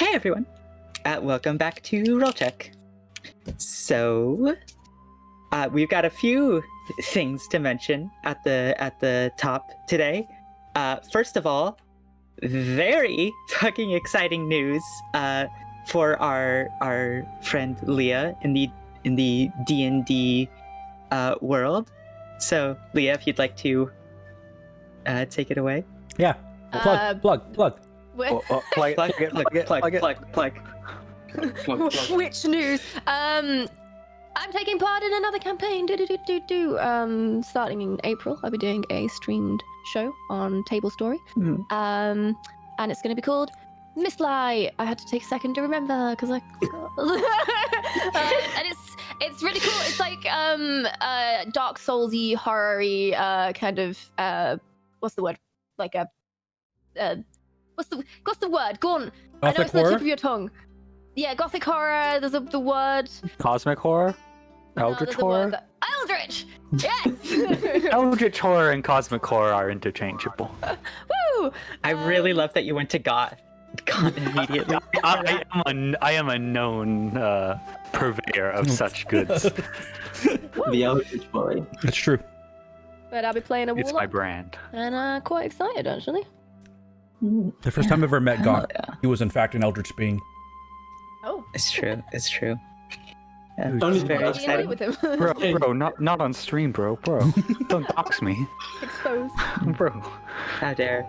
Hey everyone, welcome back to Roll Check. So, we've got a few things to mention at the top today. First of all, very fucking exciting news for our friend Leah in the D&D world. So, Leah, if you'd like to take it away. Yeah. Plug. Plug. Which news? I'm taking part in another campaign. Starting in April, I'll be doing a streamed show on Table Story. And it's going to be called Miss Lie. I had to take a second to remember because I and it's really cool. It's like Dark Soulsy, horror-y kind of what's the word? Like a what's the word? Go on. I know it's on the tip of your tongue. Yeah, gothic horror. There's the word. Cosmic horror? Eldritch horror? Eldritch! Yes! Eldritch horror and cosmic horror are interchangeable. Woo! I really love that you went to goth immediately. I am a known purveyor of such goods. The Eldritch boy. It's true. But I'll be playing a It's warlock. my brand. And quite excited, actually. The first time I ever met Goth, yeah. he was in fact an Eldritch being. Oh. It's true. Yeah, Only it's very the Taking a exciting. with him. Bro, not on stream, bro. Don't dox me. Exposed. Bro. How dare.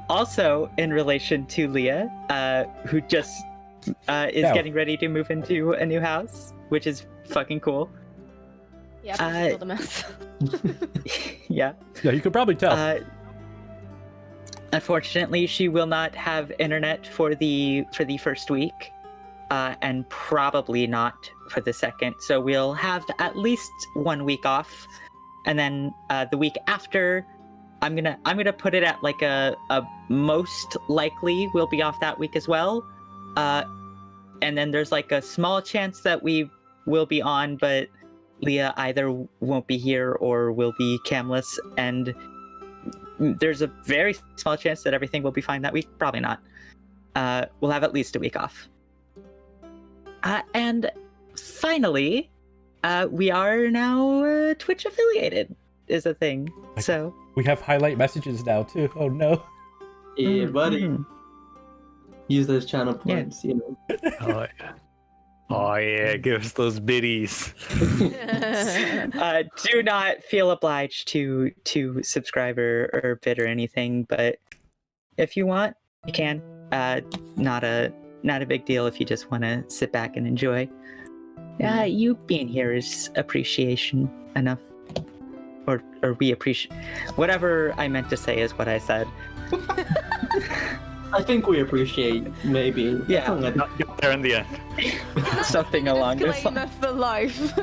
Also, in relation to Leah, who just is getting ready to move into a new house, which is fucking cool. Yeah, I'm still the mess. Yeah. Yeah, you could probably tell. Unfortunately, she will not have internet for the first week, and probably not for the second. So we'll have at least 1 week off, and then the week after, I'm gonna put it at like a most likely we'll be off that week as well, and then there's like a small chance that we will be on, but Leah either won't be here or will be camless, and there's a very small chance that everything will be fine that week. Probably not. We'll have at least a week off. And finally, we are now Twitch affiliated is a thing. So We have highlight messages now too. Oh no. Yeah, buddy. Use those channel points, you know. Oh yeah, give us those biddies. do not feel obliged to subscribe or bid or anything, but if you want, you can. Not a big deal if you just want to sit back and enjoy. You being here is appreciation enough, or we appreciate. Whatever I meant to say is what I said. I think we appreciate maybe. Yeah. something like that. Not get there in the end. Something along those Disclaimer lines. for life.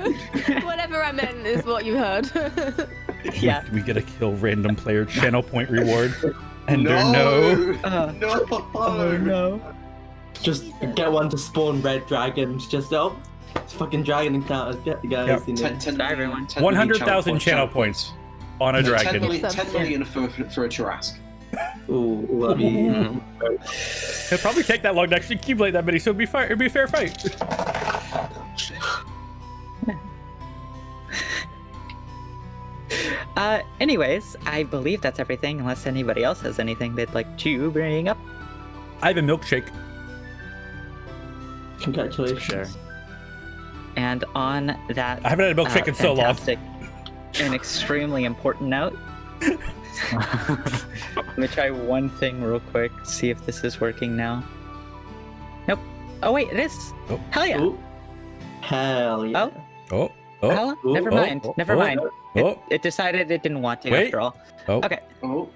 Whatever I meant is what you heard. Yeah. We get a kill random player channel point reward. Ender No! No. Oh no. Just get one to spawn red dragons. Just it's fucking dragon encounters, guys. Yep. You know. 10 Sorry, everyone. million 100,000 channel points on a dragon. 10 million for a Jurassic. Ooh, that'd be. It'll probably take that long to actually accumulate that many, so it'd be a fair fight. Anyways, I believe that's everything, unless anybody else has anything they'd like to bring up. I have a milkshake. Congratulations. Sure. And on that I haven't had a milkshake in so long. fantastic and extremely important note, let me try one thing real quick, see if this is working now. Nope. Oh wait, it is. Oh. Hell yeah. Ooh. Hell yeah. Oh, Hell, oh, never oh, mind. oh, Never oh, mind. oh. It decided it didn't want to Wait. after all. Oh. Okay. Oh,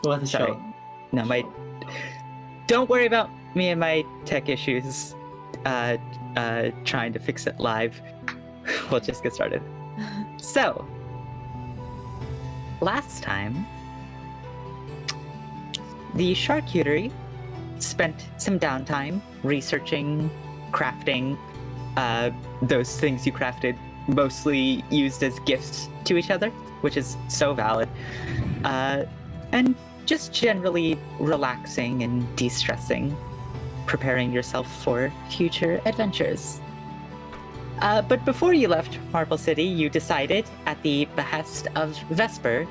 Worth a Sorry. shot. No, don't worry about me and my tech issues. Trying to fix it live. We'll just get started. So, last time, the charcuterie spent some downtime researching, crafting, those things you crafted, mostly used as gifts to each other, which is so valid. And just generally relaxing and de-stressing, preparing yourself for future adventures. But before you left Marble City, you decided, at the behest of Vesper,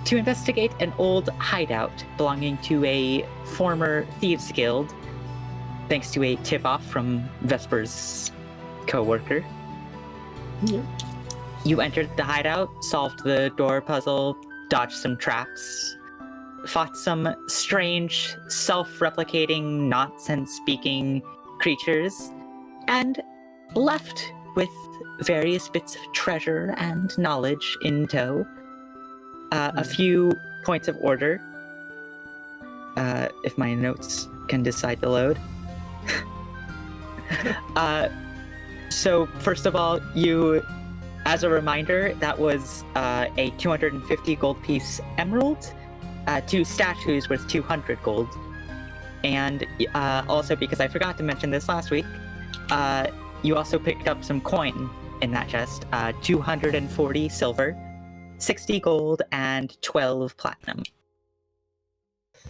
to investigate an old hideout belonging to a former thieves guild, thanks to a tip-off from Vesper's co-worker. Yeah. You entered the hideout, solved the door puzzle, dodged some traps, fought some strange, self-replicating, nonsense-speaking creatures, and left with various bits of treasure and knowledge in tow. A few points of order, if my notes can decide to load. So first of all, you, as a reminder, that was a 250 gold piece emerald, 2 statues worth 200 gold, and also, because I forgot to mention this last week, you also picked up some coin in that chest, 240 silver, 60 gold, and 12 platinum.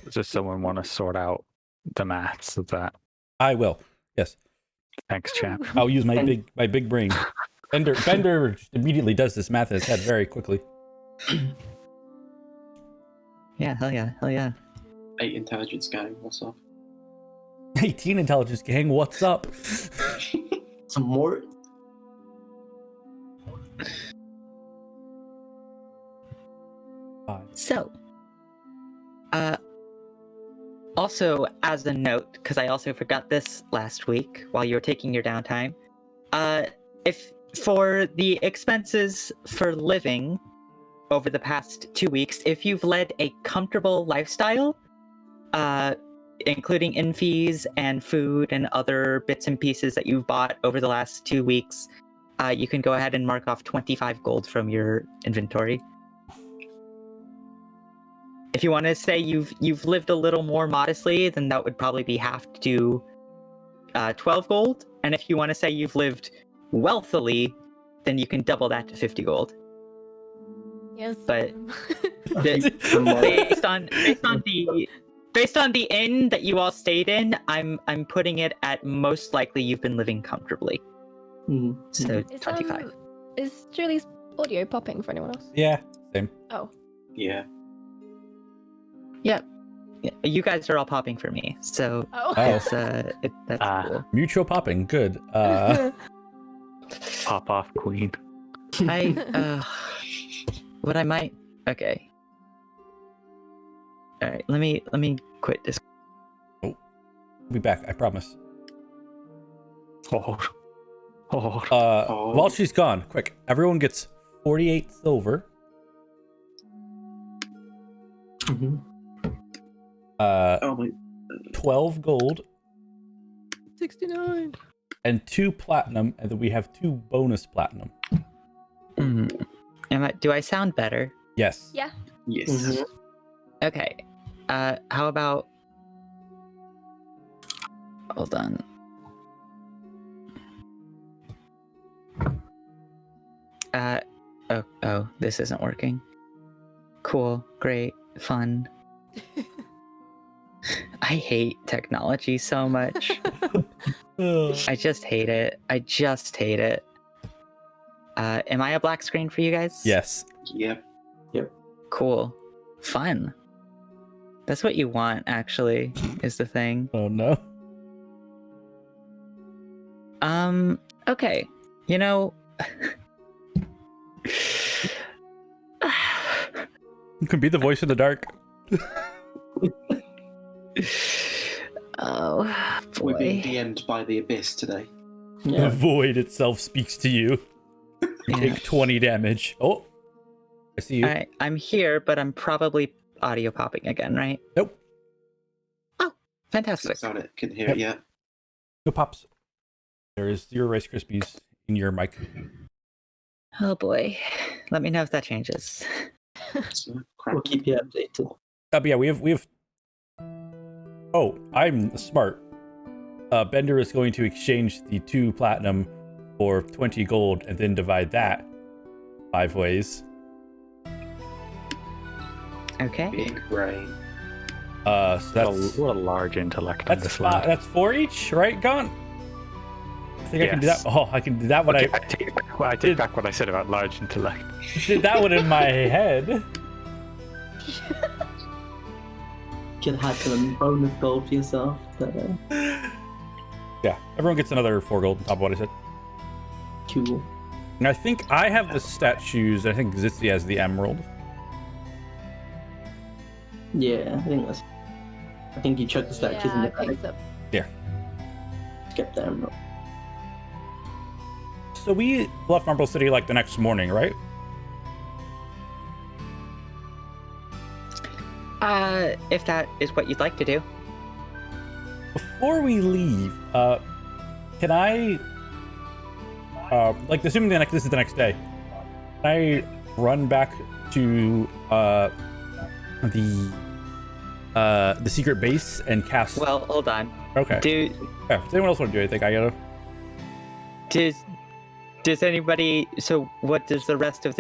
Does someone want to sort out the maths of that? I will. Yes. Thanks, chap. I'll use my big brain. Bender just immediately does this math in his head very quickly. Yeah, hell yeah. 8 intelligence gang, what's up? 18 intelligence gang, what's up? Some more. So, also as a note, because I also forgot this last week while you were taking your downtime, if for the expenses for living over the past 2 weeks, if you've led a comfortable lifestyle, including inn fees and food and other bits and pieces that you've bought over the last 2 weeks, you can go ahead and mark off 25 gold from your inventory. If you want to say you've lived a little more modestly, then that would probably be half to 12 gold. And if you want to say you've lived wealthily, then you can double that to 50 gold. Yes. But based on the inn that you all stayed in, I'm putting it at most likely you've been living comfortably. Mhm. So Is, 25. Is Julie's audio popping for anyone else? Yeah, same. Oh. Yeah. Yeah, you guys are all popping for me, so Oh. it's that's cool. Mutual popping, good. Pop off, queen. What I might. Okay. All right. Let me quit this. I'll be back, I promise. Oh. While she's gone, quick, everyone gets 48 silver. Mhm. Oh my. 12 gold, 69. and 2 platinum, and then we have 2 bonus platinum. Do I sound better? Yes. Yeah. Yes. Mhm. Okay. How about? Hold on. Oh, this isn't working. Cool, great, fun. I hate technology so much. I just hate it. Am I a black screen for you guys? Yes. Yep. Cool. Fun. That's what you want, actually, is the thing. Oh no. Okay. You know... You can be the voice in the dark. Oh, We're being boy. DM'd by the Abyss today. The Yeah. void itself speaks to you. You take 20 damage. Oh, I see you. Alright, I'm here, but I'm probably audio popping again, right? Nope. Fantastic. Sound it. Couldn't hear it yet. No pops. There is 0 Rice Krispies in your mic. Oh boy. Let me know if that changes. So, crap. We'll keep you updated. But yeah, we have. Oh, I'm smart. Bender is going to exchange the 2 platinum for 20 gold and then divide that 5 ways. Okay. Big brain. So that's What a large intellect in that's this lad. that's 4 each, right, Gaunt? I think I can do that. Yes. Oh, I can do that one. Okay, I take back what I said about large intellect. I did that one in my head. Could have some bonus gold for yourself. But, Yeah, everyone gets another 4 gold on top of what I said. cool. And I think I have the statues. I think Zitzi has the emerald. Yeah, I think you chucked the statues in Yeah, the I bag. think so. Skip the emerald. So we left Marble City like the next morning, right? If that is what you'd like to do. Before we leave, can I, like, assuming this is the next day, can I run back to the secret base and cast? Well, hold on. Okay. Yeah, Does anyone else want to do anything? I gotta. Does anybody? So, what does the rest of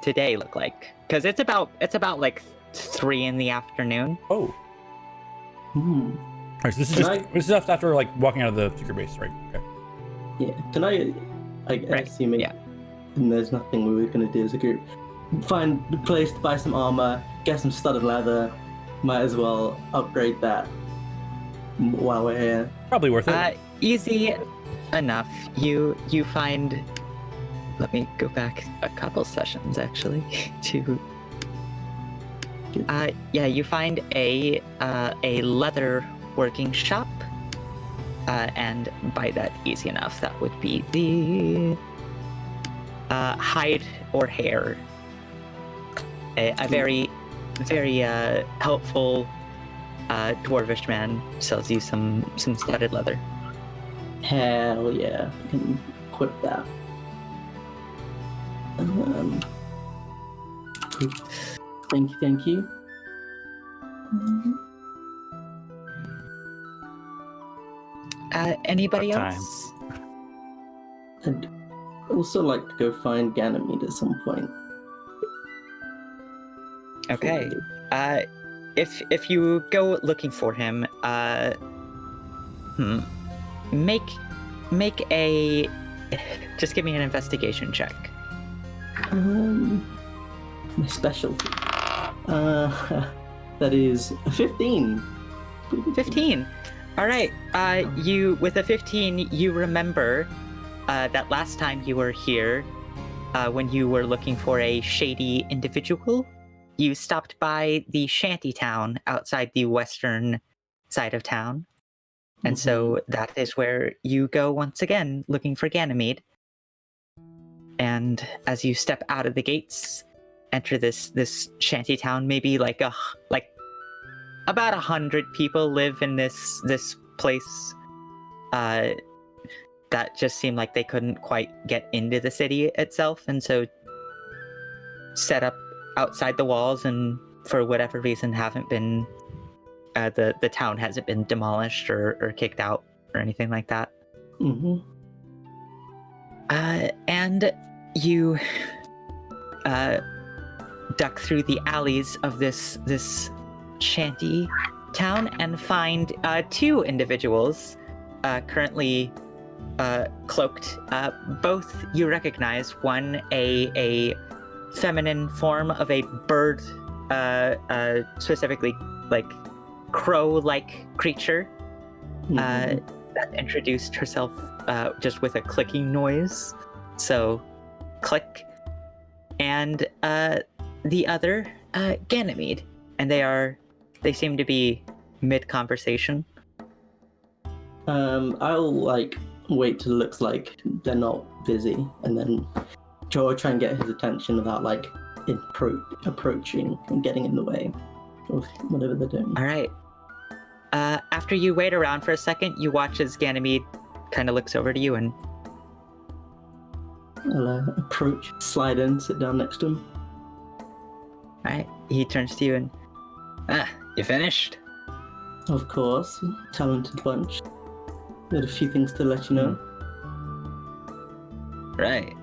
today look like? Because it's about like 3 in the afternoon. Oh. Hmm. All right, so this is this is after like walking out of the secret base, right? Okay. Yeah. Can I Right, assuming yeah. and there's nothing we were gonna do as a group. Find a place to buy some armor, get some studded leather. Might as well upgrade that while we're here. Probably worth it. Easy enough. You find. Let me go back a couple sessions actually to. Yeah, you find a leather working shop, and by that easy enough, that would be the hide or hair. A very helpful dwarvish man sells you some studded leather. Hell yeah, I can equip that. Thank you. Anybody About time. else? I'd also like to go find Ganymede at some point. Okay. If you go looking for him, make a just give me an investigation check. My specialty. That is a 15. 15. All right. You with a 15, you remember that last time you were here, when you were looking for a shady individual, you stopped by the shanty town outside the western side of town. And so that is where you go once again, looking for Ganymede. And as you step out of the gates, enter this shanty town, maybe like about 100 people live in this place. That just seemed like they couldn't quite get into the city itself, and so set up outside the walls, and for whatever reason haven't been the town hasn't been demolished or kicked out or anything like that. And you duck through the alleys of this shanty town and find 2 individuals currently cloaked. Both you recognize. One a feminine form of a bird, specifically like crow-like creature that introduced herself just with a clicking noise. So, click. And the other, Ganymede. And they seem to be mid-conversation. I'll wait till it looks like they're not busy, and then try and get his attention without approaching and getting in the way of whatever they're doing. All right. After you wait around for a second, you watch as Ganymede kind of looks over to you and... I'll approach, slide in, sit down next to him. All right. He turns to you and... you finished? Of course, talented bunch. Got a few things to let you know. Right.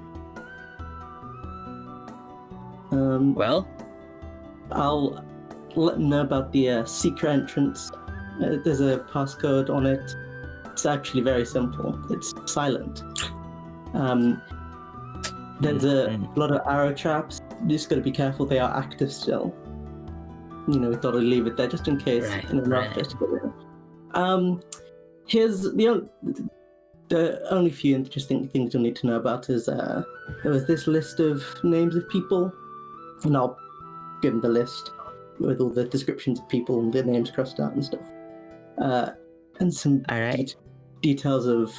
Well, let them know about the secret entrance. There's a passcode on it. It's actually very simple. It's silent. There's a lot of arrow traps. You just got to be careful. They are active still. We thought I'd leave it there just in case. Here's the only few interesting things you'll need to know about is there was this list of names of people, and I'll give them the list with all the descriptions of people and their names crossed out and stuff. And some details of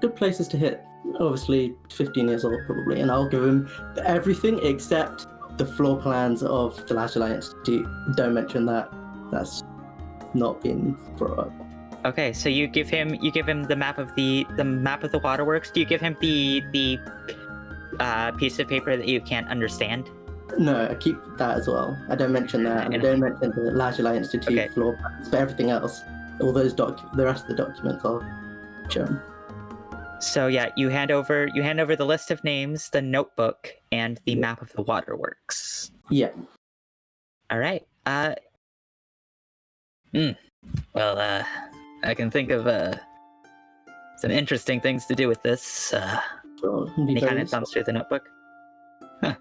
good places to hit. Obviously, 15 years old probably, and I'll give him everything except the floor plans of the Lazuli Institute. Don't mention that. That's not been brought up. Okay, so you give him the map of the waterworks. Do you give him the piece of paper that you can't understand? No, I keep that as well. I don't mention that. I don't mention the Lazuli Institute floor plans, but everything else, all those the rest of the documents, I'll show him. So yeah, you hand over the list of names, the notebook, and the map of the waterworks. Yeah. All right. Well, I can think of some interesting things to do with this. He kind of thumbs through the notebook. Huh.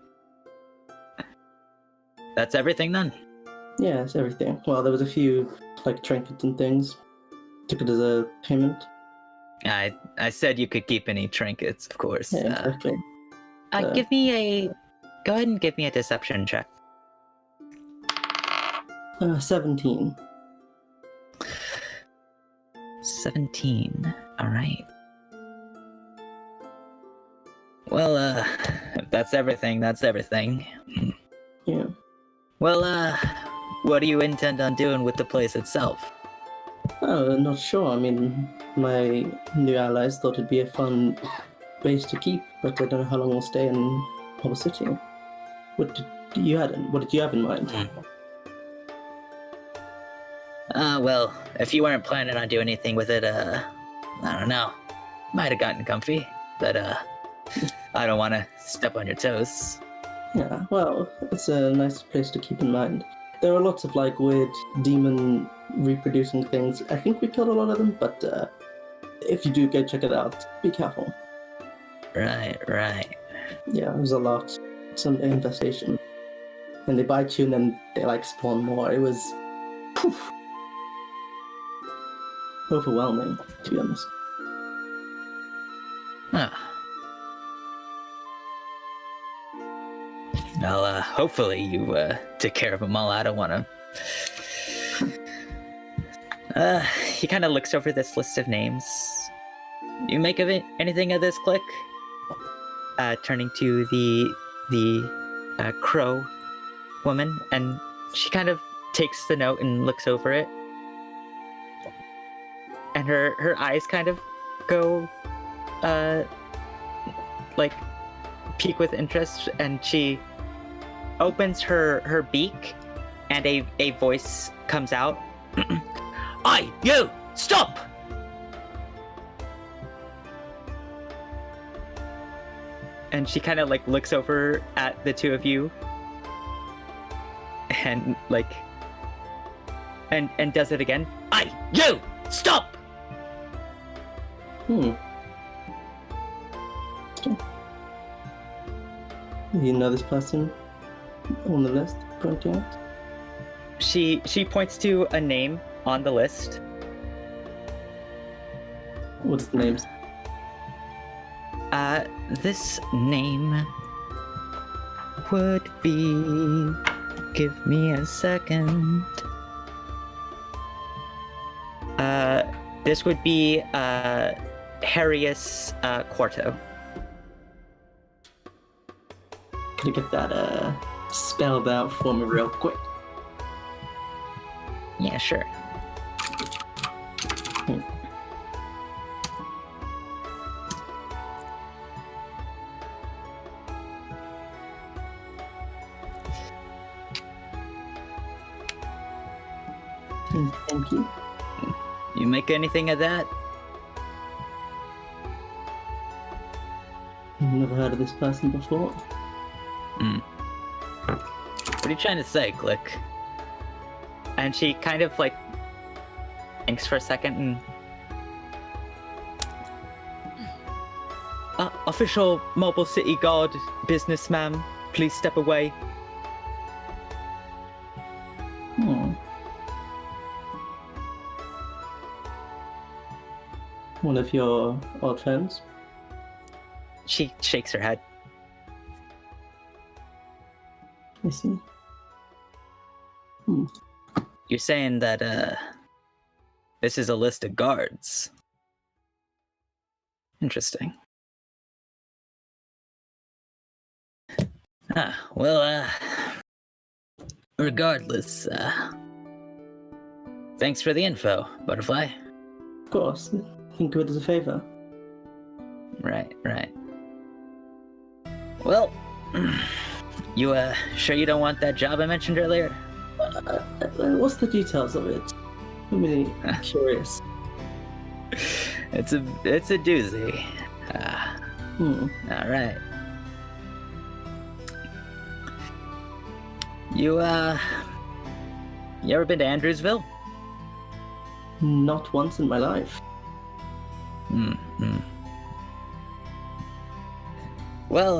That's everything then? Yeah, that's everything. Well, there was a few trinkets and things. Took it as a payment. I said you could keep any trinkets, of course. Yeah, exactly. Go ahead and give me a deception check. 17. 17. All right. Well, if that's everything, that's everything. Yeah. Well, what do you intend on doing with the place itself? Oh, not sure. I mean, my new allies thought it'd be a fun base to keep, but I don't know how long we'll stay in Hobble City. What did you have in mind? Well, if you weren't planning on doing anything with it, I don't know. Might have gotten comfy, but I don't want to step on your toes. Yeah, well, it's a nice place to keep in mind. There are lots of weird demon reproducing things. I think we killed a lot of them, but if you do go check it out, be careful. Right. Yeah, there's a lot. Some infestation. And they bite you and then they spawn more. It was overwhelming, to be honest. Huh. Well, hopefully you took care of them all. I don't want to... He kind of looks over this list of names. You make of it anything of this clique? Turning to the crow woman, and she kind of takes the note and looks over it. And her eyes kind of go, peak with interest, and she opens her beak, and a voice comes out. Aye, you! Stop! And she kind of looks over at the two of you, and and does it again. Aye, you! Stop! You know this person on the list, pointing out? She points to a name on the list. What's the names? This name would be... Give me a second. This would be Harius Quarto. Can you get that spelled out for me real quick? Yeah, sure. Thank you. You make anything of that? Never heard of this person before. What are you trying to say, Glick? And she kind of like thinks for a second and official Mobile City Guard business, ma'am. Please step away. One of your old friends? She shakes her head. I see. You're saying that this is a list of guards. Interesting. Well, regardless, thanks for the info, Butterfly. Of course. Think of it as a favor. Right. Well, you sure you don't want that job I mentioned earlier? What's the details of it? I'm really curious. It's a doozy. All right. You ever been to Andrewsville? Not once in my life. Well,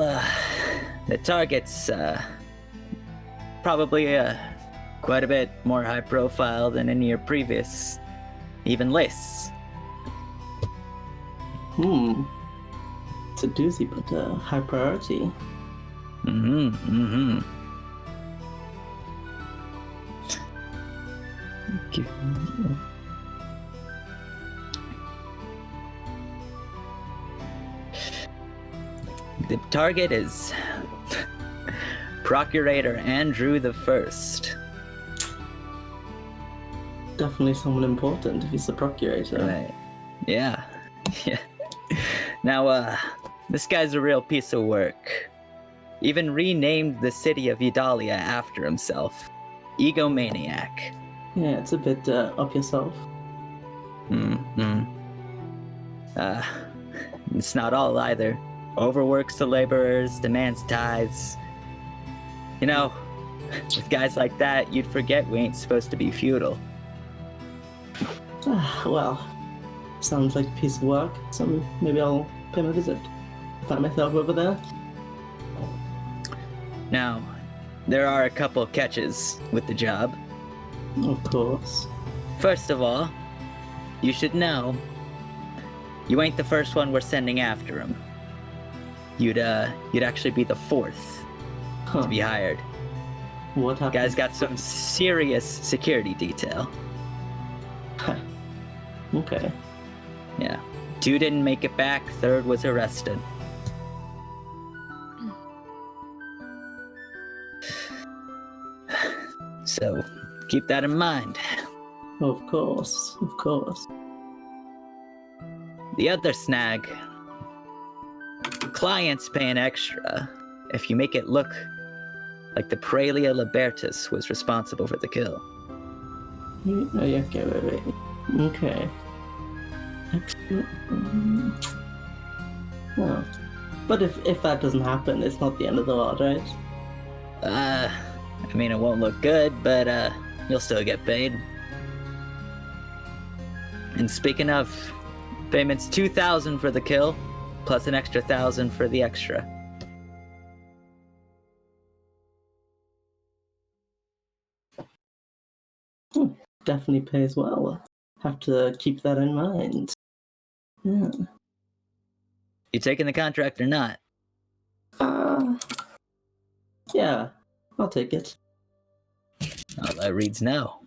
the target's probably quite a bit more high profile than any of your previous, even lists. It's a doozy, but high priority. The target is Procurator Andrew the First. Definitely someone important if he's the procurator. Right. Yeah. Now, this guy's a real piece of work. Even renamed the city of Idalia after himself. Egomaniac. Yeah, it's a bit up yourself. It's not all either. Overworks the laborers, demands tithes. You know, with guys like that, you'd forget we ain't supposed to be feudal. Well, sounds like a piece of work, so maybe I'll pay him a visit. Find myself over there. Now, there are a couple catches with the job. Of course. First of all, you should know, you ain't the first one we're sending after him. You'd actually be the fourth to be hired. What happened? Guy's got some serious security detail. Okay. Yeah. 2 didn't make it back, 3rd was arrested. So, keep that in mind. Of course. The other snag, clients paying extra if you make it look like the Praelia Libertus was responsible for the kill. Okay, wait. Okay. Oh. But if that doesn't happen, it's not the end of the world, right? I mean, it won't look good, but you'll still get paid. And speaking of, payment's 2,000 for the kill, plus an extra 1,000 for the extra. Definitely pays well. Have to keep that in mind. Yeah. You taking the contract or not? Yeah, I'll take it. I'll let Reeds know.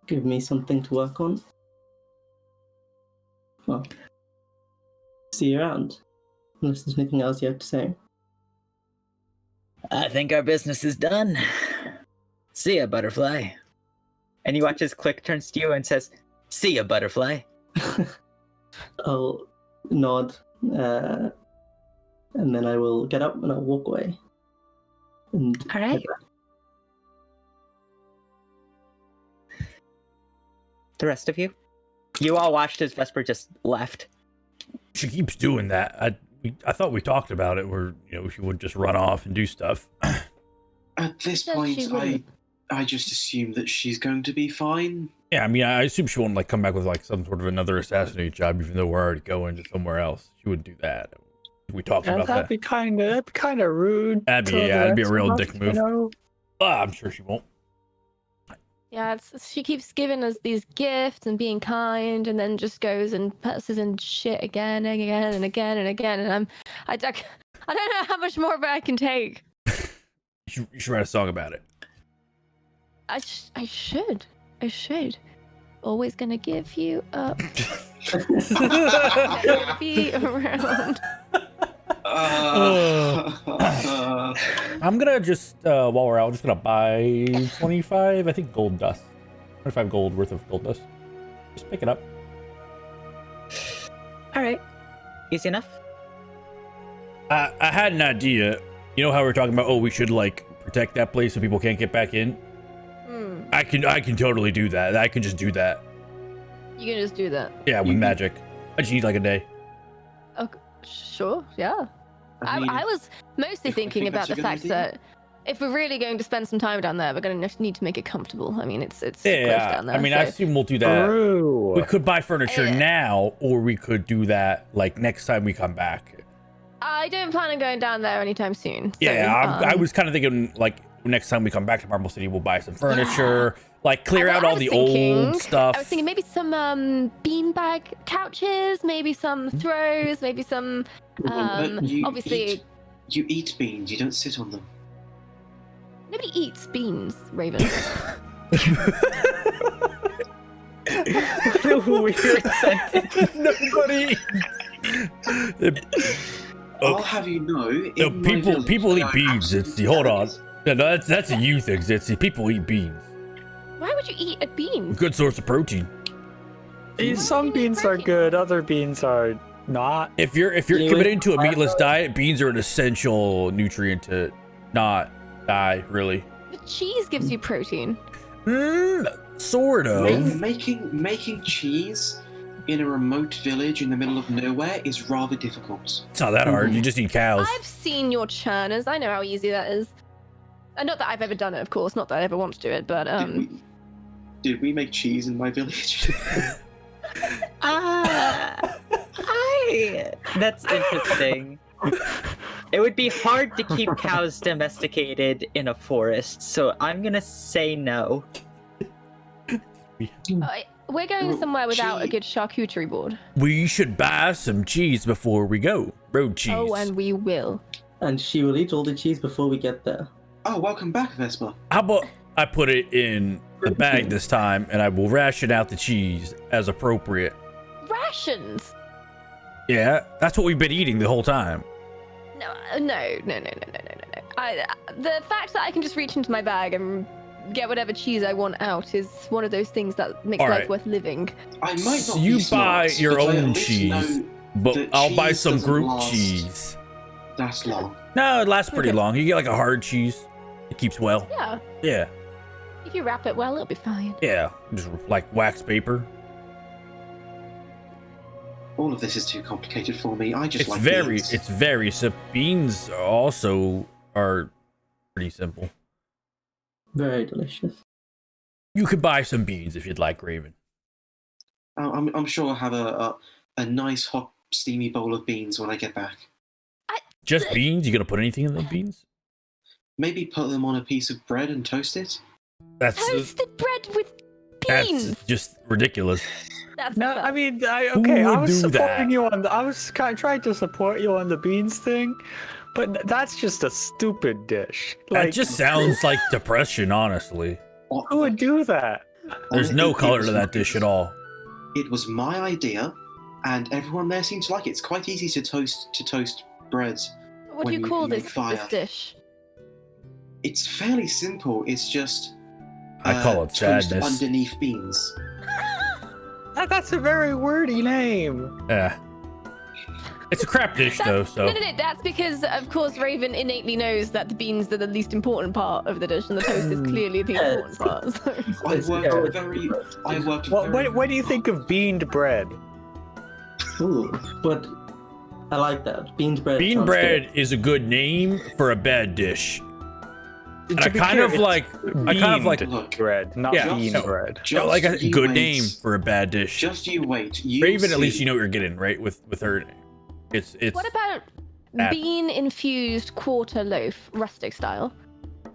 Give me something to work on. Well, see you around. Unless there's anything else you have to say. I think our business is done. See ya, Butterfly. And you watch as Click turns to you and says, "See ya, Butterfly." I'll nod, and then I will get up and I'll walk away. And All right. The rest of you? You all watched as Vesper just left. She keeps doing that. I thought we talked about it where, she wouldn't just run off and do stuff. At this Yes, point, she wouldn't. I just assume that she's going to be fine. Yeah, I mean, I assume she won't like come back with like some sort of another assassinate job, even though we're already going to somewhere else. She wouldn't do that. We talked about that'd that. be kind of rude. That'd be a real dick move. You know? I'm sure she won't. Yeah, she keeps giving us these gifts and being kind, and then just goes and puts us in shit again and again and again and again. And I don't know how much more of it I can take. You should write a song about it. I should. Always gonna give you up. Gonna be around. I'm gonna just while we're out, I'm just gonna buy 25, I think, gold dust. 25 gold worth of gold dust. Just pick it up. All right, easy enough. I had an idea. You know how we were talking about, we should like protect that place so people can't get back in. I can totally do that. I can just do that. You can just do that. Yeah, with magic. I just need like a day. Okay, sure, yeah. I I was mostly I thinking think about that's a the good fact idea. that if we're really going to spend some time down there, we're going to need to make it comfortable. I mean, it's close Yeah, down there. I mean, I so- assume we'll do that. True. We could buy furniture Yeah. now, or we could do that like next time we come back. I don't plan on going down there anytime soon. So, Yeah, I was kind of thinking like next time we come back to Marble City, we'll buy some furniture, like clear out I all was the thinking- old stuff. I was thinking maybe some beanbag couches, maybe some throws, maybe some obviously you eat beans. You don't sit on them. nobody eats beans, Raven. What a weird sentence. Nobody. I'll have you know. No, in my village, people they eat are beans. It's absolute hold on. terrors. No, that's a you thing. It's people eat beans. Why would you eat a bean? Good source of protein. Some beans are good, other beans are not. If you're You committing to a eat meatless pasta? diet, beans are an essential nutrient to not die. Really. The cheese gives you protein. Sort of. Making cheese in a remote village in the middle of nowhere is rather difficult. It's not that hard. You just eat cows. I've seen your churners. I know how easy that is. Not that I've ever done it, of course. Not that I ever want to do it, but Did we make cheese in my village? That's interesting. It would be hard to keep cows domesticated in a forest, so I'm gonna say no. we're going somewhere without a Cheese. good charcuterie board. We should buy some cheese before we go. Road cheese. Oh, and we will. And she will eat all the cheese before we get there. Oh, welcome back, Vespa. How about I put it in the bag this time, and I will ration out the cheese as appropriate. Rations. Yeah, that's what we've been eating the whole time. No. The fact that I can just reach into my bag and get whatever cheese I want out is one of those things that makes All life right. worth living. I might not You be buy smart, your but I at own least cheese. know But The I'll buy cheese some doesn't group last. cheese. that's long. No, it lasts pretty Okay. long. You get like a hard cheese. It keeps well. Yeah. Yeah. If you wrap it well, it'll be fine. Yeah. Just like wax paper. All of this is too complicated for me. I just It's like very beans. it's very simple. Beans also are pretty simple. Very delicious. You could buy some beans if you'd like, Raven. I'm sure I'll have a nice hot steamy bowl of beans when I get back. Just beans? You gonna put anything in the beans? Maybe put them on a piece of bread and toast it. That's Toasted bread with beans. that's just ridiculous. That's No, fun. I mean, I would was do supporting that? you on. I was trying to support you on the beans thing, but that's just a stupid dish. That just sounds like depression, honestly. Who would do that? There's no color to that dish at all. It was my idea, and everyone there seemed to like it. It's quite easy to toast bread. What do when you you call make this fire. dish? It's fairly simple. It's just I call it toast sadness. underneath beans. That's a very wordy name. Yeah. It's a crap dish though, so No, that's because, of course, Raven innately knows that the beans are the least important part of the dish, and the toast is clearly the important part. So. I It's worked carrot. very. I worked What very. do you think of beaned bread? Ooh, but I like that. Beans bread. Bean sounds bread is a good name for a bad dish. And To I be kind clear, of it's like, Look, bread, not Yeah, bean no. bread. just like a you good wait. name for a bad dish. Just you wait. You Raven, at least see. you know what you're getting, right? With her name. It's What about Apple. bean infused quarter loaf, rustic style? good.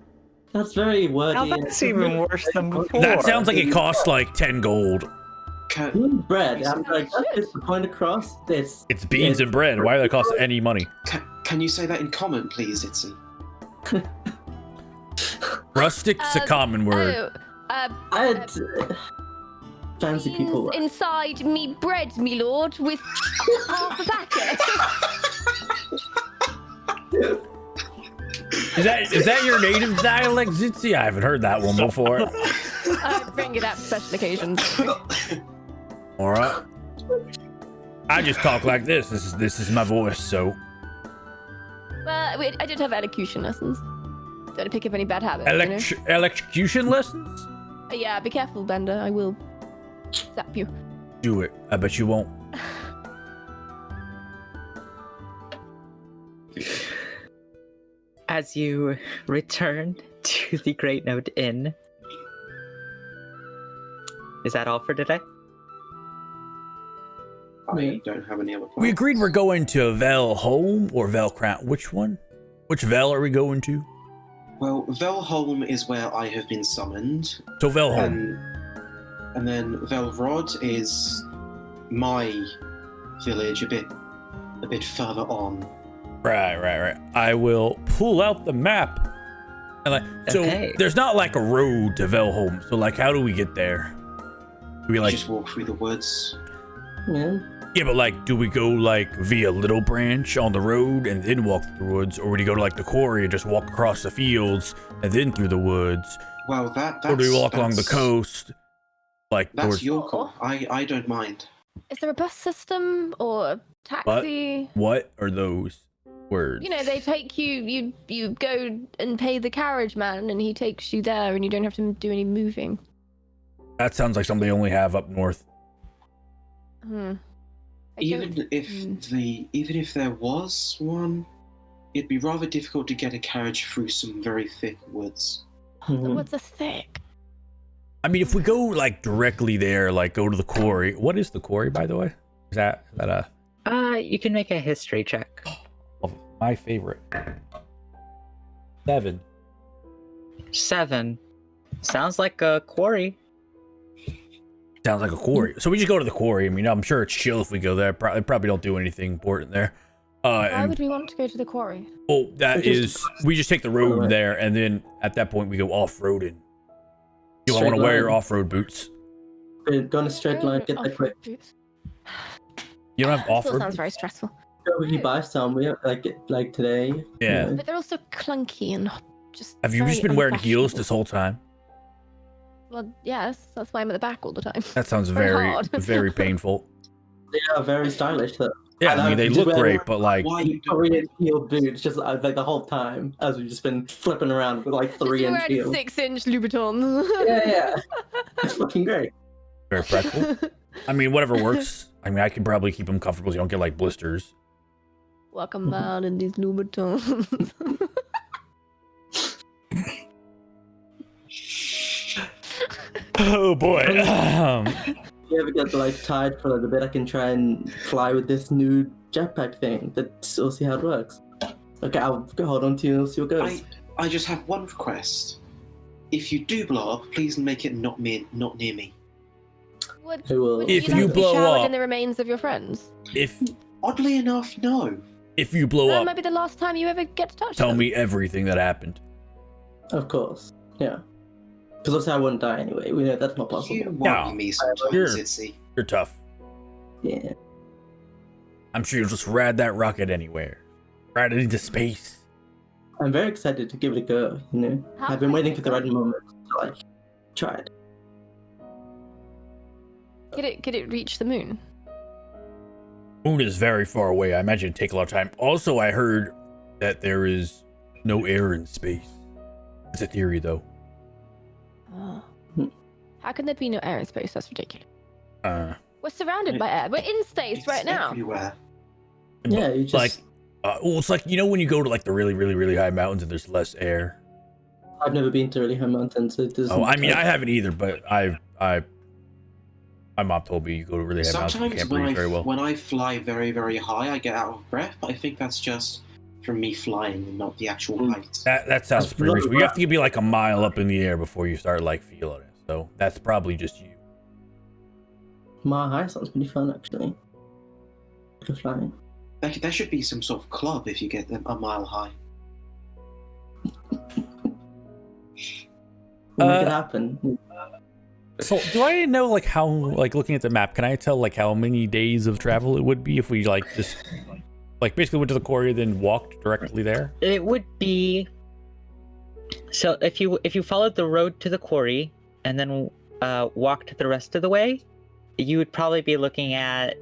That's very wordy. Now that's even worse than before. that sounds like it costs like 10 gold. Bean bread. I'm like, that gets the point across. It's beans and bread. Why do they cost any money? Can you say that in common, please, Itzy? Rustic's a common word. Oh, I had fancy people. beans inside me bread, me lord, with half a packet. Is that your native dialect, Zitzi? I haven't heard that one before. I bring it up for special occasions. All right. I just talk like this. This is my voice. So Well, I did have elocution lessons. Don't pick up any bad habits. electrocution lessons. Yeah, be careful, Bender. I will zap you. Do it. I bet you won't. As you return to the Great Note Inn, is that all for today? I don't have any other plans. We agreed we're going to Velholm or Velcrown. Which one? Which Vel are we going to? Well, Velholm is where I have been summoned, So Velholm. and then Velrod is my village, a bit further on. Right. I will pull out the map. And so Okay. there's not like a road to Velholm. So like, how do we get there? Do we You like? just walk through the woods. Yeah. Yeah, but like, do we go like via Little Branch on the road and then walk through the woods, or would you go to like the quarry and just walk across the fields and then through the woods, Well, that's or do we walk along the that's- coast? Like, That's towards, your call. I don't mind. Is there a bus system or a taxi? what are those words? You know, they take you. You go and pay the carriage man, and he takes you there, and you don't have to do any moving. That sounds like something they only have up north. I don't- Even if there was one, it'd be rather difficult to get a carriage through some very thick woods. The Mhm. woods are thick. I mean, if we go like directly there, like go to the quarry. What is the quarry, by the way? Is that a You can make a history check. my favorite? 7. 7. Sounds like a quarry. Sounds like a quarry. So we just go to the quarry. I mean, I'm sure it's chill if we go there. Probably don't do anything important there. Why And would we want to go to the quarry? oh, that is, we just take the road Alright. there, and then at that point we go off-roading. You want Straight to wear your line. off-road boots. We're going a straight line, get there quick. Boots. You don't have Still off-road sounds boots? very stressful. Go if you buy some, we have, like today. Yeah. you know. But they're also clunky and just. Have you very just been wearing heels unfashionable. this whole time? Well, yes, that's why I'm at the back all the time. That sounds Very very, hard. very painful. They are very stylish though. Yeah, I I mean, know, they you look just wear- great, but like, Why you don't? Korean heel boots, just like the whole time as we've just been flipping around with like Just 3-inch wearing heels. 6-inch Louboutins. Yeah. It's fucking great. very practical. I mean, whatever works. I mean, I can probably keep them comfortable so you don't get like blisters. Welcome out in these Louboutins. Oh boy. If you ever get like tired for like a bit, I can try and fly with this new jetpack thing. We'll see how it works. Okay, I'll go hold on to you and see what goes. I just have one request. If you do blow up, please make it not near me. Would, Who will? would If you, like you to be blow showered up- in the remains of your friends? if Oddly enough, no. you blow That up, might be the last time you ever get to touch tell them. me everything that happened. Of course. Yeah. Because also I wouldn't die anyway. We know that's not possible. You worry No. me sometimes, You're- Itzy. You're tough. Yeah. I'm sure you'll just ride that rocket anywhere. Ride it into space. I'm very excited to give it a go, you know. How I've been high waiting is for the it? right moment to like try it. Could it reach the moon? Moon is very far away. I imagine it'd take a lot of time. Also, I heard that there is no air in space. It's a theory, though. Oh. Hmm. How can there be no air in space? That's ridiculous. Uh, We're surrounded by air. We're in space It's right now. everywhere. Yeah, you just. Like, well, it's like, you know when you go to like the really, really, really high mountains and there's less air. I've never been to really high mountains, so it doesn't. Oh, I mean, I haven't either, but my mom told me you go to really high mountains, you Sometimes can't breathe very well. when I fly very, very high, I get out of breath, but I think that's just from me flying and not the actual height. That sounds pretty reasonable. You have to be like a mile up in the air before you start like feeling it. So that's probably just you. Mile high sounds pretty fun, actually. For flying. There should be some sort of club if you get a mile high. We'll make it happen. So do I know like how, like looking at the map, can I tell like how many days of travel it would be if we like just like basically went to the quarry then walked directly there? It would be so if you followed the road to the quarry and then walked the rest of the way, you would probably be looking at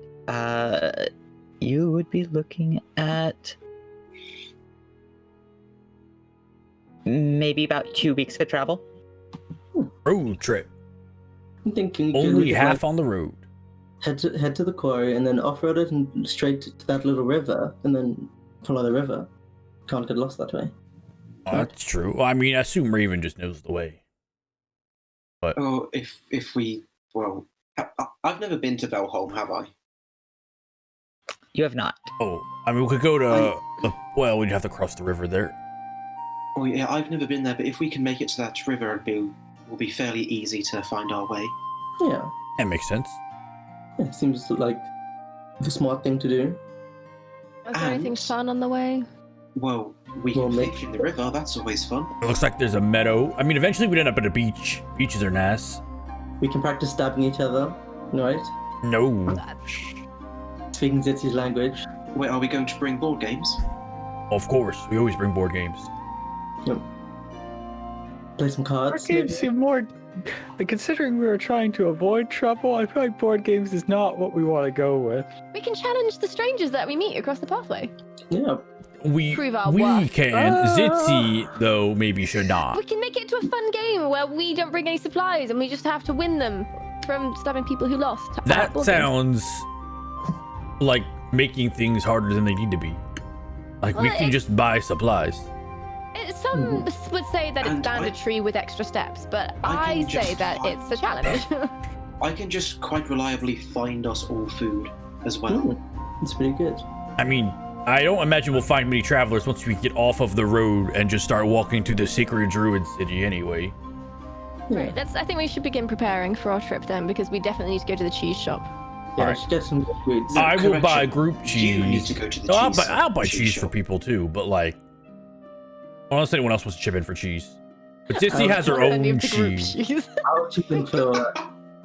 maybe about 2 weeks of travel. Road trip. I'm thinking Only half on the road. head to the quarry and then off-road it and straight to that little river and then follow the river. Can't get lost that way. Oh, that's true. Well, I mean, I assume Raven just knows the way. But Oh, if we, well, I've never been to Valholm, have I? You have not. oh, I mean, we could go to well, we'd have to cross the river there. Oh yeah, I've never been there, but if we can make it to that river, will be fairly easy to find our way. Yeah, That makes sense. it seems like the smart thing to do. Is there anything fun on the way? Well, we Well, can make- fish in the river, that's always fun. It looks like there's a meadow. I mean, eventually we'd end up at a beach. Beaches are nice. We can practice stabbing each other, right? No. Speaking Zitzi's language. Wait, are we going to bring board games? Of course, we always bring board games. Play some Board cards. games seem more. Like, considering we were trying to avoid trouble, I feel like board games is not what we want to go with. We can challenge the strangers that we meet across the pathway. Yeah, We Prove our worth. can. Zitzi though maybe should not. We can make it to a fun game where we don't bring any supplies and we just have to win them from stabbing people who lost. That sounds like making things harder than they need to be. Like we Well, can just buy supplies. Some would say that it's And banditry with extra steps, but I I can say just that find- it's a challenge. I can just quite reliably find us all food as well. it's pretty good. I mean, I don't imagine we'll find many travelers once we get off of the road and just start walking to the sacred druid city anyway. Yeah, I think we should begin preparing for our trip then, because we definitely need to go to the cheese shop. yeah. Alright. Should get some foods. No, I will correction. buy group cheese. You need to go to the No, cheese. I'll buy cheese for shop. people too, but like, unless anyone else wants to chip in for cheese. But Zitzi has her Plenty own of the group cheese. I'll chip in for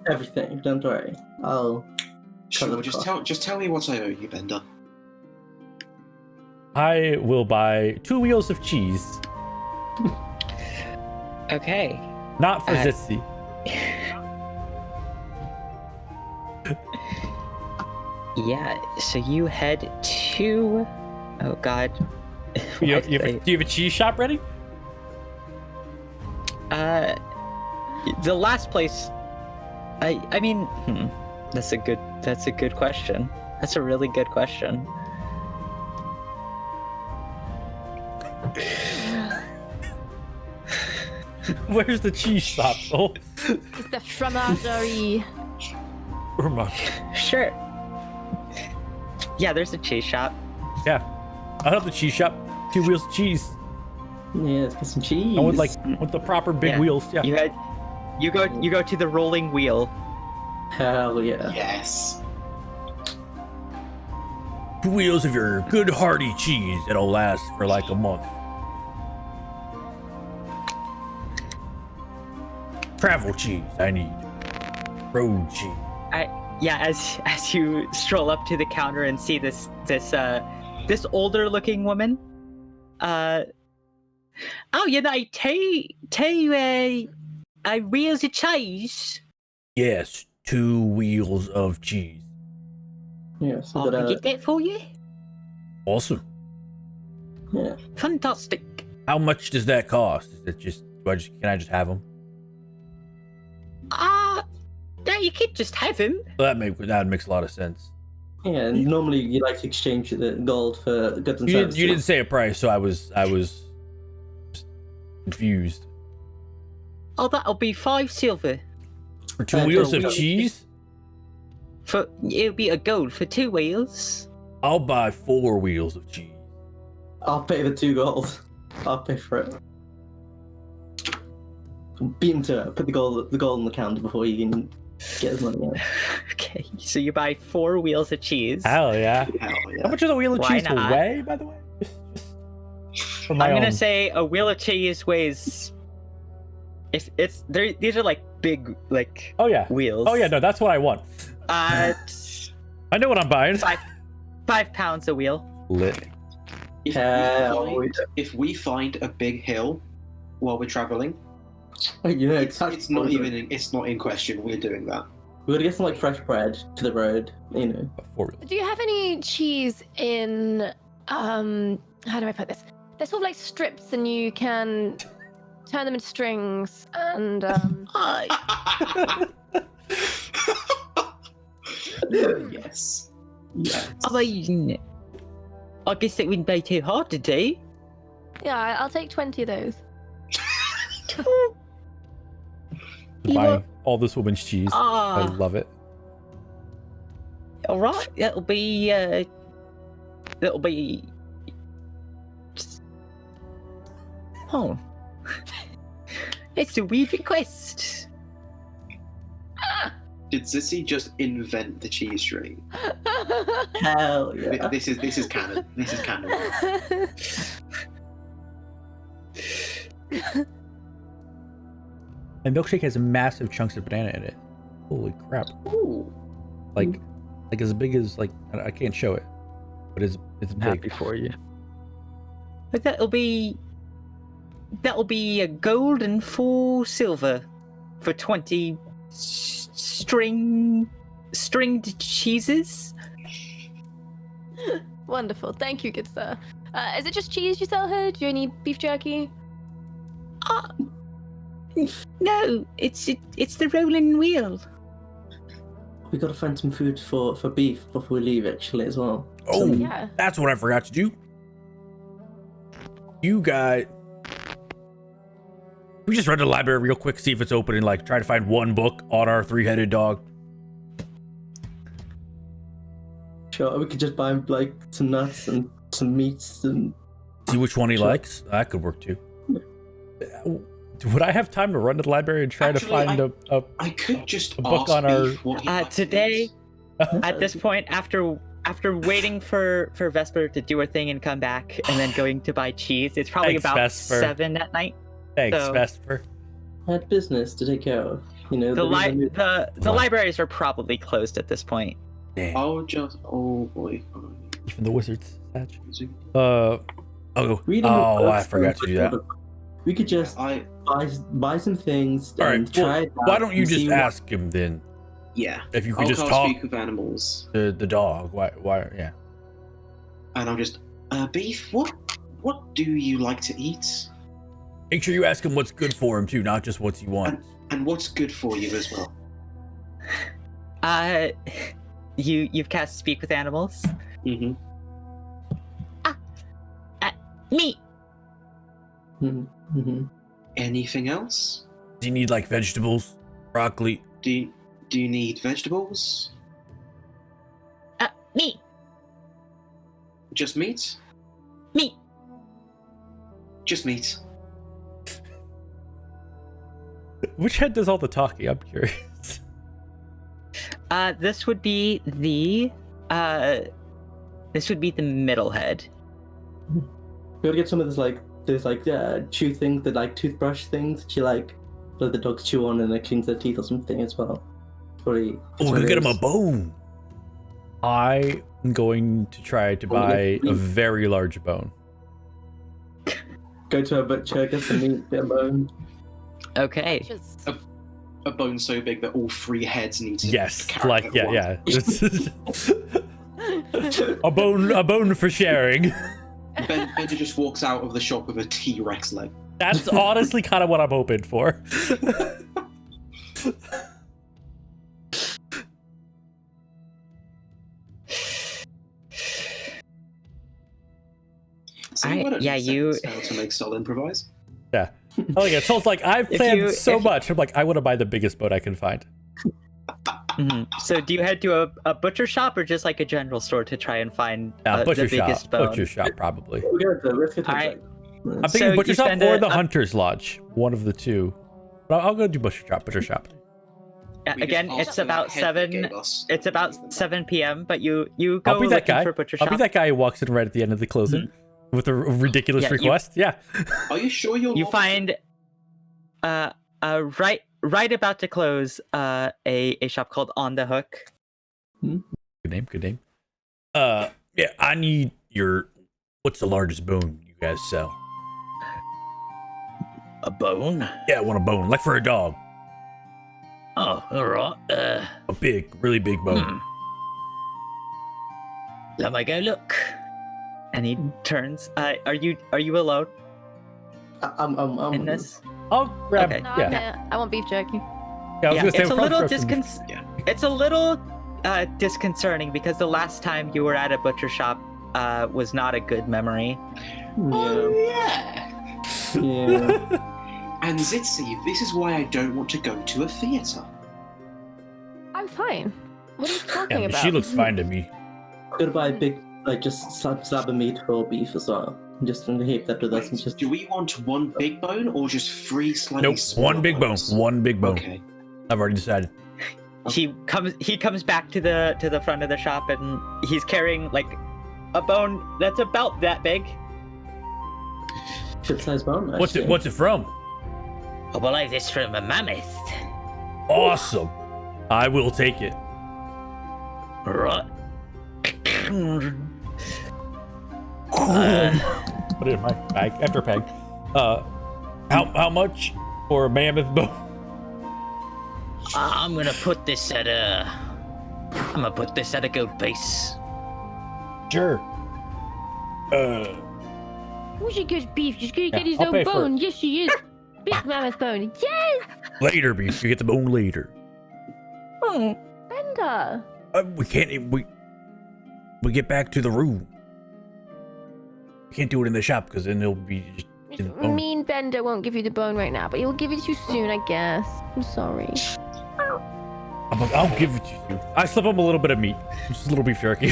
everything. Don't worry. I'll. Sure, Cover the just tell me what I owe you, Bender. I will buy 2 wheels of cheese, Okay. not for Uh, Zitzi. Yeah, so you head to. Oh God. Do you Why did have a cheese shop ready? the last place. I mean, that's a good question. That's a really good question. Where's the cheese shop? Oh, It's the fromagerie. Sure. Yeah, there's a cheese shop. yeah. I have the cheese shop. 2 wheels of cheese. Yeah, let's get some cheese. I would like with the proper big Yeah. wheels. Yeah. You go to the rolling wheel. Hell yeah. Yes. 2 wheels of your good hearty cheese that'll last for like a month. Travel cheese, I need. Road cheese. Yeah, as you stroll up to the counter and see this older looking woman. Oh, you know, two wheels of cheese. Yes, 2 wheels of cheese. Yeah, so I can that, get that for you. Awesome. yeah. Fantastic. How much does that cost? Is it just, can I just have them? No, you could just have him. That makes a lot of sense. Yeah, and normally you like to exchange the gold for goods and You services. didn't say a price, so I was just confused. Oh, that'll be 5 silver. For 2 wheels of wheel. cheese, It'll be a gold for 2 wheels. I'll buy 4 wheels of cheese. I'll pay the 2 gold. I'll pay for it. Beat him to it. Put the gold on the counter before you can get his money out. Okay, so you buy 4 wheels of cheese. Hell yeah! Hell How yeah. much is a wheel of Why cheese to not? weigh, by the way? Just for my I'm own. gonna say a wheel of cheese weighs. If it's there, these are like big Oh yeah. wheels. Oh yeah. No, that's what I want. I know what I'm buying. 5 pounds a wheel. Lit. If we find a big hill while we're traveling, You know, it's not in question. We're doing that. We gotta get some like fresh bread to the road. You know. 4 wheels. Do you have any cheese in how do I put this? They're sort of like strips, and you can turn them into strings. And Yes. Yes. I mean, I guess it wouldn't be too hard to do. yeah, I'll take 20 of those. You Buying know- all this woman's cheese. I love it. All right, that'll be. Oh, it's a weird request. Did Zissy just invent the cheese string? Hell yeah. This is canon. This is canon. My milkshake has massive chunks of banana in it. Holy crap! Ooh. Like as big as I can't show it, but it's I'm happy big. for you. But that'll be a gold and 4 silver for 20 stringed cheeses. Wonderful. Thank you, good sir. Is it just cheese you sell here? Do you need beef jerky? No, it's the rolling wheel. We gotta find some food for beef before we leave, actually, as well. Oh, Some- Yeah. that's what I forgot to do. You got. We just run to the library real quick, see if it's open, and try to find one book on our 3-headed dog. Sure, we could just buy him like some nuts and some meats and. See which one he Sure. likes. That could work too. Would I have time to run to the library and try Actually, to find a I could just A book ask on our- Beef what he likes to Today, eat. at this point, after waiting for Vesper to do her thing and come back, and then going to buy cheese, it's probably Thanks, about Vesper. 7 at night. Thanks, So- Vesper. I had business to take care of. You know, The reason- libraries are probably closed at this point. Damn. Oh boy. Even the wizards. Satch. Oh, reading Oh, I books forgot to do that. We could just I buy some things All and right. try Well, it out why don't you and just see what- ask him then? yeah. If you could I'll just can't talk speak with animals, to the dog. Why? Yeah. and I'll just Beef. What do you like to eat? Make sure you ask him what's good for him too, not just what he wants. And what's good for you as well? You've cast Speak with Animals. Mm-hmm. Meat. Mhm. Anything else? Do you need vegetables, broccoli? Do you need vegetables? Meat. Just meat? Meat. Just meat. Which head does all the talking? I'm curious. This would be the middle head. We gotta get some of those chew things, the toothbrush things that you let the dogs chew on and it cleans their teeth or something as well. Oh, we could get him a bone. I am going to try to buy a very large bone. Go to a butcher, get some meat, get a bone. Okay. Just A bone so big that all 3 heads need to Yes, carry it at once. a bone for sharing. Bender just walks out of the shop with a T-Rex leg. That's honestly kind of what I'm hoping for. See, why don't yeah, you send us how to make Sol improvise? Yeah. Oh yeah, so it's like I've If planned you- so if- much. I'm like, I want to buy the biggest boat I can find. Mhm. So do you head to a butcher shop or just like a general store to try and find Butcher the biggest shop. bone? Butcher shop, probably. Let's get to Alright. I'm it. thinking So butcher you shop spend or a- the a- hunter's lodge. One of the two. But I'll go do butcher shop. Butcher shop. Yeah, We just again, asked it's for that about head that 7. gave us. It's about 7 p.m. But you go I'll be that looking guy. for butcher I'll shop. be that guy who walks in right at the end of the closing with a ridiculous Yeah, you- request. Yeah. Are you sure you're You not- find right about to close a shop called On the Hook. Good name. Good name. Yeah. I need your. What's the largest bone you guys sell? A bone? Yeah, I want a bone, like for a dog. Oh, alright. A big, really big bone. Let me go look. And he turns. Are you alone I'm in this? I'll grab. Okay. No, I'm Yeah. here. I want beef jerky. Yeah, I was Yeah, gonna say it's a we'll little probably grab some- It's a little disconcerting because the last time you were at a butcher shop was not a good memory. Oh, Yeah. yeah. Yeah. And Zitzi, this is why I don't want to go to a theatre. I'm fine. What are you talking Yeah, about? she looks fine to me. Gotta buy a big, like, just slab of meat for beef as well. Just to keep that with us and just. Do we want one big bone or just 3 slightly Nope. smaller One big bone. bones? One big bone. Okay. I've already decided. He comes back to the front of the shop and he's carrying like a bone that's about that big. Good size bone. What's it? actually. What's it from? I believe this from a mammoth. Awesome. I will take it. Right. Put it in my bag after peg. How much for a mammoth bone? I'm gonna put this at a gold piece. Sure. Who's your good beef? She's gonna Yeah, get his I'll own pay for bone. Yes, she is. Big mammoth bone. Yes! Later, beef. You get the bone later. Bender! We can't. We get back to the room. We can't do it in the shop because then it'll be just in the bone. Mean Bender won't give you the bone right now, but he'll give it to you soon, I guess. I'm sorry. I'm like, I'll give it to you. I slip him a little bit of meat, just a little beef jerky.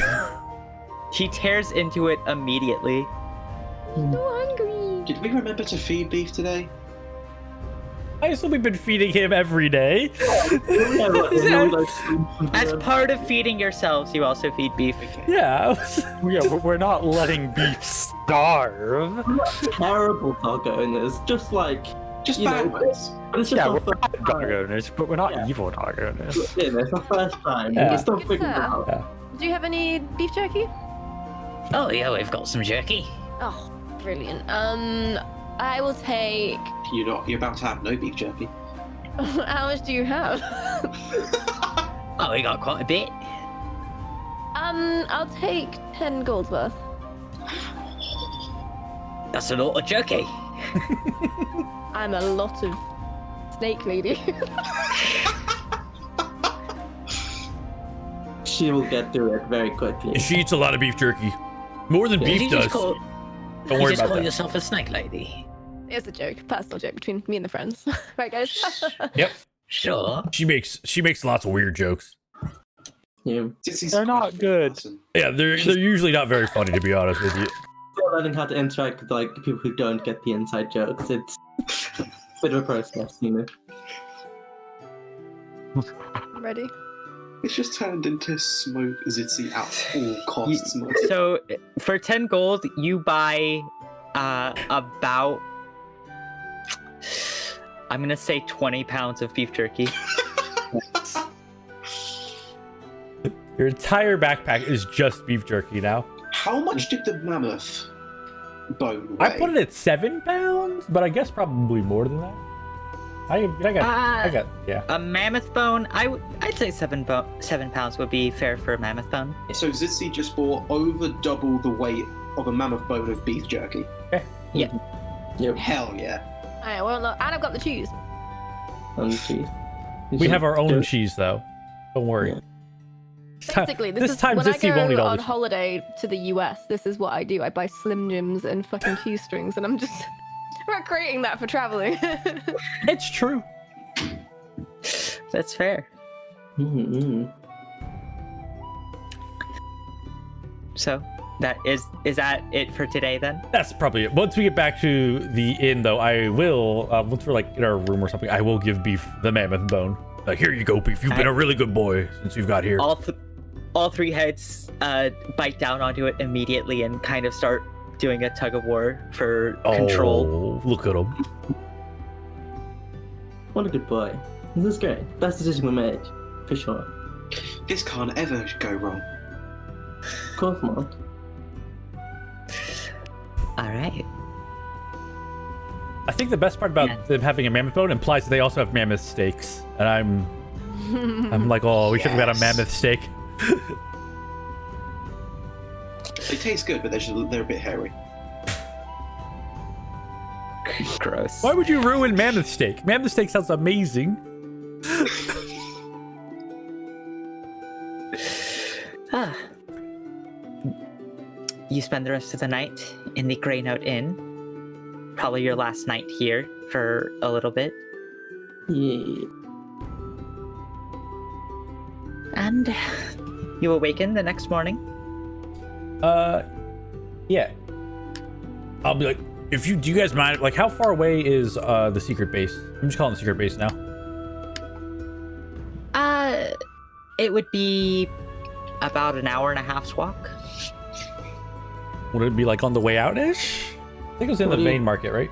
He tears into it immediately. So hungry. Did we remember to feed beef today? I assume we've been feeding him every day. Yeah, look, there's no, like, As part of feeding yourselves, you also feed beef. Okay. Yeah. Yeah, but we're not letting beef starve. terrible dog owners, just like Just You bad know, ones. but it's just Yeah, our we're first not dog time. owners, but we're not Yeah. evil dog owners. You know, it's our first time. Yeah. We're still figuring it Pizza. out. Do you have any beef jerky? Oh yeah, we've got some jerky. Oh, brilliant. I will take. You're about to have no beef jerky. How much do you have? Oh, we got quite a bit. I'll take 10 gold's worth. That's a lot of jerky. I'm a lot of snake lady. She will get through it very quickly. She eats a lot of beef jerky. More than Did beef you does. just call, Don't you worry just about call that. yourself a snake lady? It's a joke, personal joke between me and the friends. Right, guys? Yep. Sure. She makes lots of weird jokes. Yeah. Zitzi's They're not quite a good. person. Yeah, they're usually not very funny, to be honest with you. Still learning how to interact with like people who don't get the inside jokes. It's a bit of a process, you know. Ready? It's just turned into smoke Zitzi at all costs. mode. So for 10 gold, you buy about, I'm gonna say 20 pounds of beef jerky. Your entire backpack is just beef jerky now. How much did the mammoth bone weigh? I put it at 7 pounds, but I guess probably more than that. I got, yeah. A mammoth bone, I'd say 7 pounds would be fair for a mammoth bone. So Zitzi just bought over double the weight of a mammoth bone of beef jerky. Yeah. Yep. Hell yeah. Alright, well, look, and I've got the cheese. And cheese. We have our own cheese, though. Don't worry. Yeah. Basically, this is time when I Zissy won't eat go all on the holiday to the US. This is what I do. I buy Slim Jims and fucking Q strings, and I'm just recreating that for traveling. It's true. That's fair. Mm-hmm. So that is that it for today then? That's probably it. Once we get back to the inn, though, I will, once we're like in our room or something, I will give Beef the mammoth bone. Like, here you go, Beef. You've been a really good boy since you've got here. All three heads bite down onto it immediately and kind of start doing a tug of war for control. Look at him. What a good boy. This is great. Best decision we made, for sure. This can't ever go wrong. Of course not. All right. I think the best part about them having a mammoth bone implies that they also have mammoth steaks. And I'm like, oh, we should have got a Yes. mammoth steak. They taste good, but they're a bit hairy. Gross. Why would you ruin mammoth steak? Mammoth steak sounds amazing. Ah. You spend the rest of the night in the Grey Note Inn. Probably your last night here for a little bit. Yeah. And you awaken the next morning. Yeah. I'll be like, do you guys mind, like, how far away is the secret base? I'm just calling it the secret base now. It would be about an hour and a half's walk. Would it be like on the way out-ish? I think it was in What the do you- main market, right?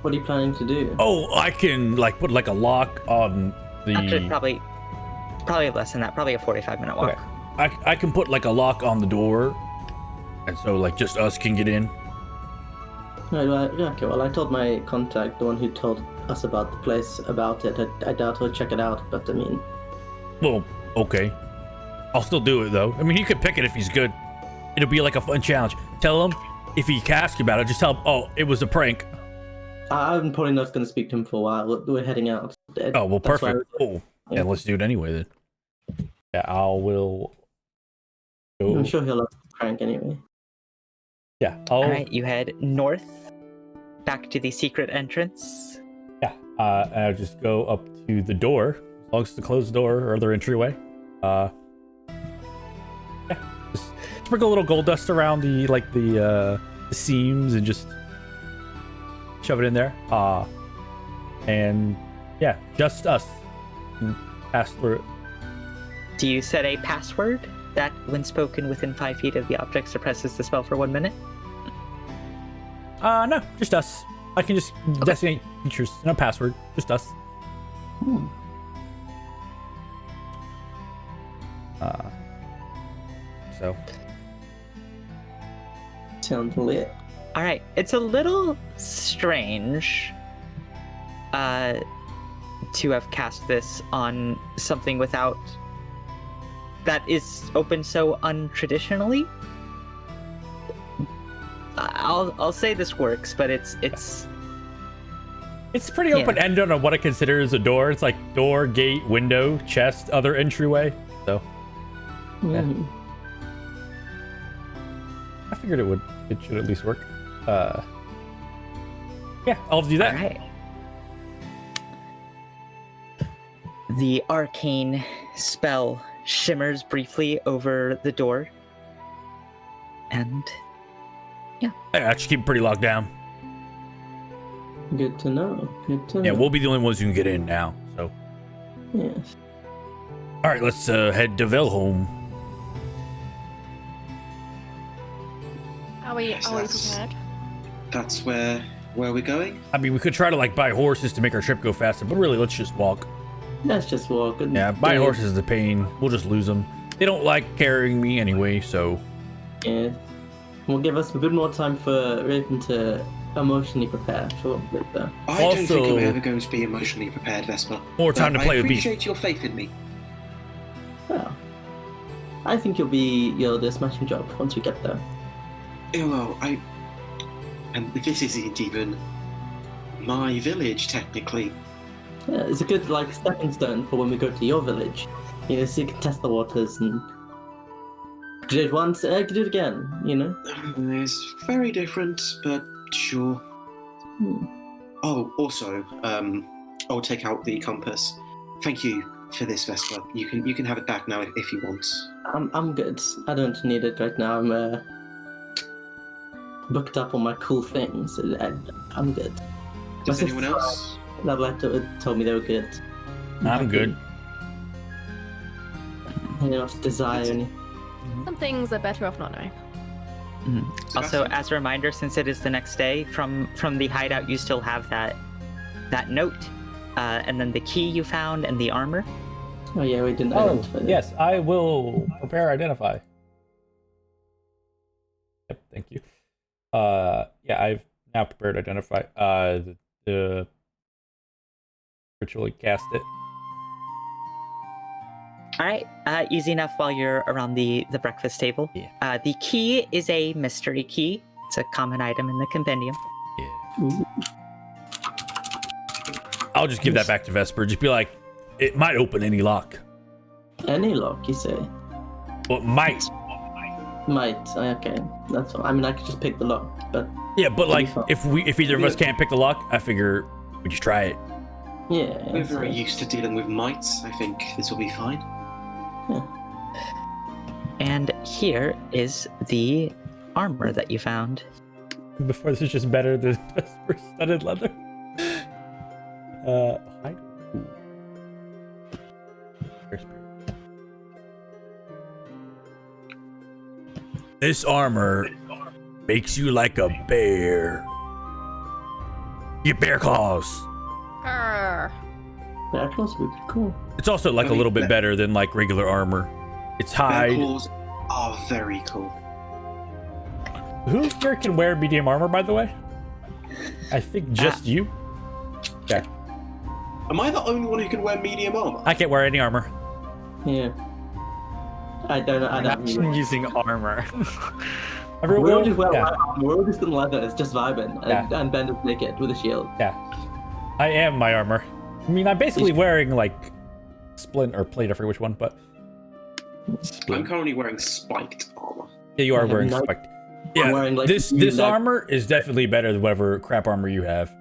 What are you planning to do? Oh, I can like put like a lock on the. Actually, probably less than that. Probably a 45-minute walk. Okay. I can put like a lock on the door, and so like just us can get in. Right, well, okay, well, I told my contact, the one who told us about the place, about it. I doubt he'll check it out, but I mean, Well, okay. I'll still do it though. I mean, he could pick it if he's good. It'll be like a fun challenge. Tell him if he asks about it, just tell him, oh, it was a prank. I'm probably not going to speak to him for a while. We're heading out. Oh, well, That's why perfect. Oh, yeah, let's do it anyway then. Yeah, will go. I'm sure he'll love the prank anyway. Yeah, All right, you head north, back to the secret entrance. Yeah, and I'll just go up to the door, as long as it's a closed door or other entryway. Yeah, just sprinkle a little gold dust around the seams and just shove it in there. And yeah, just us. And pass through it. Do you set a password that, when spoken within 5 feet of the object, suppresses the spell for 1 minute? No, just us. I can just designate features, no password, just us. So Sounds lit. All right, it's a little strange to have cast this on something without that is open so untraditionally. I'll say this works, but it's pretty open-ended on what it considers a door. It's like door, gate, window, chest, other entryway. So Mhm. I figured it should at least work. Yeah, I'll do that. all right. The arcane spell shimmers briefly over the door, and I actually keep it pretty locked down. Good to know. Good to know. Yeah, we'll be the only ones who can get in now. So, Yes. all right, let's head to Velholm. Are we That's- prepared? That's where we're going. I mean, we could try to like buy horses to make our trip go faster, but really, let's just walk. Let's just walk. And Yeah, buying horses is a pain. We'll just lose them. They don't like carrying me anyway, so Yeah. Will give us a bit more time for Raven to emotionally prepare for it, though. I don't think Also- I'm ever going to be emotionally prepared, Vesper. more time But to play I with Beef. appreciate your faith in me. Well, I think you'll do a smashing job once we get there. Yeah, well, and this isn't even my village, technically. Yeah, it's a good stepping stone for when we go to your village. So you can test the waters and Did it once, I could do it again, you know? It's very different, but sure. Oh, also, I'll take out the compass. Thank you for this, Vesper. You can have it back now if you want. I'm good. I don't need it right now. I'm booked up on my cool things. I'm good. Does My anyone sister, else? Lavletta told me they were good. I'm good. I don't desire any. Some things are better off not knowing. Also, Sebastian? as a reminder, since it is the next day, from the hideout, you still have that note, and then the key you found and the armor. Oh yeah, we didn't Oh, identify that. yes, I will prepare identify. Yep, thank you. Yeah, I've now prepared identify. The virtually cast it. All right, easy enough while you're around the breakfast table. Yeah. The key is a mystery key. It's a common item in the compendium. Yeah. I'll just give that back to Vesper. Just be like, it might open any lock. Any lock, you say? Well, it might. Might. Okay, that's all. I mean, I could just pick the lock, but Yeah, but like, fine. if either of us can't pick the lock, I figure we just try it. yeah. We're that's very right. used to dealing with mites. I think this will be fine. And here is the armor that you found. Before this is just better than Vesper studded leather. Hide. Ooh. There's spirit. This armor makes you like a bear. Get bear claws. Arr. Bear claws would be cool. It's also like a little bit better than like regular armor. It's Bear hide. claws are very cool. Who here can wear medium armor, by the way? I think just you. Okay. Am I the only one who can wear medium armor? I can't wear any armor. Yeah. I don't. Imagine using armor. Everyone, We're all just yeah. we're all just in leather. It's just vibing, and Ben is naked with a shield. Yeah. I am my armor. I mean, I'm basically wearing like splint or plate, I forget which one, but I'm currently wearing spiked armor. yeah, you are Yeah, wearing no- spiked. I'm Yeah, wearing, like, this you, like- armor is definitely better than whatever crap armor you have.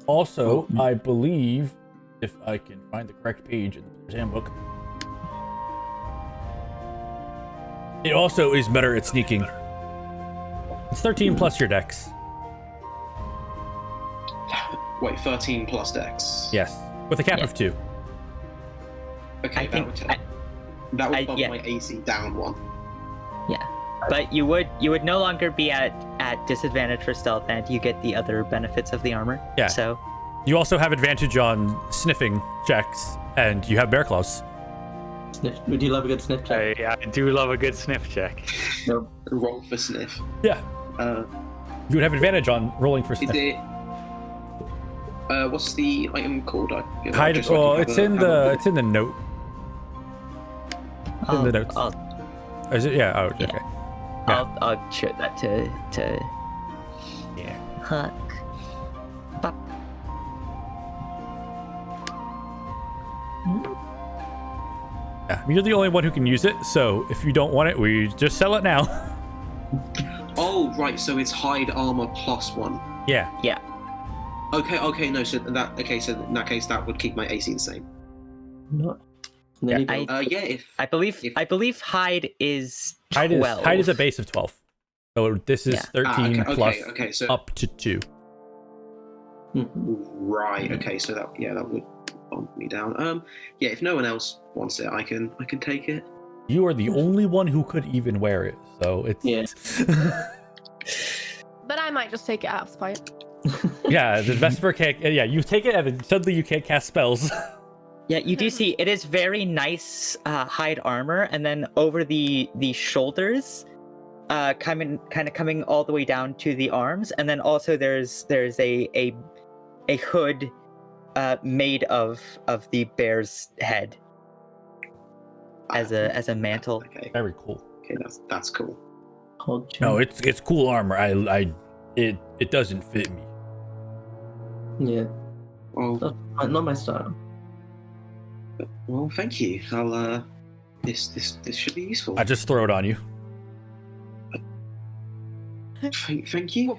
Also, I believe, if I can find the correct page in the player's handbook, it also is better at sneaking. It's 13 plus your dex. Wait, 13 plus dex. Yes, with a cap Yeah. of 2. Okay, I that think- would I- that would bump yeah. my AC down one. But you would no longer be at disadvantage for stealth, and you get the other benefits of the armor. Yeah. So You also have advantage on sniffing checks, and you have bear claws. Sniff. Would you love a good sniff check? I do love a good sniff check. No. Roll for sniff. Yeah, Uh, you would have advantage on rolling for is sniff. it? What's the item called? Hide. just so I Well, can have it's a- in have a the look. it's in the note. It's in the notes. Is it? Yeah. Oh, okay. Yeah. Yeah. I'll share that to Yeah. Huck. Bop. Yeah, I mean, you're the only one who can use it, so if you don't want it, we just sell it now. Oh, right. So it's hide armor plus 1. Yeah. Okay. No. So in that case, that would keep my AC the same. No. There you go. Yeah. If I believe hide is 12. Hide is a base of 12. So this is Yeah. 13 plus okay. So up to 2. right. Okay. So that would bump me down. Yeah. If no one else wants it, I can take it. You are the only one who could even wear it, so it's Yeah. But I might just take it out of spite. yeah. The Vesper can't. Yeah, you take it, and then suddenly you can't cast spells. Yeah, you do see it is very nice hide armor, and then over the shoulders, coming all the way down to the arms, and then also there's a hood made of the bear's head as a mantle. Okay. Very cool. Okay. That's cool. Hold No, check. it's cool armor. It doesn't fit me. Yeah. Well, Not my style. thank you. I'll This should be useful. I just throw it on you. Thank you.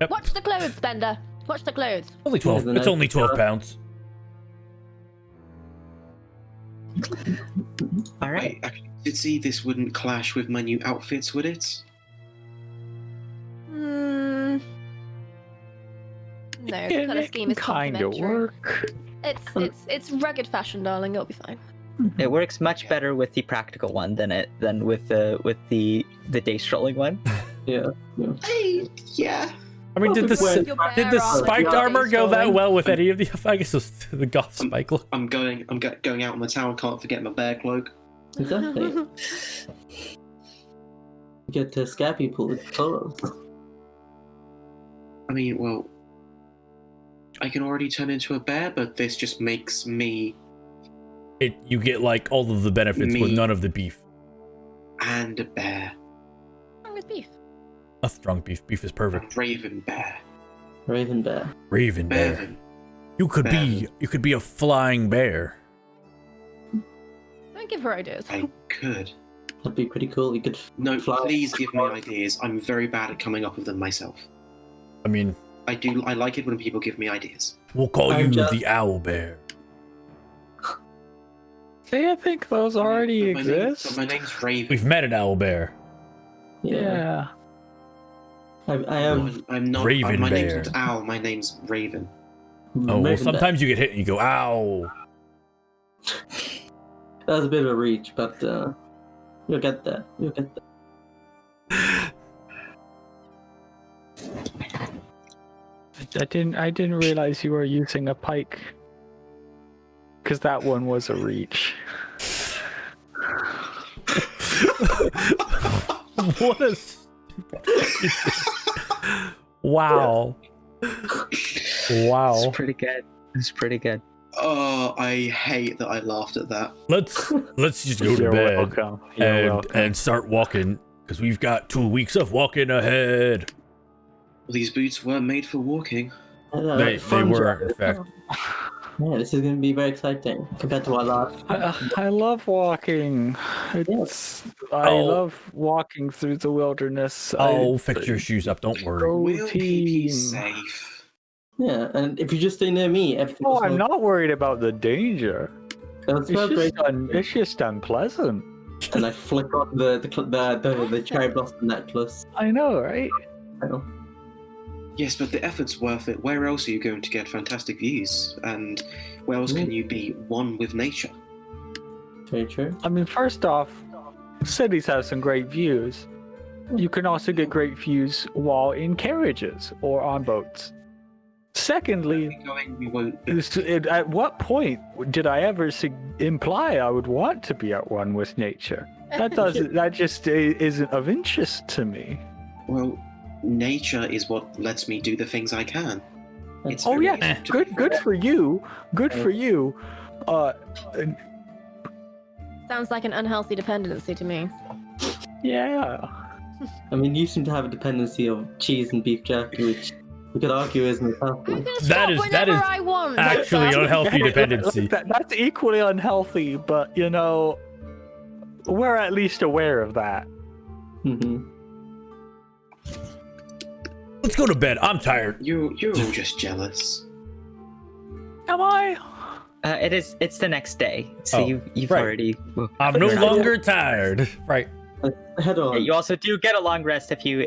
Yep. Watch the clothes, Bender. Watch the clothes. Only 12. Yeah, It's only 12 pounds. All right. I actually did see this wouldn't clash with my new outfits, would it? No, the color scheme is kind of complementary. work. It's rugged fashion, darling. It'll be fine. It works much better with the practical one than with the day strolling one. Yeah. Yeah. I mean, did the Your did the bare arm spiked is armor go that strolling. well with any of the? I guess it was the goth spike look. I'm going out in the town. Can't forget my bear cloak. Exactly. You get to scare people with clothes. I mean, well, I can already turn into a bear, but this just makes me You get like all of the benefits with Me. none of the beef. and a bear. With beef. A strong beef. Beef is A perfect. raven bear. Raven bear. Raven bear. Bearven. You could be a flying bear. Don't give her ideas. I could. That'd be pretty cool. You could No, fly. please give me ideas. I'm very bad at coming up with them myself. I mean, I like it when people give me ideas. we'll call I'm you just- the owl bear. See, I think those already But my exist. name's Raven. We've met an owl bear. Yeah. I have. I'm not. Raven my bear. name's not Owl. My name's Raven. Oh, well, Raven sometimes you get hit and you go, ow. bear. That's a bit of a reach, but you'll get there. You'll get there. I didn't realize you were using a pike. Because that one was a reach. What a wow. Wow. It's pretty good. It's pretty good. Oh, I hate that I laughed at that. Let's just go to You're bed welcome. You're welcome. and start walking because we've got 2 weeks of walking ahead. These boots weren't made for walking. They Fun were, job. in fact. Yeah, this is going to be very exciting compared to our last. I love walking. It's I Oh. love walking through the wilderness. I'll fix your shoes up. Don't worry. We'll keep you Routine. safe. Yeah, and if you just stay near me, everything. Oh, I'm not worried about the danger. That's It's just unpleasant. And I flick on the cherry blossom necklace. I know, right? Yes, but the effort's worth it. Where else are you going to get fantastic views? And where else can you be one with nature? Very true. I mean, first off, cities have some great views. You can also get great views while in carriages or on boats. Secondly, We won't. at what point did I ever imply I would want to be at one with nature? That just isn't of interest to me. Well, nature is what lets me do the things I can. It's Oh very yeah, easy to be good for you. Good for you. Sounds like an unhealthy dependency to me. Yeah. I mean, you seem to have a dependency of cheese and beef jerky, which you could argue isn't healthy. I'm gonna That stop is- whenever that is I want. Actually, Sam. unhealthy dependency. That's equally unhealthy, but you know, we're at least aware of that. Mm-hmm. Let's go to bed. I'm tired. You're all just jealous. Am I? It's the next day, so Oh, you've right. already. I'm no You're not- longer tired. Right. Head on. Yeah, you also do get a long rest if you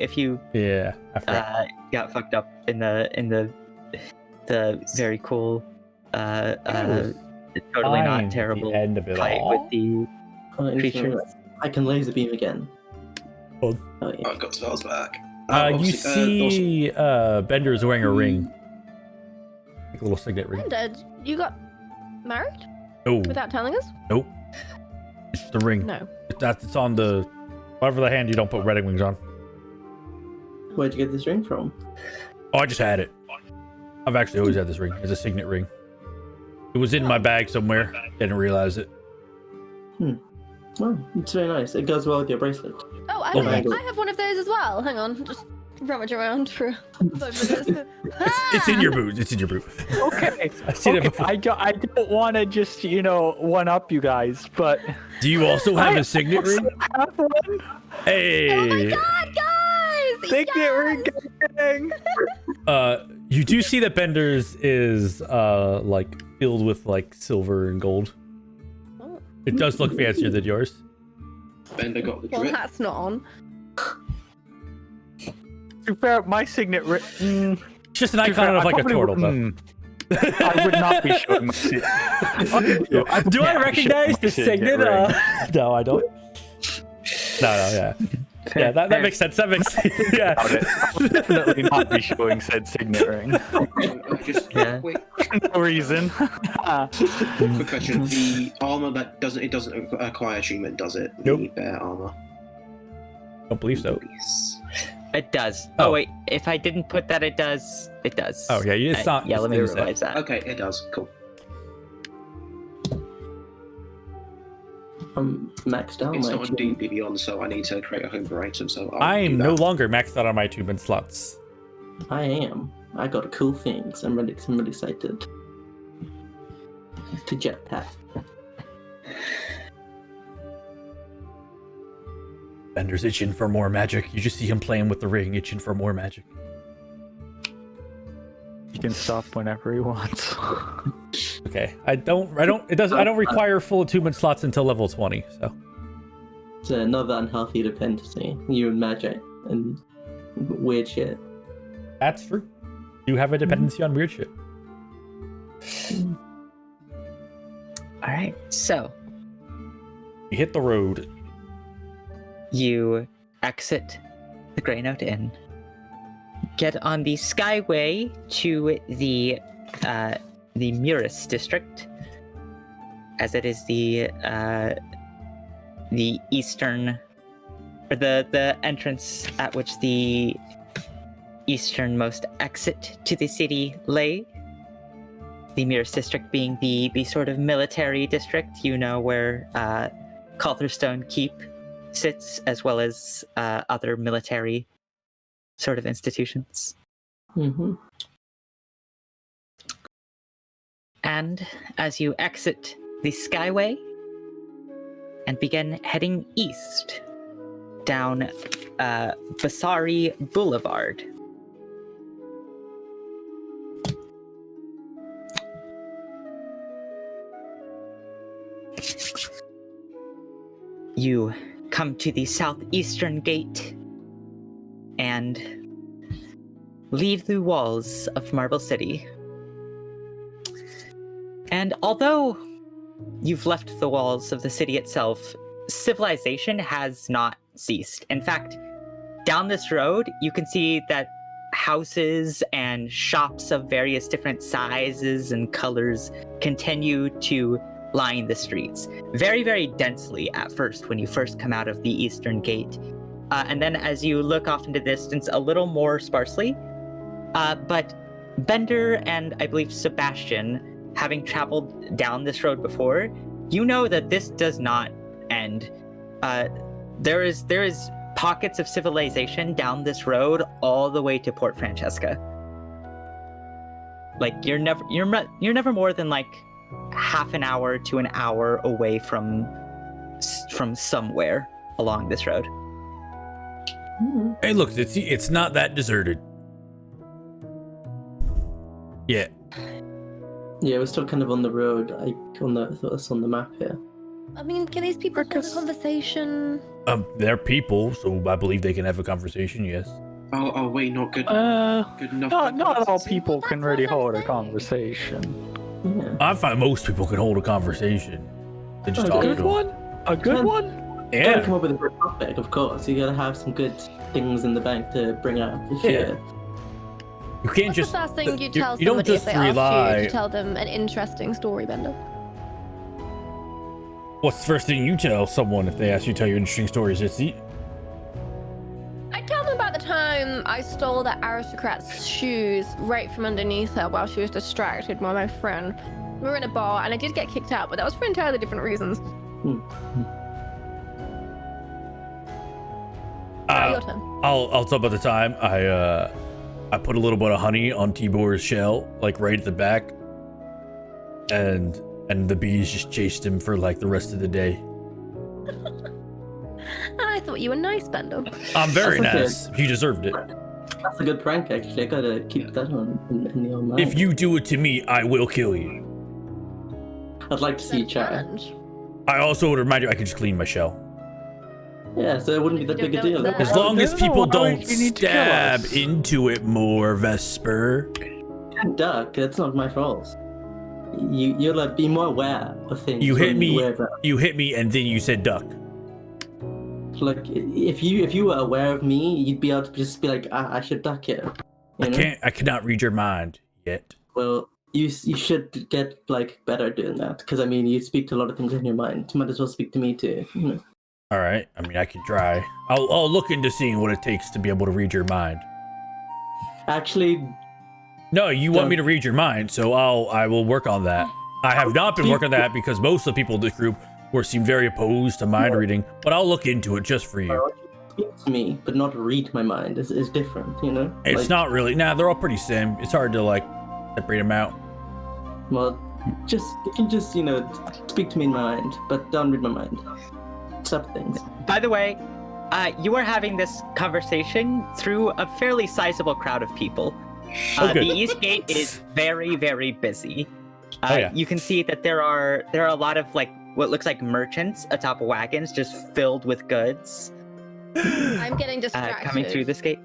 Yeah. I forgot. got fucked up in the very cool totally Fine, not the terrible end of it fight all. with the creatures. I can laser beam again. Oh. Oh, yeah. I've got spells back. You Obviously, see Bender is wearing a ring. Like a little signet ring. Bender, you got married No, without telling us? nope. It's the ring. No. It's on the whatever the hand you don't put wedding wings on. Where'd you get this ring from? Oh, I just had it. I've actually always had this ring. It's a signet ring. It was in my bag somewhere. Didn't realize it. Oh, it's very nice. It goes well with your bracelet. Oh, I Oh my have one of those as well. Hang on, just rummage around for 5 minutes. It's in your boot. It's in your boot. Okay. I've seen it Okay, before. I don't want to just, one up you guys, but Do you also have a signet I ring? have one. Hey. Oh my god, guys! Signet ring gang. You do see that Bender's is like filled with like silver and gold. Oh. It does look fancier than yours. Bender got the Well, drip. that's not on. To be fair, my signet ring. It's just an icon of like a turtle, though. I would not be showing my signet. Do I recognize the signet? No, I don't. No, yeah. Yeah, that makes sense. That makes yeah. I would definitely not be showing said signet ring. Just Yeah. wait. No reason. Quick question: the armor that doesn't acquire achievement, does it? Nope. The bear armor. Don't believe so. Please. It does. Oh. Oh wait, if I didn't put that, it does. It does. Oh yeah, it's not. Yeah, let me it's in revise that. Okay, it does. Cool. I'm maxed out. It's my not on achievement. D&D Beyond, so I need to create a homebrew item. So I am do no that. longer maxed out on my achievement slots. I am. I got cool things. I'm really excited. To jetpack. Bender's itching for more magic. You just see him playing with the ring, itching for more magic. He can stop whenever he wants. Okay, I don't require full attunement slots until level 20. So It's another unhealthy dependency. You and magic and weird shit. that's true. You have a dependency on weird shit. All right. So You hit the road. you exit the Grey Note Inn, get on the Skyway to the Muris district, as it is the eastern, or the entrance at which the easternmost exit to the city lay. The Muris district being the sort of military district, where Caltherstone Keep sits, as well as other military sort of institutions. Mm-hmm. And as you exit the Skyway and begin heading east down Basari Boulevard, you come to the southeastern gate and leave the walls of Marble City. And although you've left the walls of the city itself, civilization has not ceased. In fact, down this road, you can see that houses and shops of various different sizes and colors continue to line the streets. Very, very densely at first when you first come out of the eastern gate. And then as you look off into the distance, a little more sparsely. But Bender and I believe Sebastian, having traveled down this road before, you know that this does not end. There is pockets of civilization down this road all the way to Port Francesca. Like you're never more than like half an hour to an hour away from somewhere along this road. Mm-hmm. Hey, look, it's not that deserted. Yeah. Yeah, we're still kind of on the road. That's on the map here. I mean, can these people hold a conversation? They're people, so I believe they can have a conversation. Yes. Oh, wait, not good. Good enough. Not all people Well, can that's really what I'm hold a saying. conversation. Yeah. I find most people can hold a conversation. They just A talk Good to 'em. one? A good one? Gotta Yeah. come up with a good topic, of course. You gotta have some good things in the bank to bring up. If Yeah. you're- You can't What's just. the first thing you you tell don't somebody if just they ask you rely. to tell them an interesting story, Bender? What's the first thing you tell someone if they ask you to tell you interesting stories? It's I tell them about the time I stole that aristocrat's shoes right from underneath her while she was distracted by my friend. We were in a bar and I did get kicked out, but that was for entirely different reasons. Your turn. I'll top at the time. I put a little bit of honey on Tibor's shell, like right at the back, and the bees just chased him for like the rest of the day. I thought you were nice, Bender. I'm very That's okay. nice. You deserved it. That's a good prank, actually. I gotta keep that on in your mind. If you do it to me, I will kill you. I'd like to see you That's a try. challenge. I also would remind you I could just clean my shell. Yeah, so it wouldn't be that You big a don't know deal. it's As long as No, people why don't would you need to kill stab us? into it more, Vesper. Duck, that's not my fault. You'll like, be more aware of things. You hit when me. you're aware of- You hit me, and then you said duck. Like, if you were aware of me, you'd be able to just be like, I should duck here. You know? I cannot read your mind yet. Well, you should get like better at doing that, because I mean, you speak to a lot of things in your mind. You might as well speak to me too. You know? All right. I mean, I can try. I'll look into seeing what it takes to be able to read your mind. Actually, No, you want Don't- me to read your mind, so I will work on that. I have not been working on that because most of the people in this group seem very opposed to mind reading, but I'll look into it just for you. speak to me, but not read my mind is different. You know? It's Like, not really. Nah, they're all pretty sim. It's hard to like separate them out. Well, you can just speak to me in my mind, but don't read my mind. Stop things. By the way, you are having this conversation through a fairly sizable crowd of people. Oh, good. The East Gate is very, very busy. Oh, yeah. You can see that there are a lot of like what looks like merchants atop wagons just filled with goods I'm getting distracted coming through this gate.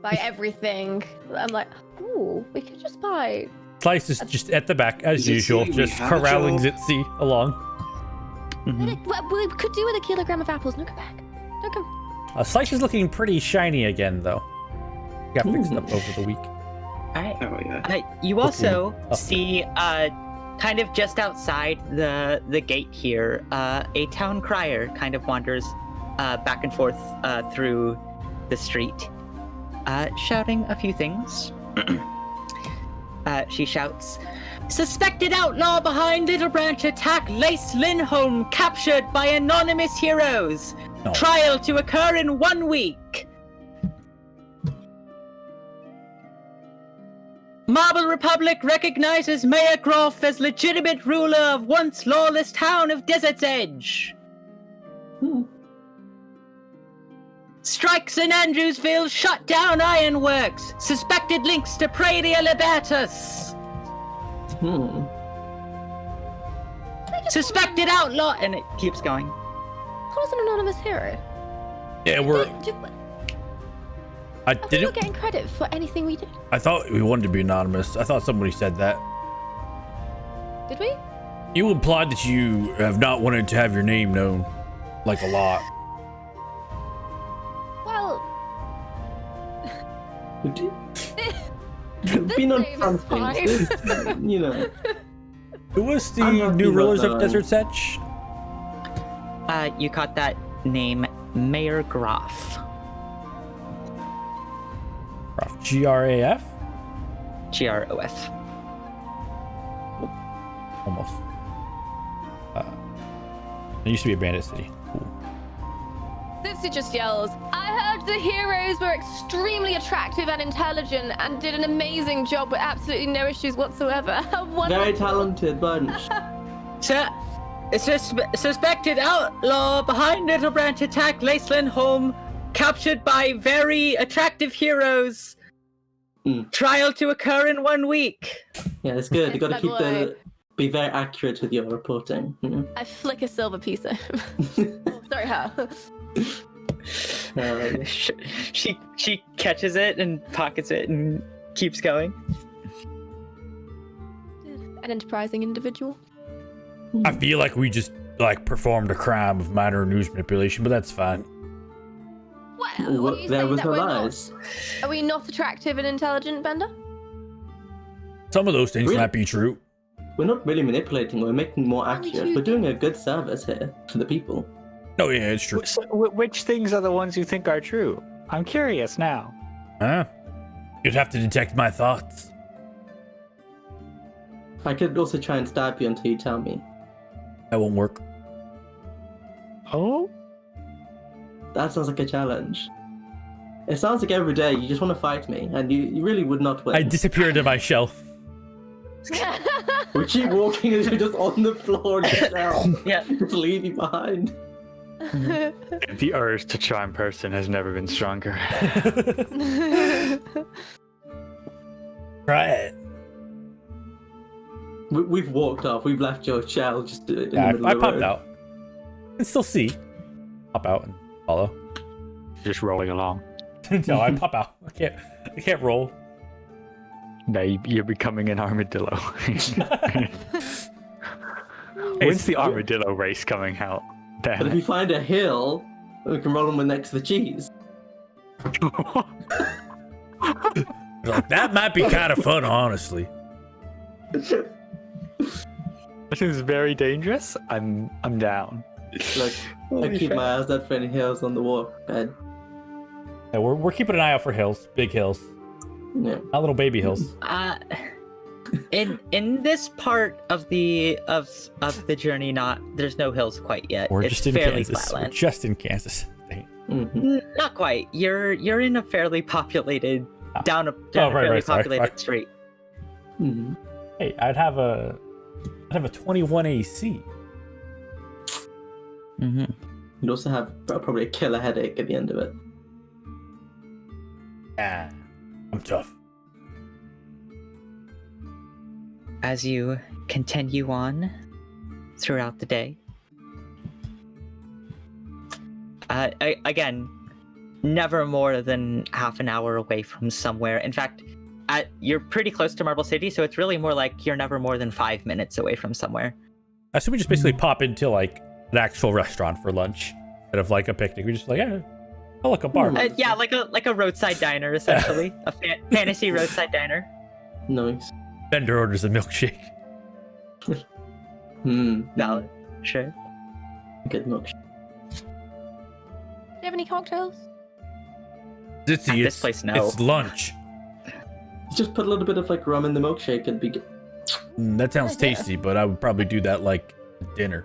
by everything. I'm like, ooh, we could just buy. Slice is just at the back as You usual, see, we just have a corralling job. Zitzi along. Mhm. We could do with a kilogram of apples. No, come back. Don't come. Slice is looking pretty shiny again, though. Got fixed up over the week. All right. Oh yeah. You also Oh. see, kind of just outside the gate here, a town crier kind of wanders back and forth through the street, shouting a few things. She shouts, "Suspected outlaw behind Little Branch attack Lace Lindholm captured by anonymous heroes. No. Trial to occur in 1 week. Marble Republic recognizes Mayor Groff as legitimate ruler of once lawless town of Desert's Edge. Hmm. Strikes in Andrewsville shut down ironworks. Suspected links to Praedia Libertas. Hmm. Suspected outlaw," and it keeps going. Call us an anonymous hero. Yeah, we're. I Are we not didn't. getting credit for anything we did? I thought we wanted to be anonymous. I thought somebody said that. Did we? You implied that you have not wanted to have your name known, like a lot. Well, Would you? this Been on name is some fine. things. This, Who was I'm the happy new about rulers that. of Desert's Edge? You caught that name, Mayor Groff. GRAF? Grof. Almost. It used to be a bandit city. Cool. Sitsu just yells, I heard the heroes were extremely attractive and intelligent and did an amazing job with absolutely no issues whatsoever. How very wonderful. talented bunch. Suspected outlaw behind Little Branch attack Lace Lindholm, captured by very attractive heroes. Trial to occur in 1 week. Yeah, it's good. You Yes, got to my keep be very accurate with your reporting. You know? I flick a silver piece over. Oh, sorry, how? Yeah. She catches it and pockets it and keeps going. An enterprising individual. I feel like we just performed a crime of minor news manipulation, but that's fine. What are Well, you there saying was that no we're not? lies. Are we not attractive and intelligent, Bender? Some of those things Really? might be true. We're not really manipulating. We're making more How would accurate. you We're doing a good service here for the people. Oh yeah, it's true. So, which things are the ones you think are true? I'm curious now. Huh? You'd have to detect my thoughts. I could also try and stab you until you tell me. That won't work. Oh? That sounds like a challenge. It sounds like every day you just want to fight me, and you really would not win. I disappear into my shelf. We keep walking as you're just on the floor now. Yeah. Just leave you behind. The urge to try in person has never been stronger. Try it. We've walked off. We've left your shell just in the Yeah, middle I of the popped road. out. I can still see. Pop out and follow. Just rolling along. No, I pop out. I can't roll. No, you're becoming an armadillo. When's the armadillo race coming out? But if you find a hill, we can roll them with next to the cheese. Like, that might be kind of fun, honestly. This is very dangerous. I'm down. Like, I keep my eyes out for any hills on the walk. And, Yeah, we're keeping an eye out for hills, big hills, yeah. not little baby hills. In this part of the journey, there's no hills quite yet. We're It's just in fairly Kansas. We're flatland. just in Kansas. Not quite. You're in a fairly populated down a right, fairly sorry, populated sorry. street. Mhm. Hey, I'd have a 21 AC. Mm-hmm. You'd also have probably a killer headache at the end of it. Ah, I'm tough. As you continue on throughout the day, again, never more than half an hour away from somewhere. In fact, you're pretty close to Marble City, so it's really more like you're never more than 5 minutes away from somewhere. I assume we just basically pop into like an actual restaurant for lunch instead of like a picnic. We just like, oh, look, a bar. Yeah, like a roadside diner, essentially. A fantasy roadside diner. Nice. Vendor orders a milkshake. Valid. Sure. Good milkshake. Do you have any cocktails? It's At this place, no. It's lunch. Just put a little bit of like rum in the milkshake and be good. That sounds Okay. tasty, but I would probably do that like dinner.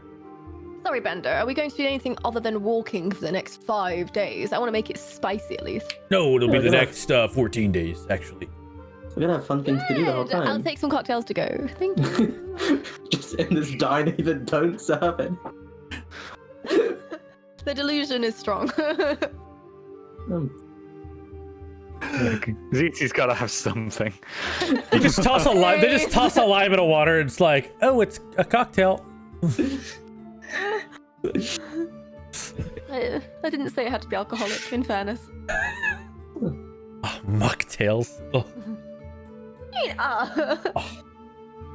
Sorry, Bender. Are we going to do anything other than walking for the next 5 days? I want to make it spicy at least. No, it'll be Yeah, the yeah. next 14 days, actually. We're gonna have fun things to do the whole Good. I'll time. take some cocktails to go. Thank you. Just in this diner that don't serve it. The delusion is strong. Ziti's gotta have something. They just toss a lime. They just toss a lime in a water, and it's like, oh, it's a cocktail. I didn't say it had to be alcoholic, in fairness. Oh, mocktails. Oh.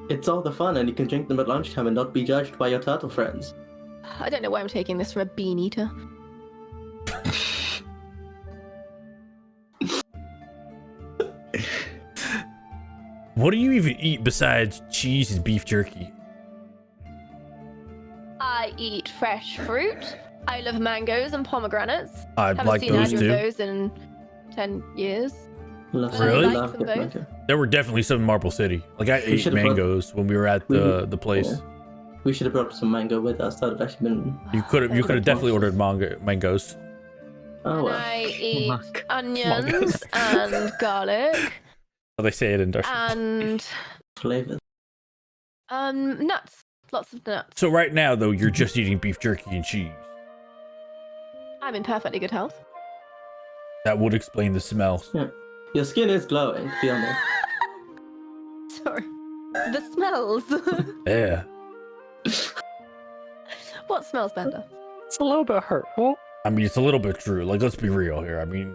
It's all the fun, and you can drink them at lunchtime and not be judged by your turtle friends. I don't know why I'm taking this for a bean eater. What do you even eat besides cheese and beef jerky? I eat fresh fruit. I love mangoes and pomegranates. I'd Haven't like seen those either too. of those in 10 years. Love Really? love Like good them mango. There were definitely some in Marble City. Like I ate should've brought- mangoes when we were at the place. Yeah. We should have brought some mango with us. That would have actually been. You could have Could've definitely delicious. ordered mangoes. Oh And well. I eat Muck. onions Mangoes. and garlic So they say it in Darcy. and Flavors. nuts. Lots of nuts. So right now though, you're just eating beef jerky and cheese. I'm in perfectly good health. That would explain the smell. Your skin is glowing, to be honest. Sorry. The smells. Yeah. What smells, Bender? It's a little bit hurtful. I mean, it's a little bit true. Like, let's be real here. I mean,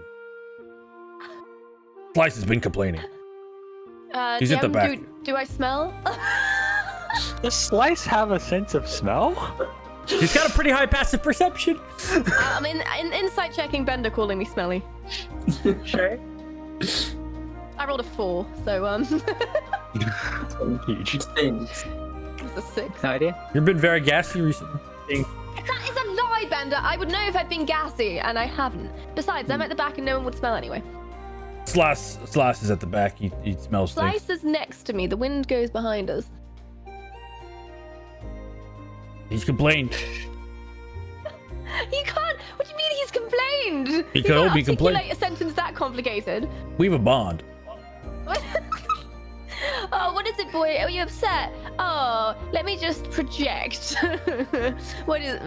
Slice has been complaining. He's at the back. Do I smell? Does Slice have a sense of smell? He's got a pretty high passive perception. I mean, in insight checking, Bender calling me smelly. Sure. I rolled a 4, so Huge. Stings. it's a 6. No idea. You've been very gassy recently. That is a lie, Bender. I would know if I'd been gassy, and I haven't. Besides, I'm at the back and no one would smell anyway. Slice is at the back. He smells things. Slice is next to me. The wind goes behind us. He's complained. He can't. What do you mean he's complained? explained. He You told can't me complain. articulate a sentence that complicated. We have a bond. Oh, what is it, boy? Are you upset? Oh, let me just project. What is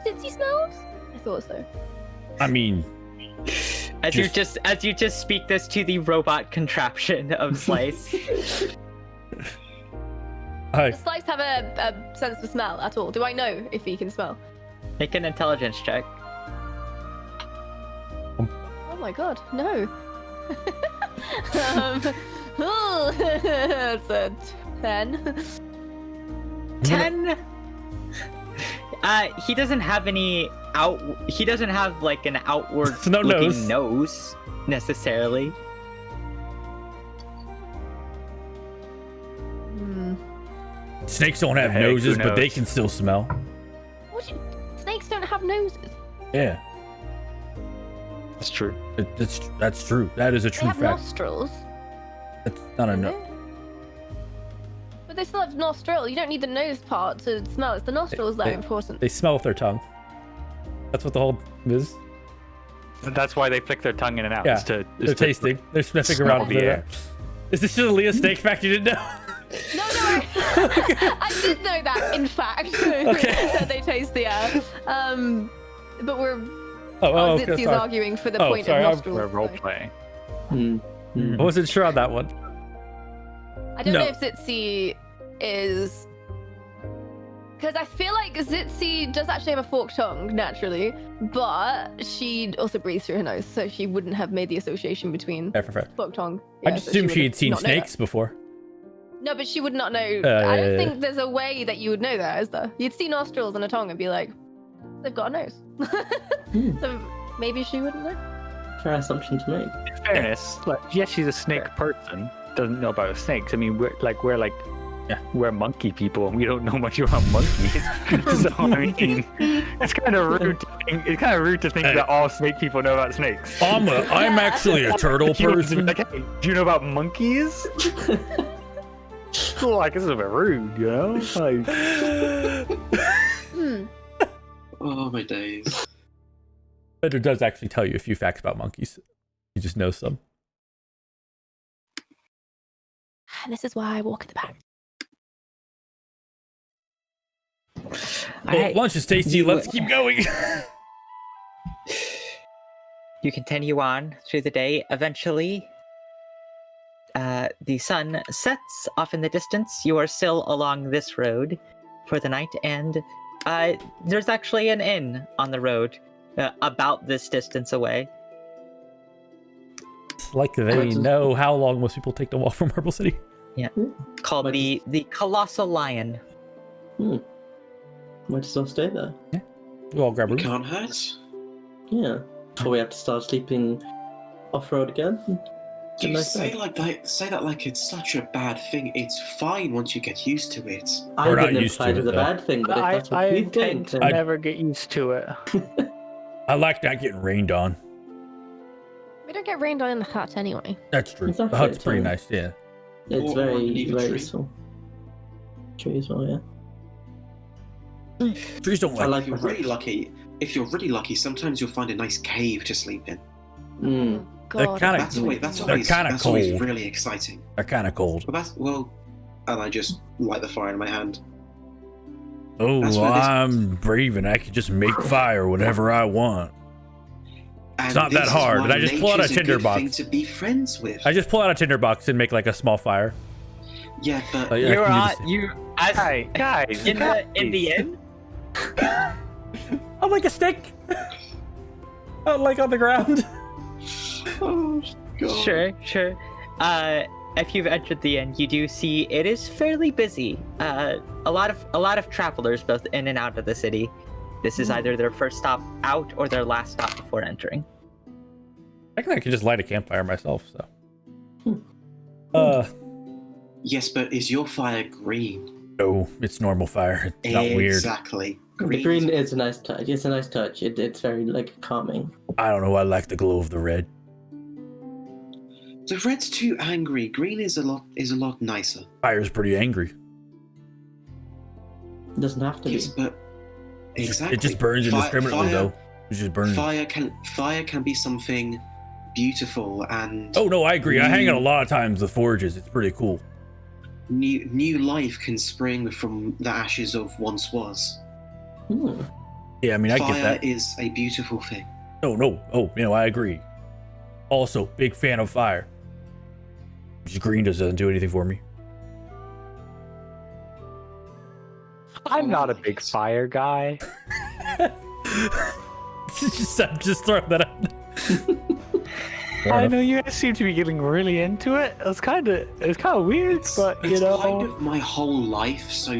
Cincy smells? I thought so. I mean, As you just speak this to the robot contraption of Slice. Does Slice have a sense of smell at all? Do I know if he can smell? Make an intelligence check. Oh my god, no. That's a 10. 10. He doesn't have any He doesn't have like an outward No looking nose necessarily. snakes don't have Heck, who noses, but they knows? can still smell. What? Snakes don't have noses. Yeah, That's true. that's true. That is a They true have fact. nostrils. That's not a don't no. they? But they still have nostril. You don't need the nose part to smell. It's the nostrils that are important. They smell with their tongue. That's what the whole is. That's why they flick their tongue in and out. Yeah, is to, They're tasting. They're sniffing smell around the air. Is this just a Leah snake fact you didn't know? No, I did know that. In fact, that they taste the air. But we're Okay, Zitzy's sorry. arguing for the Oh, point sorry, of I'm- nostrils. We're role so. playing. I wasn't sure on that one. I don't No. know if Zitzy is. Because I feel like Zitzy does actually have a forked tongue, naturally, but she also breathes through her nose, so she wouldn't have made the association between Fair. forked tongue. I Yeah, just so assumed she would had seen not know that. snakes before. No, but she would not know. I yeah, don't yeah. think there's a way that you would know that, is there? You'd see nostrils and a tongue and be like, they've got a nose. So maybe she wouldn't know. Fair assumption to make. In fairness, like, yes, she's a snake person. Doesn't know about snakes. I mean, we're monkey people, and we don't know much about monkeys. So I mean, it's kind of rude. To think that all snake people know about snakes. I'm actually a turtle Humans would person. be like, hey, do you know about monkeys? Cool, like, this is a bit rude, you know? Like, Oh my days. Bender does actually tell you a few facts about monkeys. He just knows some. And this is why I walk in the back. Well, lunch is tasty. Let's keep going. You continue on through the day. Eventually, the sun sets off in the distance. You are still along this road for the night, and there's actually an inn on the road about this distance away. It's like they know how long most people take to walk from Marble City. Called the Colossal Lion. Might as well stay there. We'll all grab It rooms. can't hurt. Yeah. Before we have to start sleeping off-road again. You Nice say day. say that like it's such a bad thing. It's fine once you get used to it. I We're not didn't used to imply it it, as a though. bad thing, but if that's what I you intend think, to never get used to it. I like not getting rained on. We don't get rained on in the hut anyway. That's true. Exactly, The hut's it's pretty fine. nice, yeah. it's Or very, leave a very tree. useful. Tree as well, yeah. Trees don't I like. like If you're really lucky, sometimes you'll find a nice cave to sleep in. Mm. God. kinda- That's always They're kinda cold. really exciting. They're kind of cold. And I just light the fire in my hand. Oh, That's where this- I'm brave and I can just make fire whenever I want. And not this that is hard, why and I just pull out a nature's good tinderbox. thing to be friends with. I just pull out a tinderbox and make like a small fire. Yeah, but Oh, yeah. You're I on can do you as Hey, guys. in the inn. I'm like a stick. Out like on the ground. oh god. Sure. If you've entered the inn, you do see it is fairly busy. A lot of travelers both in and out of the city. This is either their first stop out or their last stop before entering. I think I can just light a campfire myself. So. Yes, but is your fire green? No, it's normal fire. It's not weird. Exactly. The green is a nice touch. It's a nice touch. It's very like calming. I don't know. I like the glow of the red. The red's too angry. Green is a lot nicer. Fire's pretty angry. It doesn't have to Yes, be. but exactly. It just burns indiscriminately, fire, though. It's just burning. Fire can be something beautiful and Oh no, I agree. I hang out a lot of times with forges. It's pretty cool. new life can spring from the ashes of once was. Hmm. Yeah, I mean, I get Fire that. is a beautiful thing. No. Oh, I agree. Also, big fan of fire. Just green doesn't do anything for me. I'm not a big fire guy. I'm just throwing that out. I know you guys seem to be getting really into it. It's kind of weird, but you it's know. kind of my whole life, so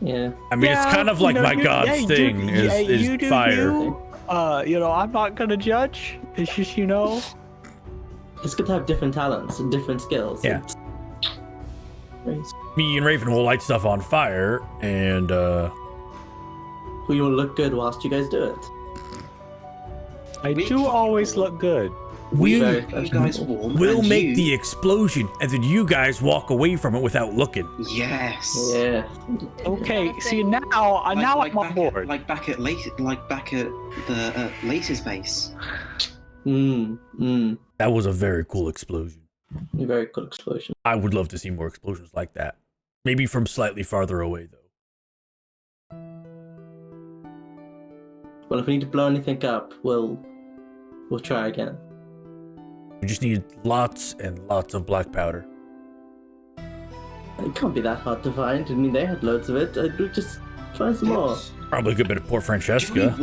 Yeah. I mean, it's kind of like my god's thing is fire. I'm not gonna judge. It's just, It's good to have different talents and different skills. Yeah. It's- Me and Raven will light stuff on fire, and Well, you will look good whilst you guys do it. I do always look good. Very you guys warm. we'll and make you, the explosion, and then you guys walk away from it without looking. yes. Yeah. Okay, see now I'm on board. Like back at the latest base. That was a very cool explosion. Very cool explosion. I would love to see more explosions like that. Maybe from slightly farther away, though. Well, if we need to blow anything up, we'll try again. We just need lots and lots of black powder. It can't be that hard to find. I mean, they had loads of it. We'll just find some more. Probably a good bit of poor Do Francesca.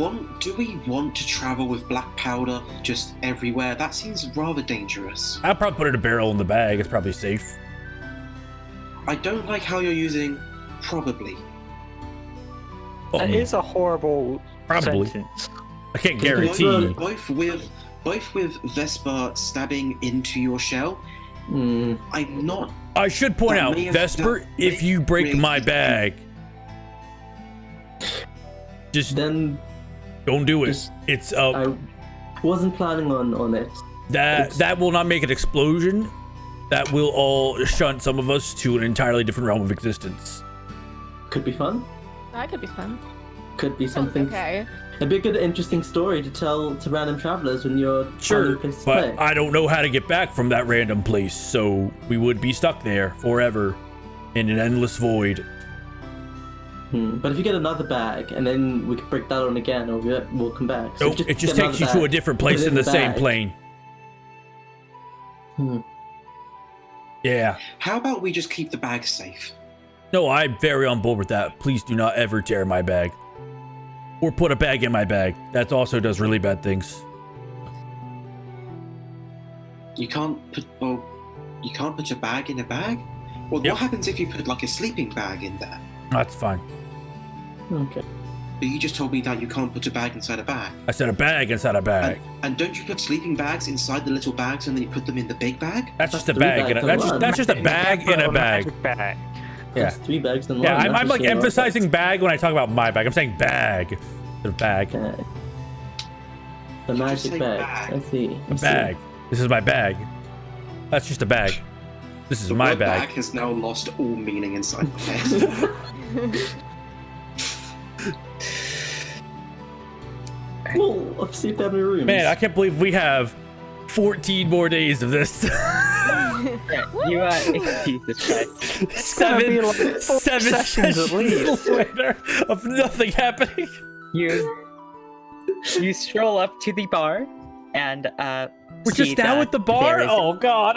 we want to travel with black powder just everywhere? That seems rather dangerous. I'll probably put it in a barrel in the bag. It's probably safe. I don't like how you're using probably. That is a horrible Probably. sentence. I can't guarantee. Both with Vesper stabbing into your shell, I'm not. I should point That out, may have- Vesper, that if may you break have- my bag, just Then don't do it. just- It's I wasn't planning on it. that will not make an explosion. That will all shunt some of us to an entirely different realm of existence. Could be fun. That could be fun. Could be Sounds something. okay. It'd be a good, interesting story to tell to random travelers when you're Sure, finding a place to but play. I don't know how to get back from that random place, so we would be stuck there forever in an endless void. But if you get another bag, and then we can break that on again, or we'll come back. So Nope, it just get takes you another to a bag, different put it place in the same bag. plane. Yeah. How about we just keep the bag safe? No, I'm very on board with that. Please do not ever tear my bag. Or put a bag in my bag. That also does really bad things. You can't put a bag in a bag. Well, Yep. what happens if you put like a sleeping bag in there? That's fine. Okay. But you just told me that you can't put a bag inside a bag. I said a bag inside a bag. And don't you put sleeping bags inside the little bags and then you put them in the big bag? That's just a three bag in a, bags in that's just one. a bag in a bag. Magic bag. Yeah. That's 3 bags in one. Yeah, I'm that's like just a lot of emphasizing bag when I talk about my bag. I'm saying bag. Instead of bag. bags. Okay. The you just magic say bag. bag? I see. I see. Bag. This is my bag. That's just a bag. This is The my word bag. has now lost all meaning inside my head. Well, let's see if they have any rooms. Man, I can't believe we have 14 more days of this. You Jesus Christ. gonna be like 4 seven sessions at sessions later of nothing happening. You stroll up to the bar and We're see just now that at the bar? there is- Oh god.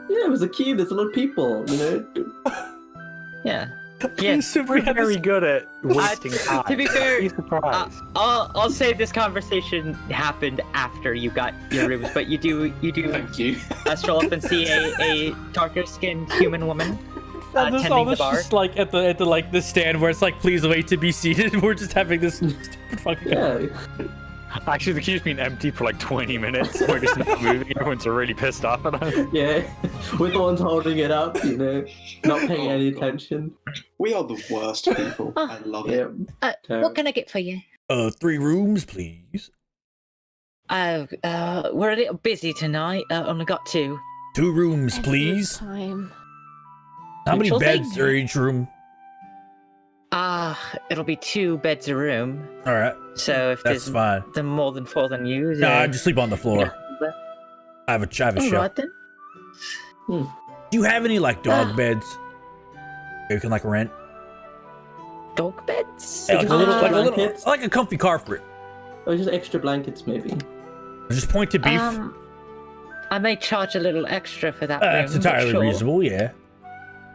Yeah, it was a queue. There's a lot of people. You know. Yeah. Yeah. We're very good at wasting time. to be fair, Be surprised. I'll say this conversation happened after you got your rooms, but you do Thank you. stroll up and see a darker skinned human woman And this, tending the this bar. just like at the like the stand where it's like, please wait to be seated. We're just having this stupid fucking. Yeah. Actually, the queue's been empty for like 20 minutes. We're just not moving. Everyone's really pissed off at us. Yeah. We're the ones holding it up. You know, not paying any attention. We are the worst people. I love Yeah. it. What can I get for you? 3 rooms, please. We're a little busy tonight. Only got 2. 2 rooms, Every please. Time. How many Neutral beds thing. are each room? it'll be 2 beds a room. All right, So if that's there's fine. the more than 4 than you, No, I just sleep on the floor. I have a All show. right then. Do you have any like dog beds you can like rent? Dog beds. Yeah, like blankets? like a comfy carpet. Or just extra blankets, maybe. Just point to beef. I may charge a little extra for that. That's room, but entirely sure. reasonable. Yeah.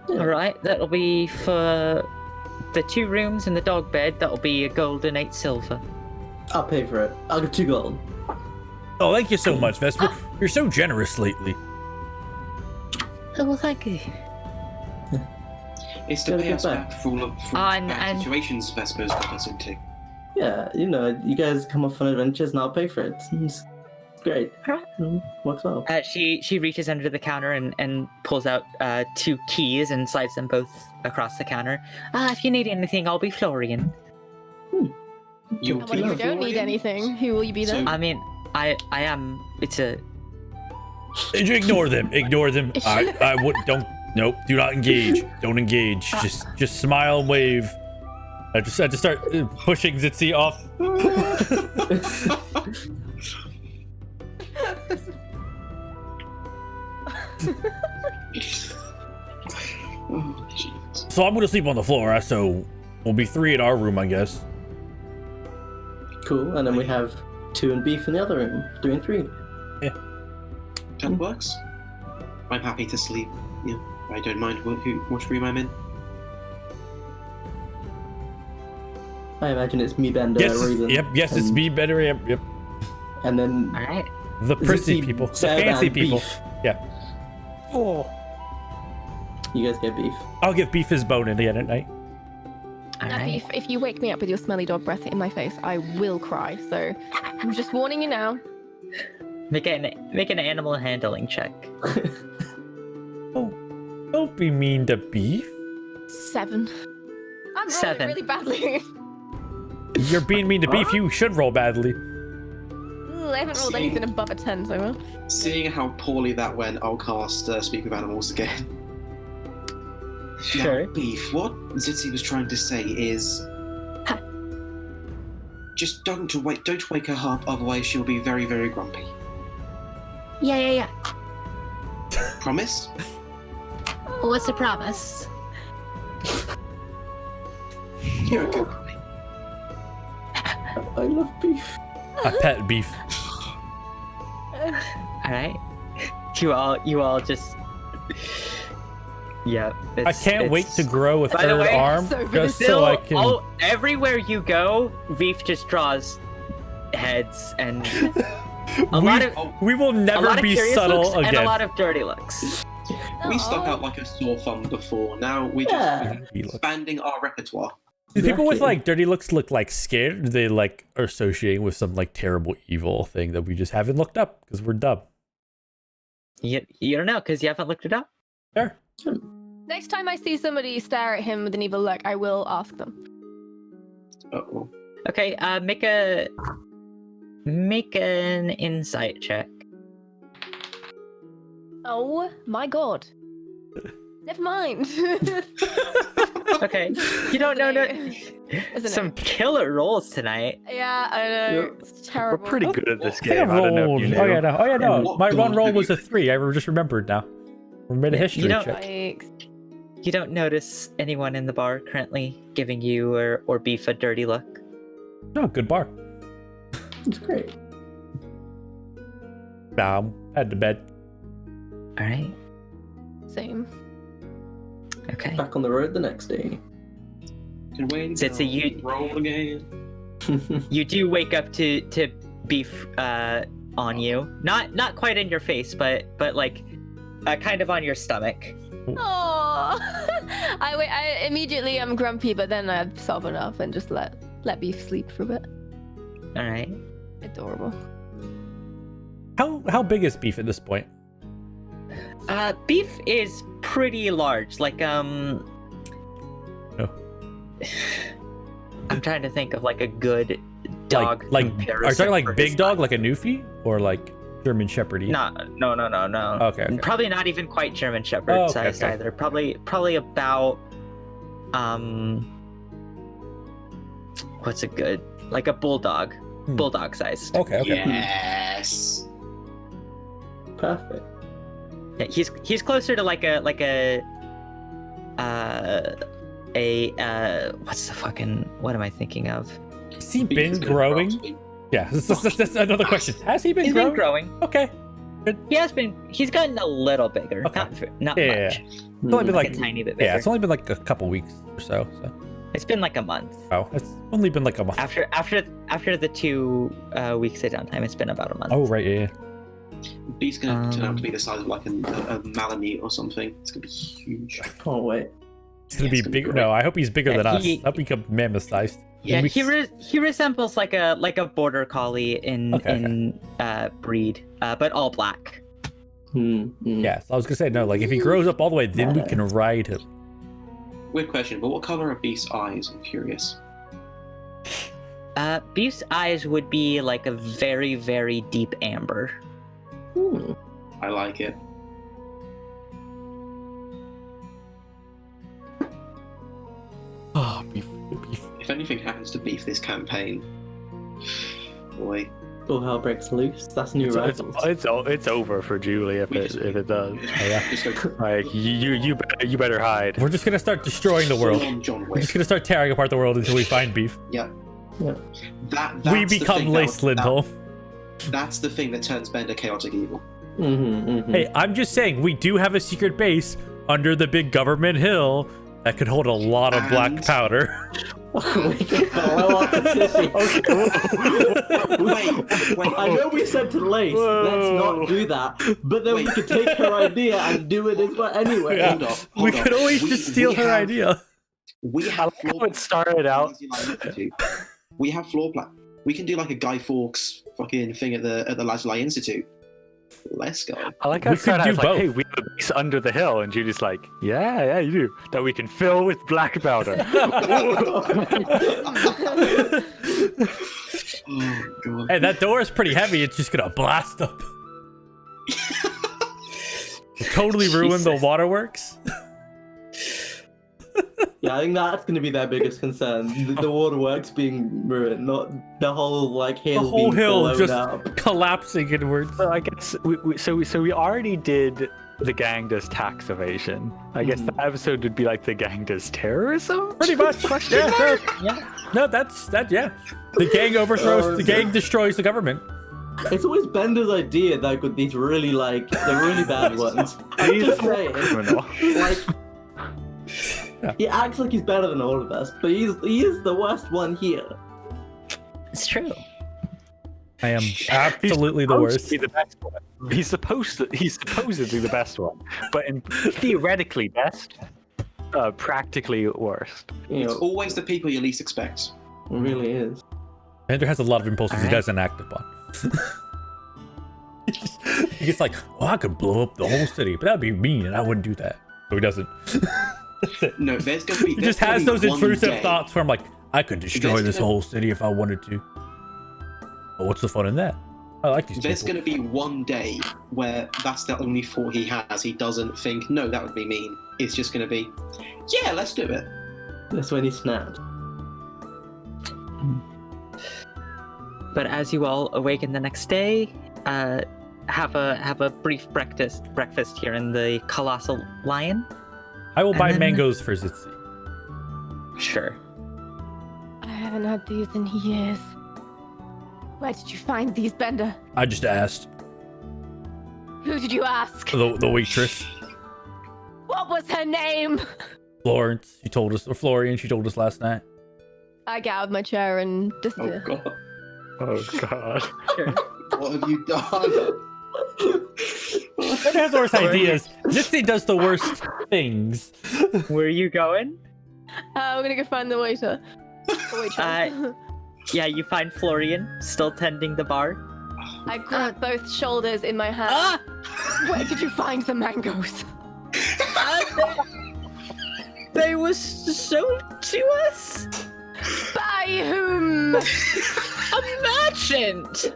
All right, that'll be for the 2 rooms and the dog bed. That'll be a gold and 8 silver. I'll pay for it. I'll give 2 gold. Oh, thank you so much, Vesper. You're so generous lately. Oh well, thank you. It's to Gotta pay get us back. back for all of And- bad and- situations Vesper's got us into. Yeah, you guys come off on adventures and I'll pay for it. It's great. Alright. Works well. She reaches under the counter and pulls out 2 keys and slides them both across the counter. If you need anything, I'll be Florian. You And what if you don't need anything? Who will you be then? So- I mean, I am. It's a. Ignore them. Ignore them. I would don't. Nope. Do not engage. Don't engage. Just smile and wave. I just had to start pushing Zitzi off. Oh, jeez. So I'm gonna sleep on the floor. So we'll be 3 in our room, I guess. Cool. And then we have 2 and beef in the other room. 3 and 3. That works. I'm happy to sleep. Yeah, I don't mind which room I'm in. I imagine it's me, Bender, Yes. Raven. Yep. Yes. It's and- me. Better. Yep. And then All right. The prissy Zitzi, people. The Sarah, fancy and people. Beef. Yeah. You guys get beef. I'll give Beef his bone in the end at night. All Now, right. if you wake me up with your smelly dog breath in my face, I will cry. So I'm just warning you now. Make an animal handling check. Oh, don't be mean to Beef. 7. I'm rolling 7. really badly. You're being mean to Beef. You should roll badly. Ooh, I haven't rolled See? anything above a 10 so far. Seeing how poorly that went, I'll cast Speak with Animals again. Sure. Now, Beef, what Zitzi was trying to say is, just don't wake her up, otherwise she'll be very, very grumpy. Yeah. Promise? What's the promise? You're a good boy. I love beef. I pet Beef. All right. You all just. Yeah. I can't wait to grow a By the third way, arm so just Still, so I can. everywhere you go, Veef just draws heads and a lot of We will a never lot of be curious subtle looks and a again. lot of dirty looks. We stuck out like a sore thumb before. Now we're just Yeah. expanding our repertoire. Do people with Exactly. like dirty looks look like scared? Do they like are associating with some like terrible evil thing that we just haven't looked up because we're dumb? You don't know because you haven't looked it up. Sure. Next time I see somebody stare at him with an evil look, I will ask them. Uh-oh. Okay. Make an insight check. Oh my god. Never mind. Okay. You don't know Isn't some it? killer rolls tonight. Yeah, I know. Yep. It's We're terrible. pretty good at this I think game. I I don't know rolled. if you knew. Oh yeah, no. Oh yeah, no. And what My one god roll have was you- a 3. I just remembered now. We made a history don't- check. Yikes. You don't notice anyone in the bar currently giving you or Beef a dirty look. No, good bar. It's great. Nah, I'm head to bed. All right. Same. Okay. Back on the road the next day. Can wait. Zitzi, you- roll again. You do wake up to Beef on you. Not quite in your face, but like kind of on your stomach. Oh, I immediately am grumpy, but then I soften up and just let Beef sleep for a bit. All right. Adorable. How big is Beef at this point? Beef is pretty large. Like Oh. I'm trying to think of like a good dog Like are you comparison talking like for big his dog, size. like a Newfie, or like German Shepherd-y? No. Okay. Probably not even quite German Shepherd Oh, okay, sized okay. either. Probably about what's a good, like a bulldog, bulldog sized. Okay. Yes. Perfect. Yeah, he's closer to like a what's the fucking, what am I thinking of? Has he Beef been is gonna grow growing? to be- Yeah, that's another question. Has he been He's growing? been growing. Okay. He's gotten a little bigger. Okay. Not Yeah, much. It's only been Like like a tiny bit bigger. yeah, it's only been like a couple weeks or so. It's been like a month. Oh, it's only been like a month. After the 2 weeks of downtime, it's been about a month. Oh right, yeah. Beef's gonna turn out to be the size of like a Malamute or something. It's gonna be huge. Can't wait. It's gonna be it's gonna be bigger. great. No, I hope he's bigger Yeah, than us. he- I hope he becomes mammoth sized. Yeah, We- he resembles like a border collie in breed, but all black. Yeah, so I was gonna say no. Like if he grows up all the way, then we can ride him. Weird question, but what color are Beast's eyes? I'm curious. Beef's eyes would be like a very, very deep amber. I like it. Oh, beef. If anything happens to Beef this campaign, boy. All hell breaks loose. That's new rivals. It's over for Julie if it does. Just go Like you better hide. We're just gonna start destroying the world. full on John We're Wick. just gonna start tearing apart the world until we find beef. That's We the become thing Lace that- Lindholm. That's the thing that turns Bender chaotic evil. Hey, I'm just saying, we do have a secret base under the big government hill that could hold a lot of black And- powder. We can blow up the city. Wait. I know we said to Lace, let's not do that, but then we Wait. could take her idea and do it as well anyway. Yeah. Hold on. We hold on. could always We- just steal we her have- idea. We I have like how floor it started out. We have floor plan. We can do like a Guy Fawkes fucking thing at the Lazuli Institute. Let's go. I like how We it started could out do like, both. hey, we have a base under the hill, and Judy's like, yeah, you do. That we can fill with black powder. Oh god. Hey, that door is pretty heavy. It's just gonna blast up. Totally ruin the Jesus. waterworks. Yeah, I think that's going to be their biggest concern. The waterworks being ruined, not the whole like hill The whole being hill blown just up. collapsing inwards. So I guess we already did the gang does tax evasion. I guess the episode would be like the gang does terrorism. Pretty much. No, that's that. Yeah, the gang overthrows. Oh, the gang destroys the government. It's always Bender's idea, like with these really like the really bad ones. I'm just saying, like he acts like he's better than all of us, but he is the worst one here. It's true. I am absolutely the worst. He's the best one. He's supposedly the best one, but in theoretically best, practically worst. You It's know, always the people you least expect. it really is. Bender has a lot of impulses he Alright. doesn't act upon. He gets like, oh, I could blow up the whole city, but that'd be mean, and I wouldn't do that. So he doesn't. That's it. No, there's gonna be. He there's just gonna has be those one intrusive day- thoughts where I'm like, I could destroy There's this gonna- whole city if I wanted to. But what's the fun in that? I like these There's people. going to be one day where that's the only thought he has. He doesn't think, no, that would be mean. It's just going to be, yeah, let's do it. That's when he snapped. But as you all awaken the next day, have a brief breakfast here in the Colossal Lion. I will and buy then- mangoes for Zitzi. Sure. I haven't had these in years. Where did you find these, Bender? I just asked Who did you ask? the waitress, What was her name? Florence. She told us, or Florian. She told us last night. I get out of my chair and Oh, disappear. God. Oh god. Sure. What have you done? Bender has the worst ideas. Zitzi does the worst things. Where are you going? I'm gonna go find the waiter. The waitress. Yeah, you find Florian still tending the bar. I grab both shoulders in my hand. Ah! Where did you find the mangoes? They were sold to us. By whom? A merchant.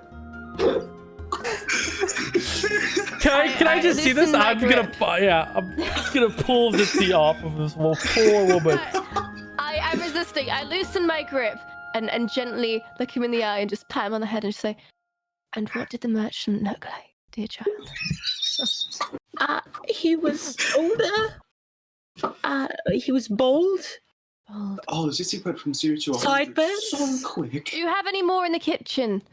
Can I just see this this? is my I'm gonna, grip. I'm just gonna pull Zitzi off of this poor woman. I'm resisting. I loosen my grip. and gently look him in the eye and just pat him on the head and just say, "And what did the merchant look like, dear child?" He was older. He was bald. Bold. Oh, Zitzi went from 0 to 100 Sideburns? so quick. Do you have any more in the kitchen?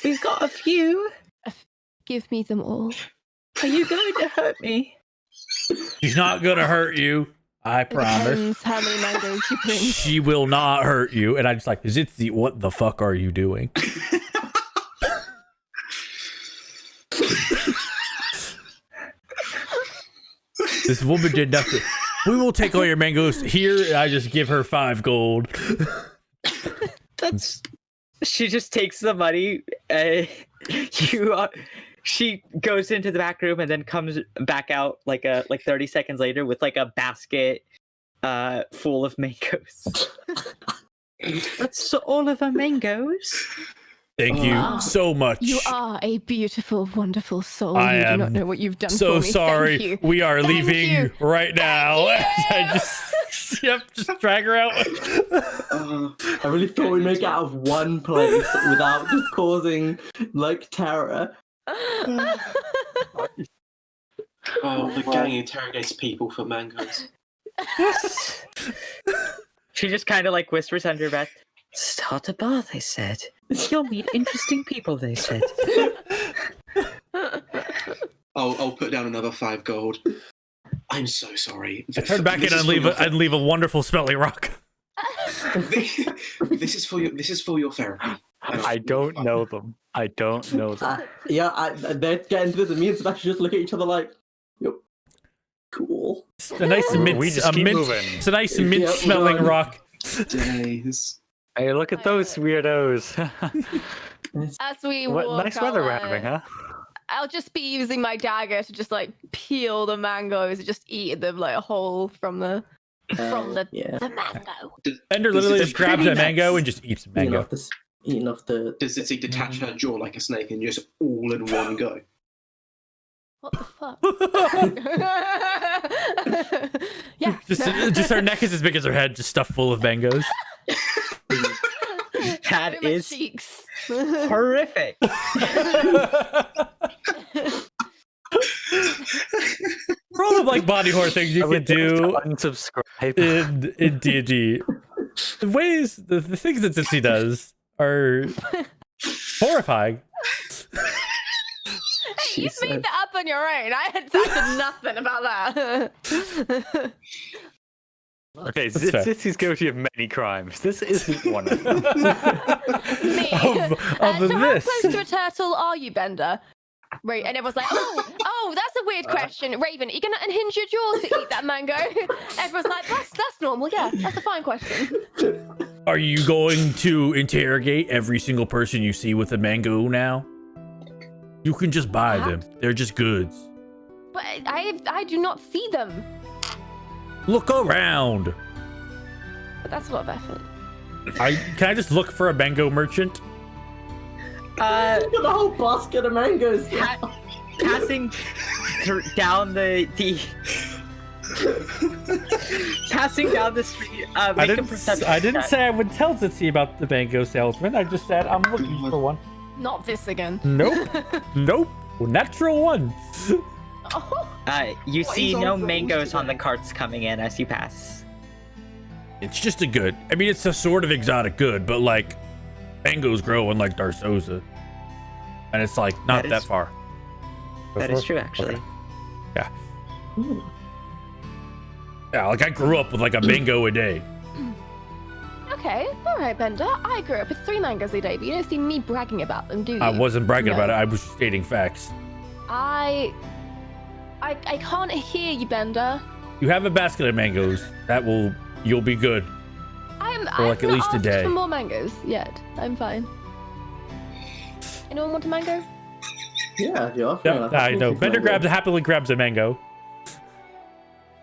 We've got a few. Give me them all. Are you going to hurt me? She's not gonna hurt you. I It promise. depends how many mangoes you bring. She will not hurt you. And I'm just like, Zitzi, what the fuck are you doing? This woman did nothing. We will take all your mangoes. Here, I just give her 5 gold. She just takes the money. She goes into the back room and then comes back out like 30 seconds later with like a basket full of mangoes. That's all of our mangoes. Thank you so much. You are a beautiful, wonderful soul. I You do am not know what you've done so for me. sorry. Thank you. We are Thank leaving you. right now. Thank you. Just drag her out. I really thought we'd make it out of one place without just causing like terror. Oh, the gang interrogates people for mangoes. She just kind of like whispers under her breath. Start a bar, they said. You'll meet interesting people, they said. I'll put down another 5 gold. I'm so sorry. I turn back in and leave a wonderful smelling rock. This is for your therapy. I don't know them. I don't know them. They're getting to this, and me and Sebastian just look at each other like, yep, cool. It's a nice mint. We just keep moving. It's a nice mint smelling Yep. rock. Days. Hey, look at those weirdos. As we What walk, nice weather we're I'll, having, huh? I'll just be using my dagger to just like peel the mangoes and just eat them like whole from the Yeah. the mango. Bender literally This is just grabs pretty a mango nice. and just eats a Eating mango. off the. Does Zitzi detach her jaw like a snake and just all in one go? What the fuck? Yeah. Just her neck is as big as her head, just stuffed full of mangoes. That My is cheeks. horrific. For all the like body horror things you can do Unsubscribe. in D&D, the things that Zitzi does are horrifying. Hey, you made that up on your own. I had nothing about that. Okay, That's fair. Zitzi's guilty of many crimes. This isn't one of them. Me. Of So this. how close to a turtle are you, Bender? Right, and everyone's like, oh, that's a weird question. Raven, are you gonna unhinge your jaw to eat that mango? Everyone's like, that's normal, yeah, that's a fine question. Are you going to interrogate every single person you see with a mango now? You can just buy them. They're just goods. But I do not see them. Look around. But that's a lot of effort. Can I just look for a mango merchant? Look at the whole basket of mangoes. Passing down the passing down the street. Make a perception I didn't check. say I would tell Zitzi about the mango salesman. I just said I'm looking for one. Not this again. Nope. Nope. Natural one. Oh, You What, see he's no on mangoes on the today? carts coming in as you pass. It's just a good. I mean, it's a sort of exotic good, but like mangoes grow in like Darsosa, and it's like not That that is- far. That is true, actually. Okay. Yeah, like I grew up with like a mango a day. okay, all right, Bender. I grew up with 3 mangoes a day, but you don't see me bragging about them, do you? I wasn't bragging No. about it. I was stating facts. I can't hear you, Bender. You have a basket of mangoes. You'll be good. I've like at not least a asked day. for more mangoes yet. I'm fine. Anyone want a mango? Yeah, you are. Yeah, I know. Bender happily grabs a mango.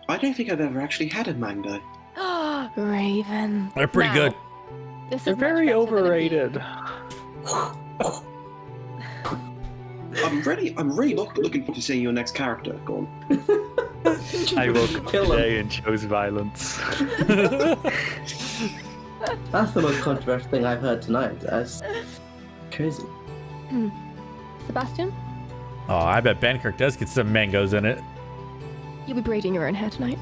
I don't think I've ever actually had a mango. Raven. They're pretty Now, good. This is They're much very better than overrated. I'm really looking forward to seeing your next character, Gorn. I woke up Kill him. today and chose violence. That's the most controversial thing I've heard tonight. That's crazy. Sebastian, Oh, I bet Bankirk does get some mangoes in it. you'll be braiding your own hair tonight.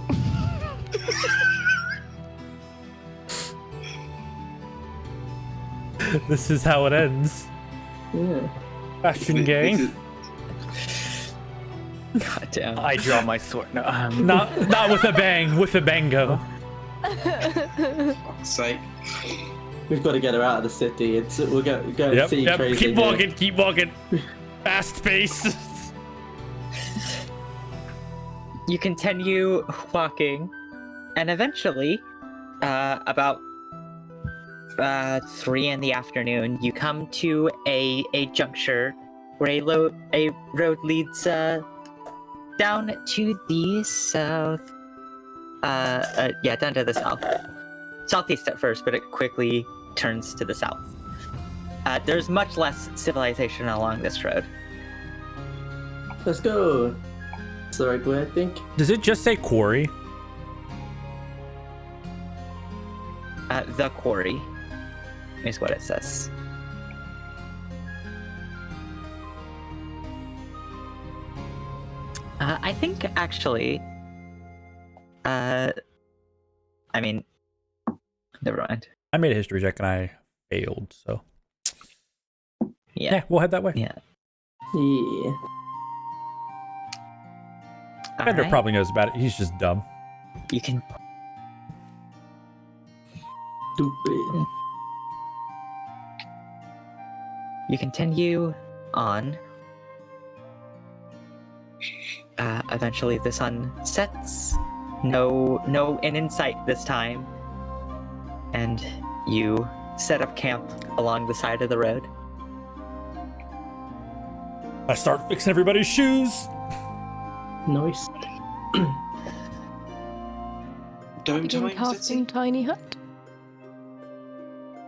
This is how it ends. Yeah. Fashion gang. God damn. I draw my sword. No, Not with a bang, with a bango. Fuck's sake. We've got to get her out of the city. We're going Yep, see yep. crazy. Keep walking, keep walking. Fast pace. You continue walking, and eventually, about 3 in the afternoon, you come to a juncture where a road leads down to the south. Down to the south. Southeast at first, but it quickly turns to the south. There's much less civilization along this road. Let's go. That's the right way, I think. Does it just say quarry? The quarry is what it says. I think actually, I mean, never mind. I made a history check and I failed, so. Yeah. We'll head that way. Yeah. Yeah. Bender Alright. probably knows about it. He's just dumb. You can Stupid. You continue on. Eventually the sun sets. No inn in sight this time. And you set up camp along the side of the road. I start fixing everybody's shoes. Nice. Dome Begin time, is casting it? tiny hut.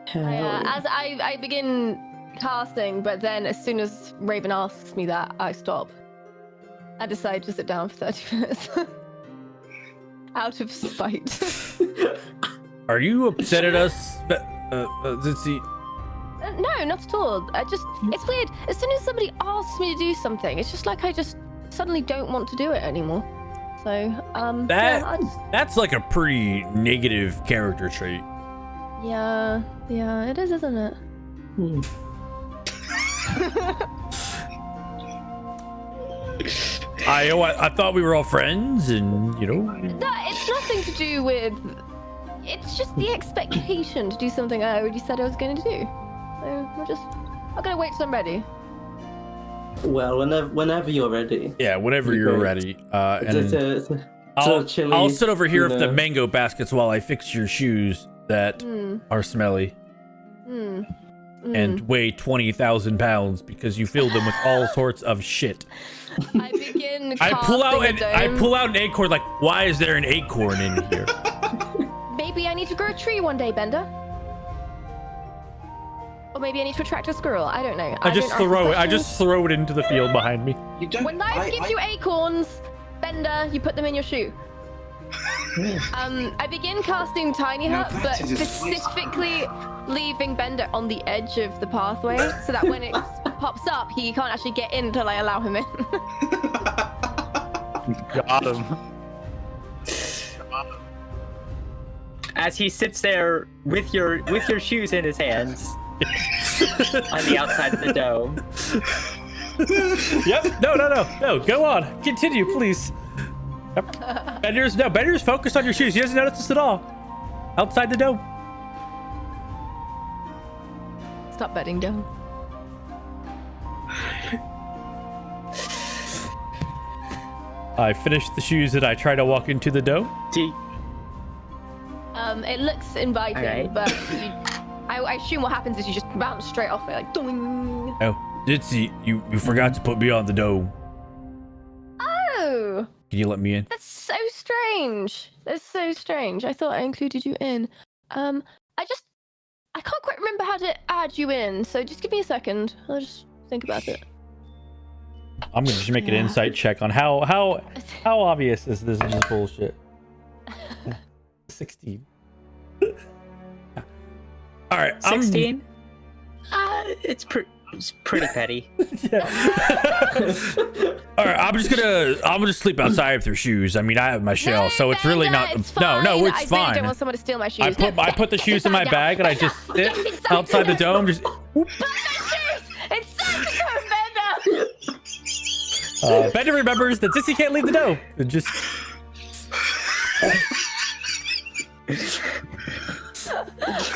Hell yeah. As I begin casting, but then as soon as Raven asks me that, I stop. I decide to sit down for 30 minutes. Out of spite. Are you upset at us, Zitzi? No, not at all. It's weird. As soon as somebody asks me to do something, it's just like I just suddenly don't want to do it anymore. So, That's like a pretty negative character trait. yeah, it is, isn't it? Hmm. I thought we were all friends, and you know. No, it's nothing to do with. It's just the expectation to do something I already said I was going to do. So I'm gonna wait till I'm ready. Well, whenever you're ready. Yeah, whenever you're ready. And I'll sit over here with the mango baskets while I fix your shoes that are smelly and weigh 20,000 pounds because you filled them with all sorts of shit. I begin. I pull out casting an acorn. Like, why is there an acorn in here? Maybe I need to grow a tree one day, Bender. Or maybe I need to attract a squirrel. I don't know. I just throw it into the field behind me. You don't. When I give you acorns, Bender, you put them in your shoe. I begin casting tiny Now hut, that but is a specifically leaving Bender on the edge of the pathway, so that when it pops up, he can't actually get in until I allow him in. Got him. As he sits there with your shoes in his hands on the outside of the dome. Yep. No. Go on. Continue, please. Yep. Bender's focused on your shoes. He doesn't notice this at all. Outside the dome. Stop betting down. I finish the shoes and I try to walk into the dome. It looks inviting, Alright. but I assume what happens is you just bounce straight off it, like doing. Oh, Ditzy, you forgot to put me on the dome. Oh, Can you let me in? that's so strange. That's so strange. I thought I included you in. I can't quite remember how to add you in, so just give me a second. I'll just think about it. I'm gonna just make an insight check on how obvious is this bullshit. 16. All right, 16? It's pretty petty. All right, I'm gonna sleep outside with your shoes. I mean, I have my shell, so it's really not. It's No, fine. it's I fine. really don't want someone to steal my shoes. I put the shoes in my bag and I just sit outside the dome. Just It's so Bender. Bender remembers that Sissy can't leave the dome. It just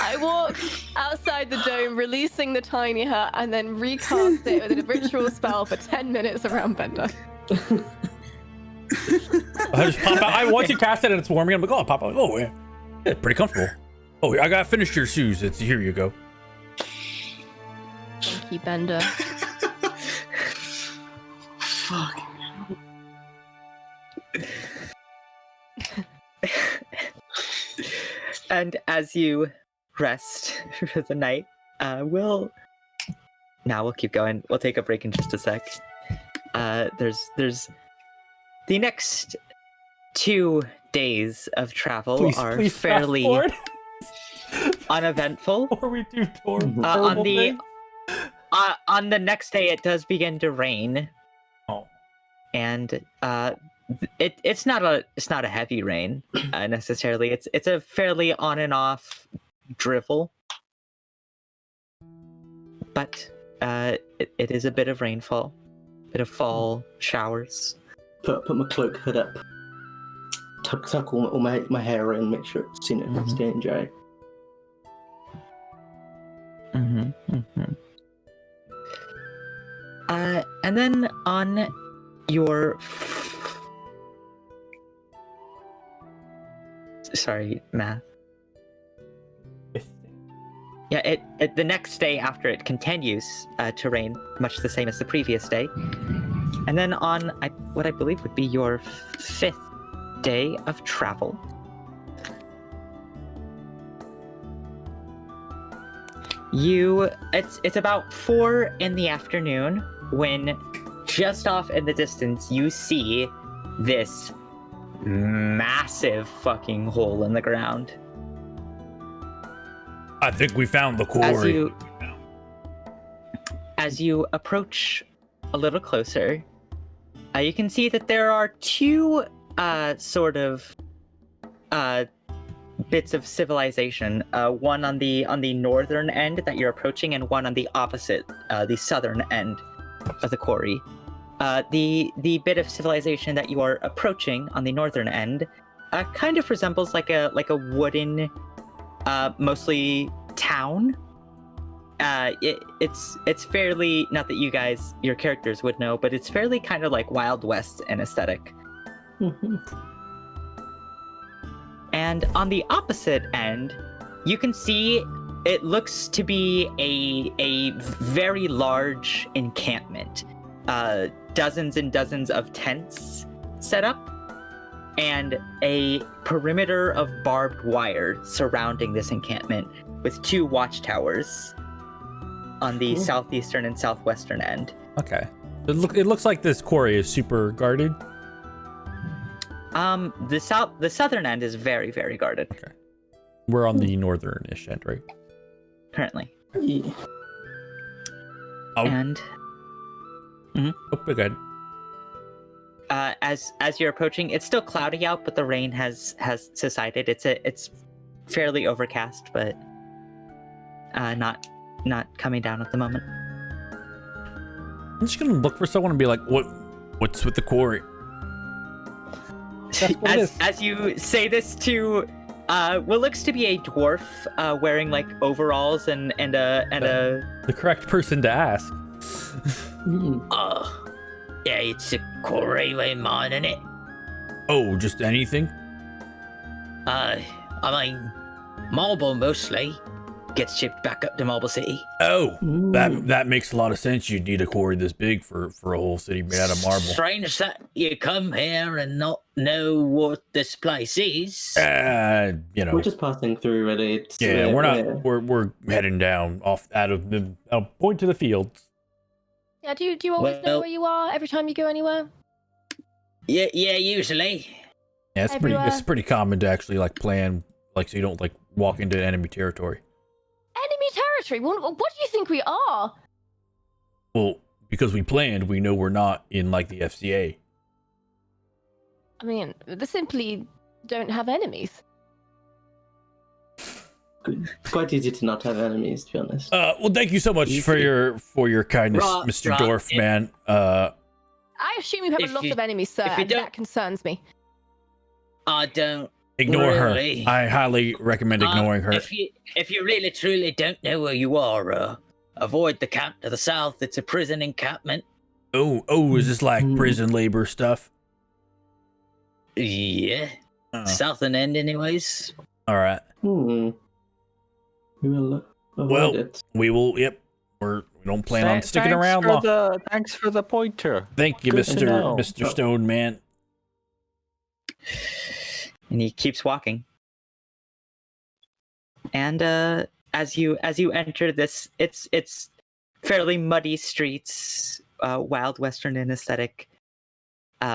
I walk outside the dome, releasing the tiny hut, and then recast it with a ritual spell for 10 minutes around Bender. I just pop out. Once you cast it and it's warming, I'm like, oh, I'll pop out. Oh, yeah, pretty comfortable. Oh, I gotta finish your shoes. Here you go. Thank you, Bender. Fuck. And as you rest for the night, we'll keep going. We'll take a break in just a sec. There's the next 2 days of travel are please fairly fast uneventful. forward. Or we do On the next day, it does begin to rain. Oh. And it's not a heavy rain necessarily. It's a fairly on and off drivel, but it is a bit of rainfall, bit of fall showers. Put my cloak hood up, tuck all my hair in, make sure it's staying dry. And then on your sorry, math. Yeah, the next day after it continues to rain, much the same as the previous day. And then on what I believe would be your 5th day of travel, it's about 4 in the afternoon when just off in the distance you see this massive fucking hole in the ground. I think we found the quarry. As you approach a little closer, you can see that there are 2 sort of bits of civilization. One on the northern end that you're approaching, and one on the opposite, the southern end of the quarry. The bit of civilization that you are approaching on the northern end kind of resembles like a wooden, mostly town. It's fairly, not that your characters would know, but it's fairly kind of like Wild West in aesthetic. And on the opposite end, you can see it looks to be a very large encampment. Dozens and dozens of tents set up, and a perimeter of barbed wire surrounding this encampment with 2 watchtowers on the southeastern and southwestern end. Okay. It looks like this quarry is super guarded. The southern end is very, very guarded. Okay. We're on the northern-ish end, right? Currently. Yeah. Oh. And Oh, good. as you're approaching, it's still cloudy out, but the rain has subsided. It's fairly overcast, but not coming down at the moment. I'm just gonna look for someone and be like, what's with the quarry? As you say this to what looks to be a dwarf wearing like overalls and a The correct person to ask. Yeah, it's a quarry we're mining it. Oh, just anything? I mean, marble mostly gets shipped back up to Marble City. Oh, that makes a lot of sense. You'd need a quarry this big for a whole city made out of marble. Strange that you come here and not know what this place is. We're just passing through, really. We're heading down off out of the point to the fields. Yeah, do you always know where you are every time you go anywhere? Yeah, usually. Yeah, it's pretty common to actually like plan, like, so you don't like walk into enemy territory. territory. What do you think we are? Well, because we planned, we know we're not in like the FCA. I mean, they simply don't have enemies. It's quite easy to not have enemies, to be honest. Well, thank you so much for your kindness, Right, Mr. right. Dorf, man. I assume you have a If lot you- of enemies, sir, if you and don't- that concerns me. I don't. Ignore Really? her. I highly recommend ignoring her. If you really truly don't know where you are, avoid the camp to the south. It's a prison encampment. Oh, is this like prison labor stuff? Yeah, southern end, anyways. All right. We will avoid Well, it. we will. Yep. We don't plan on sticking around long. Thanks for the pointer. Thank you, Good to know. Mr. Stone Man. And he keeps walking. And as you enter this, it's fairly muddy streets, wild western and aesthetic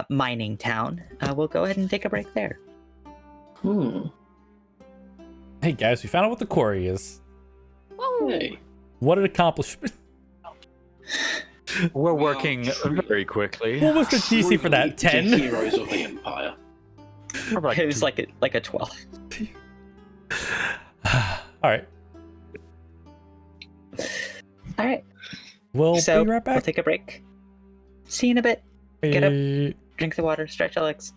mining town. We'll go ahead and take a break there. Hey guys, we found out what the quarry is. Whoa. Hey. What an accomplishment! We're working very quickly. What was the DC for that? The 10. Heroes of the Empire. Probably It was like a 12. All right. All right. We'll So be right we'll back. take a break. See you in a bit. Get up. Hey. Drink the water. Stretch your legs.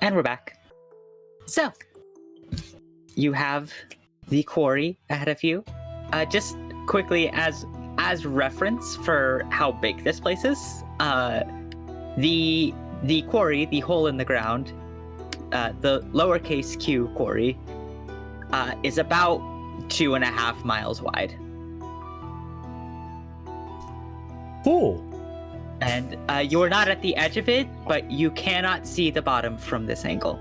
And we're back. So, you have the quarry ahead of you. Just quickly, as reference for how big this place is, the quarry, the hole in the ground, the lowercase q quarry, is about 2.5 miles wide. Cool. And you are not at the edge of it, but you cannot see the bottom from this angle.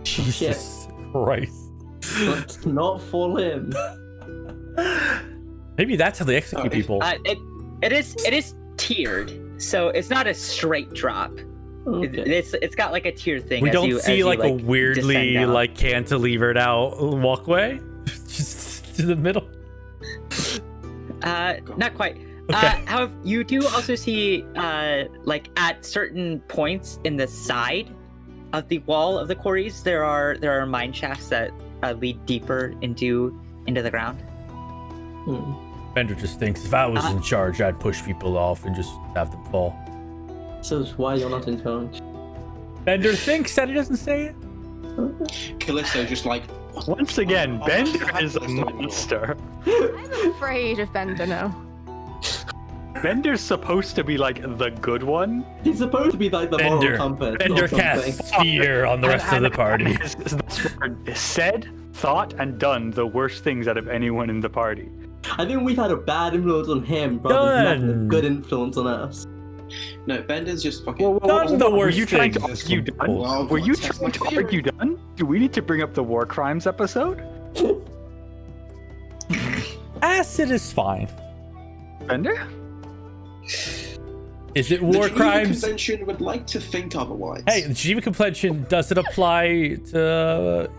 Jesus Christ. Let's not fall in. Maybe that's how they execute people. It is tiered, so it's not a straight drop. Okay. It's got like a tier thing. We as don't you- see as you, like a descend weirdly down. like cantilevered out walkway, just to the middle. Not quite. Okay. However, you do also see like at certain points in the side of the wall of the quarries, there are mine shafts that lead deeper into the ground. Bender just thinks if I was in charge, I'd push people off and just have them fall. So it's why you're not in charge. Bender thinks that, he doesn't say it. Callisto just like. Once again, Bender is a monster. I'm afraid of Bender now. Bender's supposed to be like the good one. He's supposed to be like the Bender. moral compass. Bender or something. casts fear on the rest of the party. Said, thought, and done the worst things out of anyone in the party. I think we've had a bad influence on him rather than having a Done. good influence on us. No, Bender's just fucking. Done the Were worst you trying to things. argue done? Well, Were you that's trying my to theory. argue done? Do we need to bring up the war crimes episode? Acid is fine. Bender? Is it The war Geneva crimes? Convention would like to think otherwise. Hey, the Geneva Convention doesn't apply to,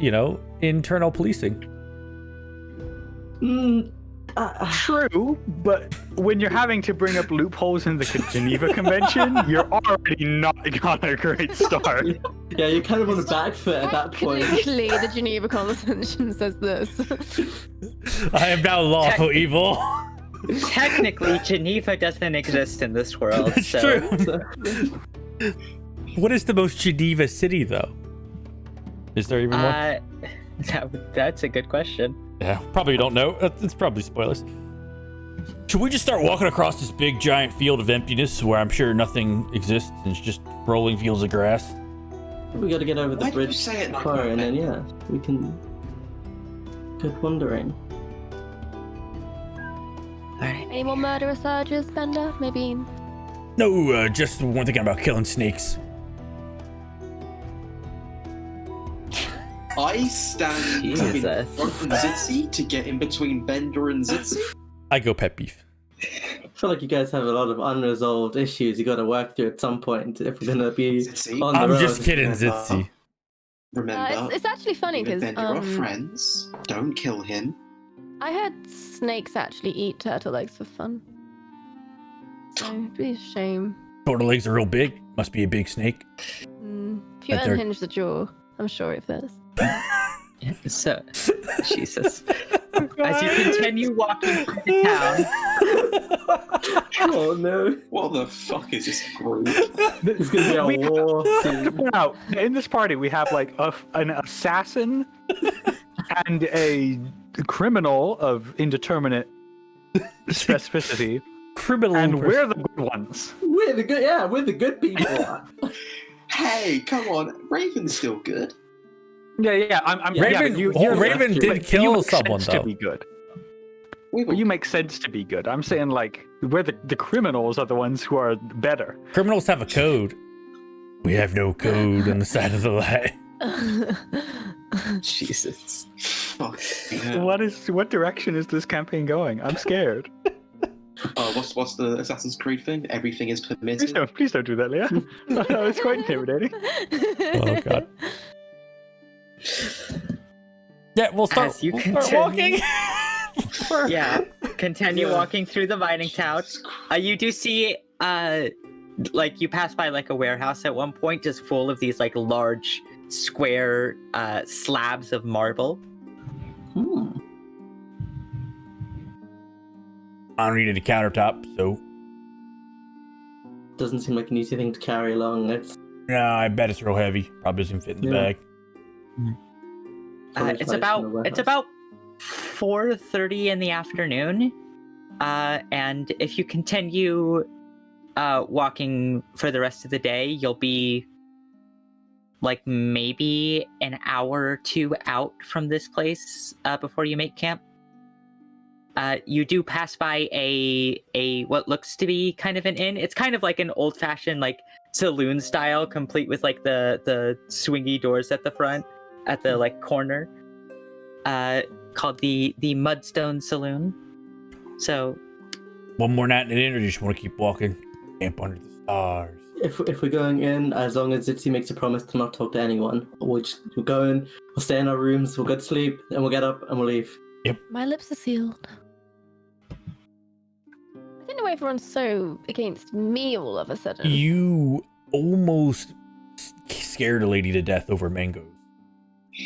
internal policing. True, but when you're having to bring up loopholes in the Geneva Convention, you're already not on a great start. Yeah, you're kind of on a back foot at that point. Technically, the Geneva Convention says this. I am now lawful evil. Technically, Geneva doesn't exist in this world. It's so true. What is the most Geneva city, though? Is there even one? That's a good question. Yeah, probably don't know. It's probably spoilers. Should we just start walking across this big giant field of emptiness where I'm sure nothing exists and it's just rolling fields of grass? We gotta get over the Why did you bridge say it like far that, and then, Ben? yeah, we can go wandering. Alright. Any more murderous urges, Bender? Maybe. No, just one thinking about killing snakes. I stand in Jesus. front of Zitzi to get in between Bender and Zitzi. I go pet beef. I feel like you guys have a lot of unresolved issues you gotta work through at some point if we're gonna be Zitzi, on the I'm road. just kidding, Zitzi. remember, It's actually funny you and because Bender are friends. Don't kill him. I heard snakes actually eat turtle eggs for fun. So it'd be a shame. Turtle legs are real big. Must be a big snake. If you But they're- unhinge the jaw, I'm sure if there's. So, Jesus. As you continue walking through the town, Oh no, What the fuck is this group? it's gonna be a war scene. Now, in this party, we have like an assassin and a criminal of indeterminate specificity, Criminal. and we're the good ones. We're the good people. Hey, come on. Raven's still good. Yeah. I'm Raven- Raven did you kill make someone, sense though. to be good. We've Well, you make sense to be good. I'm saying like we're the criminals are the ones who are better. Criminals have a code. We have no code on the side of the line. Jesus. Fuck. Yeah. What direction is this campaign going? I'm scared. What's the Assassin's Creed thing? Everything is Please permitted. don't do that, Leah. No, it's quite intimidating. Oh, God. Yeah, we'll start, As you start continue- walking. Yeah, continue walking through the mining town. You do see, like, you pass by, like, a warehouse at one point, just full of these, like, large, square slabs of marble. I don't need any countertop, so doesn't seem like an easy thing to carry along. Nah, I bet it's real heavy. Probably doesn't fit in the Yeah. bag. It's about 4:30 in the afternoon, and if you continue walking for the rest of the day, you'll be like maybe an hour or two out from this place before you make camp. You do pass by a what looks to be kind of an inn. It's kind of like an old-fashioned like saloon style, complete with like the swingy doors at the front, at the like corner, called the Mudstone Saloon. So, One more night in an inn, or do you just want to keep walking? Camp under the stars. If we're going in, as long as Itzy makes a promise to not talk to anyone, we'll go in, we'll stay in our rooms, we'll go to sleep, and we'll get up and we'll leave. My lips are sealed. I don't know why everyone's so against me all of a sudden. You almost scared a lady to death over mangoes.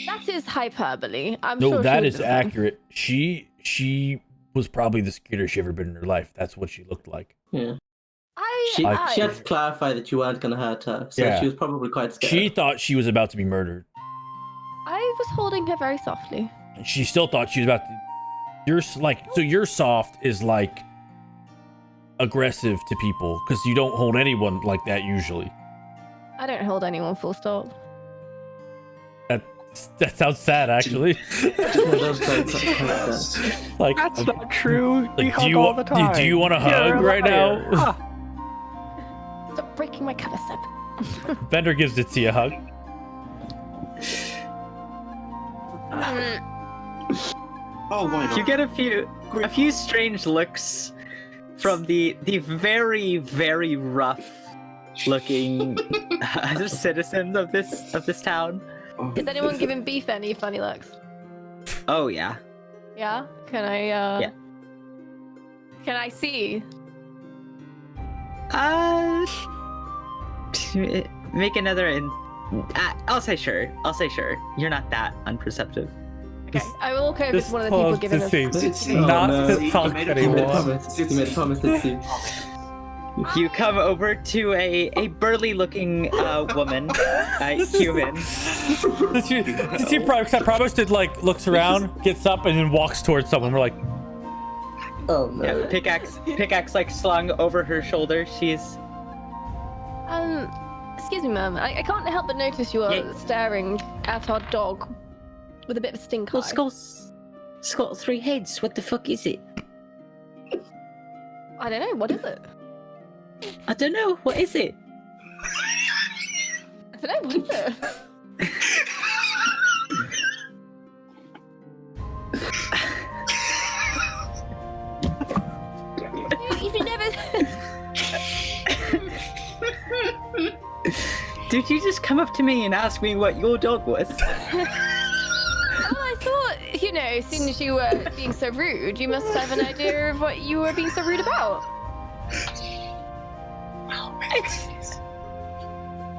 That is hyperbole. I'm No, sure that she is would have been. accurate. She was probably the scaredest she ever been in her life. That's what she looked like. Yeah. I She had to clarify that you weren't going to hurt her, so Yeah. she was probably quite scared. She thought she was about to be murdered. I was holding her very softly. And she still thought she was about to. Your soft is like aggressive to people because you don't hold anyone like that usually. I don't hold anyone full stop. That sounds sad, actually. Yeah, those guys are kind of sad. Like, That's not true. We like, hug do you all the time. do you want a You're hug a right liar. now? Stop breaking my cover, Seb. Bender gives Itzy a hug. Oh, why not? you get a few strange looks from the very, very rough looking citizens of this town. Oh, Is anyone giving Beef any funny looks? Oh yeah. Yeah? Can I, Yeah. Can I see? Make another I'll say sure. You're not that unperceptive. Okay, I will walk over to one of the people giving us... Itzy. Not no. to talk You made a He made a anymore. promise. He made a promise, Itzy. You come over to a burly looking woman, human. She promised it, like, looks around, gets up, and then walks towards someone. We're like, Oh no. Yeah, pickaxe like slung over her shoulder. She's Excuse me, ma'am. I can't help but notice you are Yeah. staring at our dog with a bit of a stink Well, eye. it's got 3 heads. What the fuck is it? I don't know. What is it? I don't know. What is it? I don't know. What is it? You've never... Did you just come up to me and ask me what your dog was? Well, I thought, you know, as soon as you were being so rude, you must have an idea of what you were being so rude about.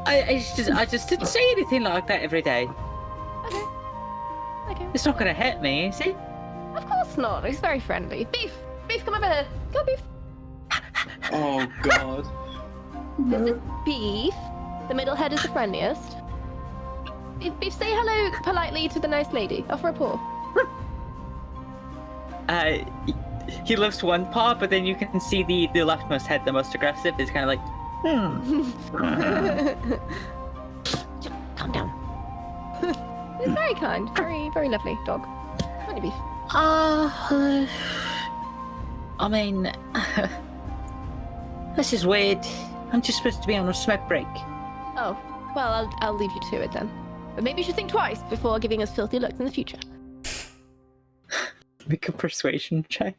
I just didn't say anything like that every day. Okay. Okay. It's not gonna hurt me, is it? Of course not. He's very friendly. Beef! Beef, come over here. Come on, Beef. Oh God. This is Beef. The middle head is the friendliest. Beef, say hello politely to the nice lady. Offer a paw. He lifts one paw, but then you can see the leftmost head, the most aggressive, is kind of like, Calm down. He's very kind. Very, very lovely dog. Come on, Beef. I mean, this is weird. I'm just supposed to be on a smoke break. Oh, well, I'll leave you to it then. But maybe you should think twice before giving us filthy looks in the future. make a persuasion check.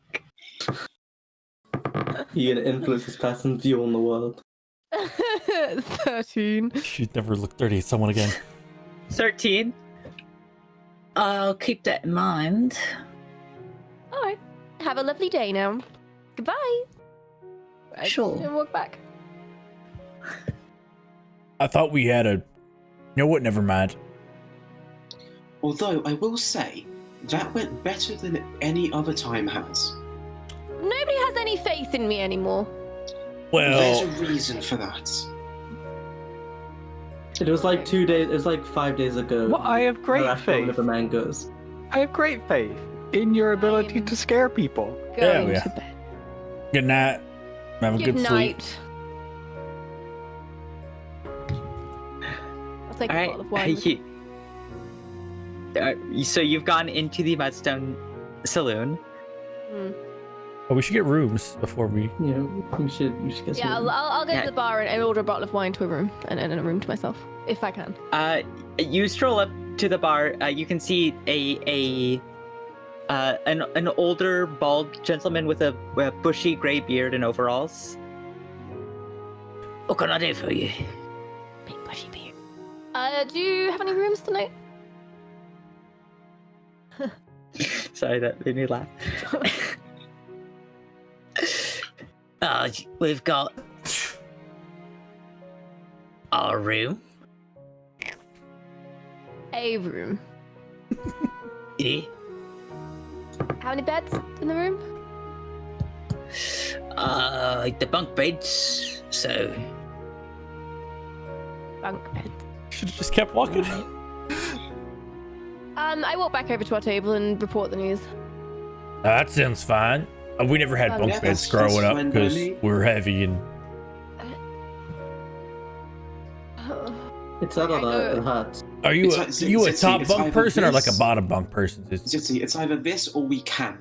You're gonna influence this person's view on the world. 13. she'd never look dirty at someone again. 13. I'll keep that in mind. All right. Have a lovely day now. Goodbye. Sure. And walk back. I thought we had a. You know what? Never mind. Although I will say that went better than any other time has. Nobody has any faith in me anymore. There's a Well, reason for that. It was like 2 days. It was like 5 days ago. Well, I have great One faith. of the mangoes. I have great faith in your ability to scare people. Going yeah. to bed. good night. Have a Good good sleep. night. I'll take All a right. bottle of wine. So you've gone into the Mudstone Saloon. Mm. Oh, we should get rooms before we. You know, we should get Yeah, some. I'll go Yeah. to the bar and order a bottle of wine to a room and a room to myself, if I can. You stroll up to the bar. You can see an older bald gentleman with a bushy gray beard and overalls. What can I do for you? Big bushy beard. Do you have any rooms tonight? Sorry, that made me laugh. We've got our room. A room. Yeah. How many beds in the room? The bunk beds. So Bunk beds. Should have just kept walking. I walk back over to our table and report the news. That sounds fine. We never had bunk Yeah, beds that's growing up fine by because me. we're heavy and. It's out of the hut. Are you It's you a it's top bunk either person or like a this- bottom bunk person? Zitzi, it's either this or we camp.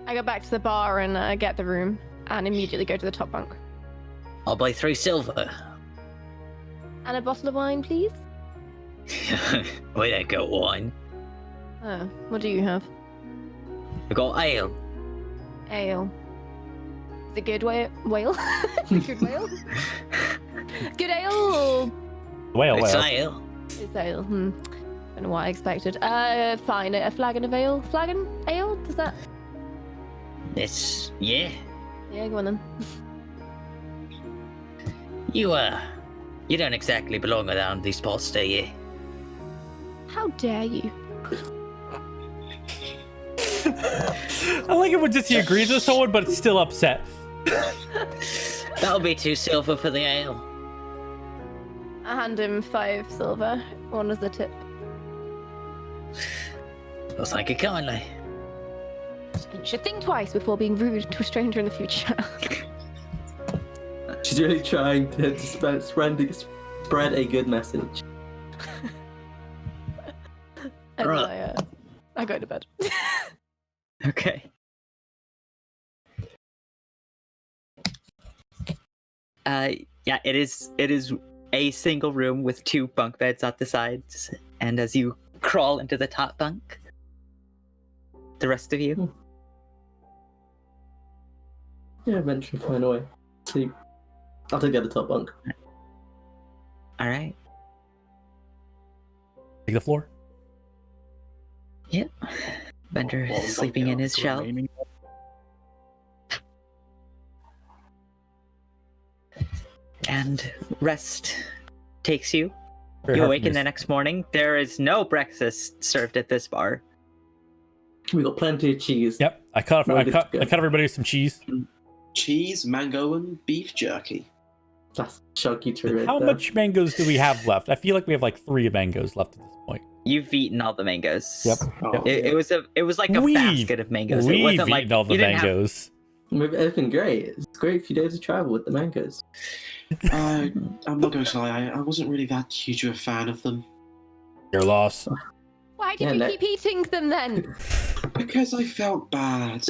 I go back to the bar and get the room and immediately go to the top bunk. I'll buy 3 silver. And a bottle of wine, please. We don't got wine. Oh, what do you have? We got ale. Ale. Is it good whale? Is it good whale? Good ale or Well, It's well. ale. is ale? Don't know what I expected. Fine. A flagon of ale. Flagon ale? Does that? It's yeah. Yeah, go on then. You don't exactly belong around these parts, do you? How dare you? I like it when Ditsy agrees with someone, but it's still upset. That'll be 2 silver for the ale. I hand him 5 silver. One as the tip. Well, thank you kindly. You should think twice before being rude to a stranger in the future. She's really trying to spread a good message. And Right. I go to bed. Okay. Yeah, it is a single room with 2 bunk beds at the sides, and as you crawl into the top bunk, the rest of you. Yeah, eventually find a way. Sleep. I'll take the other top bunk. All right. Take the floor. Yep. Bender Well, sleeping in his shell. remaining- And rest takes you. Very You hard for awaken me the to- next morning. There is no breakfast served at this bar. We got plenty of cheese. Yep, I cut We're good to go. everybody with some cheese. Cheese, mango, and beef jerky. That's chunky to it. How much mangoes do we have left? I feel like we have like 3 mangoes left at this point. You've eaten all the mangoes. Yep. Oh, It was like a We've- basket of mangoes. It We've wasn't eaten like all the you didn't have- mangoes. It's been great. It's a great few days of travel with the mangoes. I'm not going to lie, I wasn't really that huge of a fan of them. Your loss. Why did Yeah, you no- keep eating them then? Because I felt bad.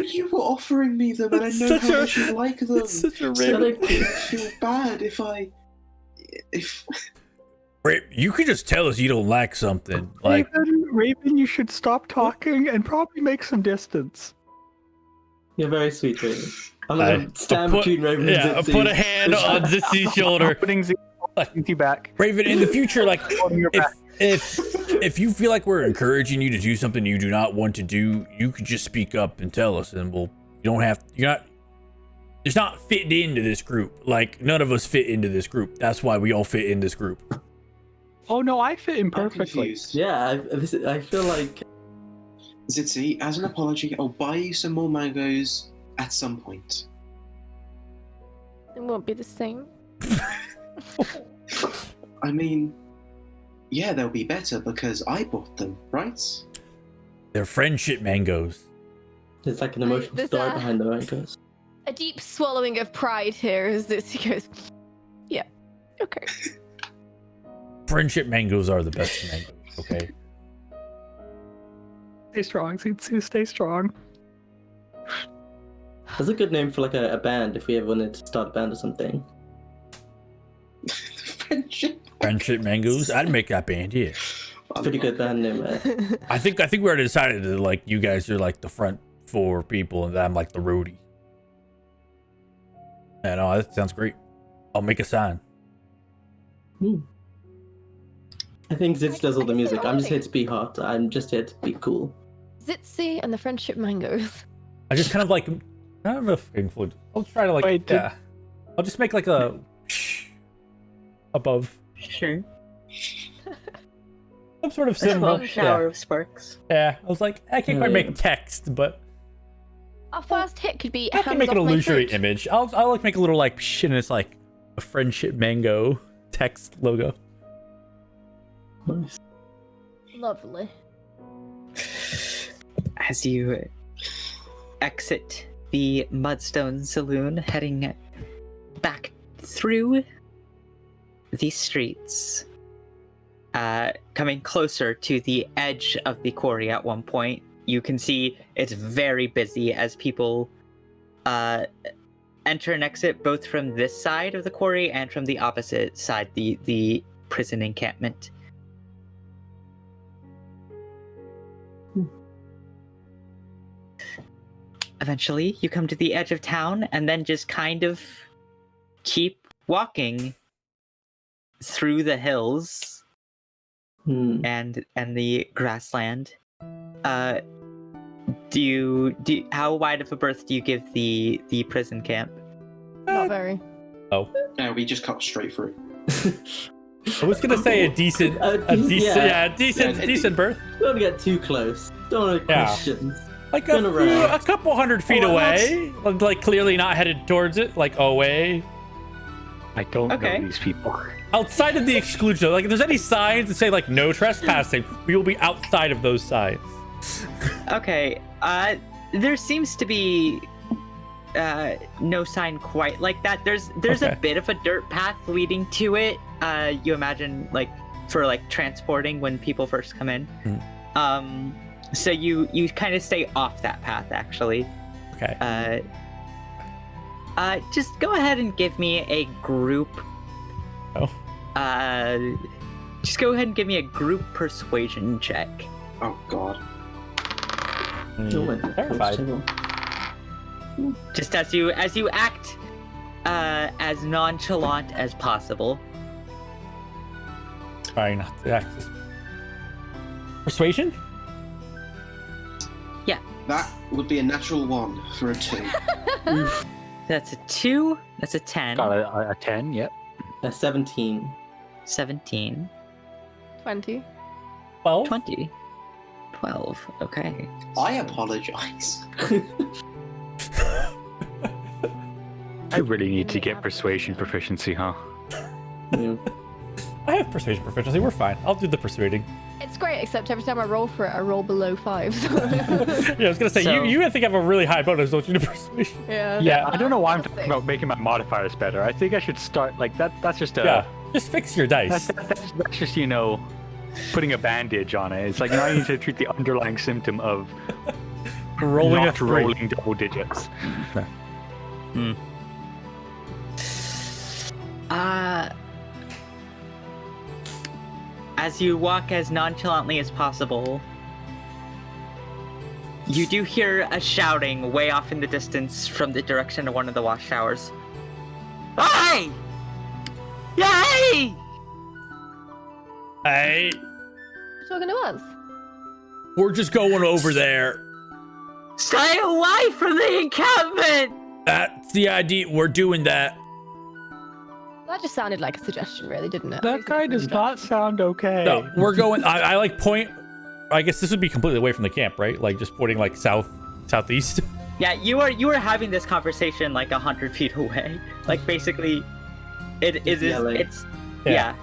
You were offering me them, and I It's know such how a- much you like them. It's such a So random. I feel bad if You could just tell us you don't like something. Like, Raven, you should stop talking and probably make some distance. You're very sweet, Raven. I'm I- gonna stand put- between Raven yeah, and Zitzi. put a hand on Zitzy's shoulder. Putting you back. Raven, in the future, like, Holding your back. if you feel like we're encouraging you to do something you do not want to do, you could just speak up and tell us, and you don't have, it's not fitting into this group. Like, none of us fit into this group. That's why we all fit in this group. Oh no, I fit in I'm perfectly. confused. Yeah, I feel like Zitzi, as an apology, I'll buy you some more mangoes at some point. It won't be the same. I mean, yeah, they'll be better because I bought them, right? They're friendship mangoes. There's like an emotional There's story a- behind the mangoes. A deep swallowing of pride here as this goes. Yeah. Okay. Friendship mangoes are the best mangoes. Okay. Stay strong, Zitsu. Stay strong. That's a good name for like a band if we ever wanted to start a band or something. Friendship mangoes. I'd make that band. Yeah. Pretty good band name, man. I think we already decided that like you guys are like the front four people and I'm like the roadie. Yeah, no, that sounds great. I'll make a sign. I think Zitz does all the I music. see I'm just here already. to be hot. I'm just here to be cool. Zitzi and the friendship mangoes. I just kind of like, I don't know if influence. I'll try to like, Wait, did- yeah. I'll just make like a above Sure. some sort of A symbol. small shower of sparks. Yeah, I was like, I can't quite make text, but Our first hit could be I can hands make an off my illusory fruit. image. I'll like make a little like shit and it's like a friendship mango text logo. Nice. Lovely. As you exit the Mudstone Saloon, heading back through the streets, coming closer to the edge of the quarry at one point, you can see it's very busy as people enter and exit both from this side of the quarry and from the opposite side, the prison encampment. Eventually, you come to the edge of town and then just kind of keep walking through the hills and the grassland. How wide of a berth do you give the prison camp? Not very. We just cut straight through. I was gonna say a decent berth. Don't want to get too close. Don't want to Yeah. questions. Like Turn around. a couple hundred feet Oh, away, like clearly not headed towards it, like away. I don't Okay. know these people. Outside of the exclusion, like if there's any signs that say like no trespassing, we will be outside of those signs. Okay, there seems to be no sign quite like that. There's Okay. a bit of a dirt path leading to it. You imagine like for like transporting when people first come in. So you kind of stay off that path actually. Okay. Just go ahead and give me a group. Oh. Just go ahead and give me a group persuasion check. Oh god. Oh, my God. Terrified. Just as you act as nonchalant as possible. Trying not to access. Persuasion? That would be a natural 1 for a 2. That's a 2. That's a 10. Got a 10, yep. 17. 17. 20. 12? 20. 12. Okay. I apologize. I really need to get persuasion proficiency, huh? Yeah. I have persuasion proficiency. We're fine. I'll do the persuading. It's great, except every time I roll for it, I roll below 5. So. Yeah, I was gonna say So- you I think have a really high bonus, don't you, to persuasion? Yeah. Yeah, I don't know why I'm That's talking about making my modifiers better. I think I should start like that. That's just a. Yeah. Just fix your dice. That's just putting a bandage on it. It's like I need to treat the underlying symptom of Rolling a not 3. rolling double digits. As you walk as nonchalantly as possible, you do hear a shouting way off in the distance from the direction of one of the watchtowers. Hey! Yay! Hey, You're talking to us? we're just going over there. Stay away from the encampment! That's the idea. We're doing that. That just sounded like a suggestion, really, didn't it? That guy does not sound okay. No, we're going. I like point I guess this would be completely away from the camp, right? Like just pointing like southeast. Yeah, you are having this conversation like 100 feet away. Like basically, yelling. it's Yeah. yeah.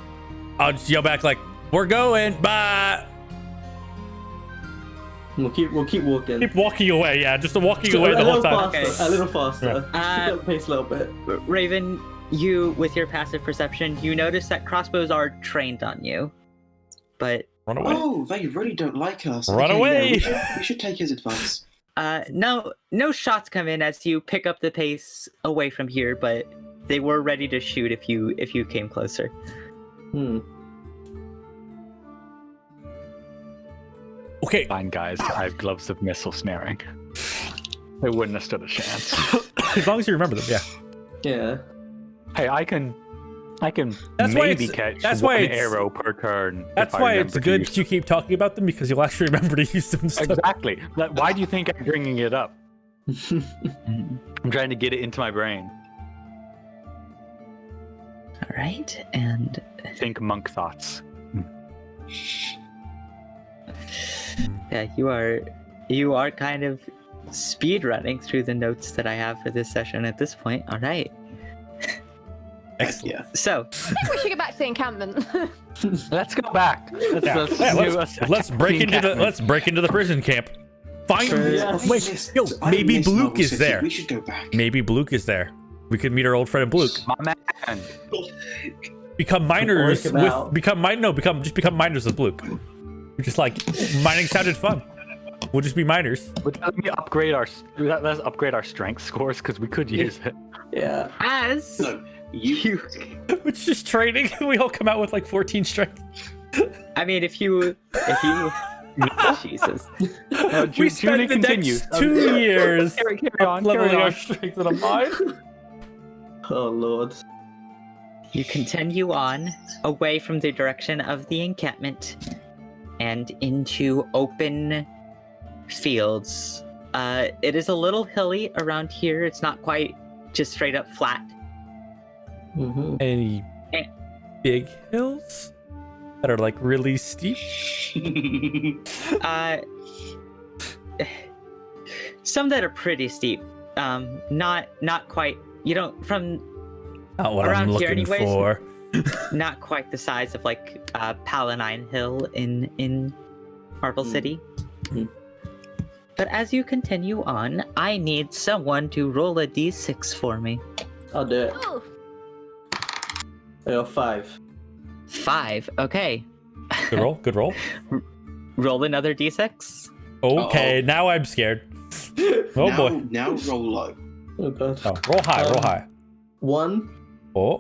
I'll just yell back like, "We're going, bye." We'll keep walking. Keep walking away, yeah, just walking away the whole time. Faster, a little faster. Yeah. Keep up the pace a little bit. Raven, you with your passive perception, you notice that crossbows are trained on you, but Run away. Oh, they really don't like us. Run Okay, away. Yeah, we should take his advice. no shots come in as you pick up the pace away from here, but they were ready to shoot if you came closer. Okay. Fine, guys. I have gloves of missile snaring. They wouldn't have stood a chance. As long as you remember them, yeah. Yeah. Hey, I can That's why maybe it's- catch that's one why it's- arrow per turn. That's if I why it's remember to good use that you keep talking about them because you'll actually remember to use them and stuff. Exactly. Why do you think I'm bringing it up? I'm trying to get it into my brain. All right, and Think monk thoughts. yeah, you are kind of speed running through the notes that I have for this session at this point. All right, Excellent. Yeah. so I think we should get back to the encampment. Let's go back. Let's break into the prison camp. Find Yes. wait, yo, maybe Bluke is there. We should go back. Maybe Bluke is there. We could meet our old friend Bluke. My man. Become miners Work him with out. become miners with Bluke. We're just like mining sounded fun. We'll just be miners. Let me upgrade let's upgrade our strength scores because we could use it. Yeah. as No, you. It's just training. We all come out with like 14 strength. I mean, if you Jesus, We spent the continues. next 2 years Carry on. leveling Carry our on. strength in a mine. Oh lord. you continue on away from the direction of the encampment and into open fields. It is a little hilly around here. It's not quite just straight up flat. Mm-hmm. Any big hills that are like really steep? Some that are pretty steep. Not quite. You don't from Not what Around I'm here looking anyways. for. not quite the size of like Palanine Hill in Marble City. Mm. But as you continue on, I need someone to roll a d6 for me. I'll do it. Oh, I got 5. 5. Okay. Good roll. Good roll. Roll another d6. Okay, now I'm scared. Oh boy. Now roll low. Oh god. Oh, roll high. Roll high. 1. Oh.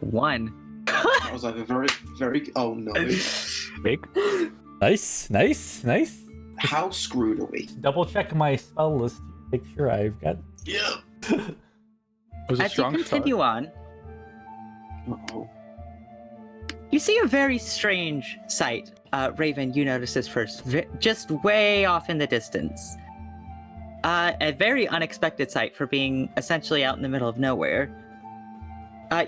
1. That was like a very, very. Oh no. Big. Nice. How screwed are we? Double check my spell list. Make sure I've got. Yeah. It was a As you strong start. continue on, Uh-oh. you see a very strange sight. Raven, you notice this first, just way off in the distance. A very unexpected sight for being essentially out in the middle of nowhere.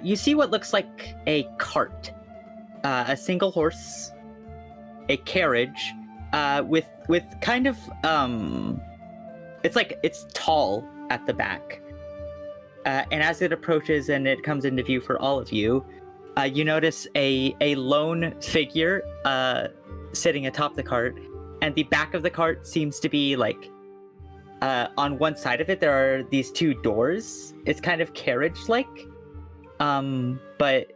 You see what looks like a cart, a single horse, a carriage, with kind of it's tall at the back, and as it approaches and it comes into view for all of you, you notice a lone figure sitting atop the cart, and the back of the cart seems to be like on one side of it there are these 2 doors. It's kind of carriage-like, but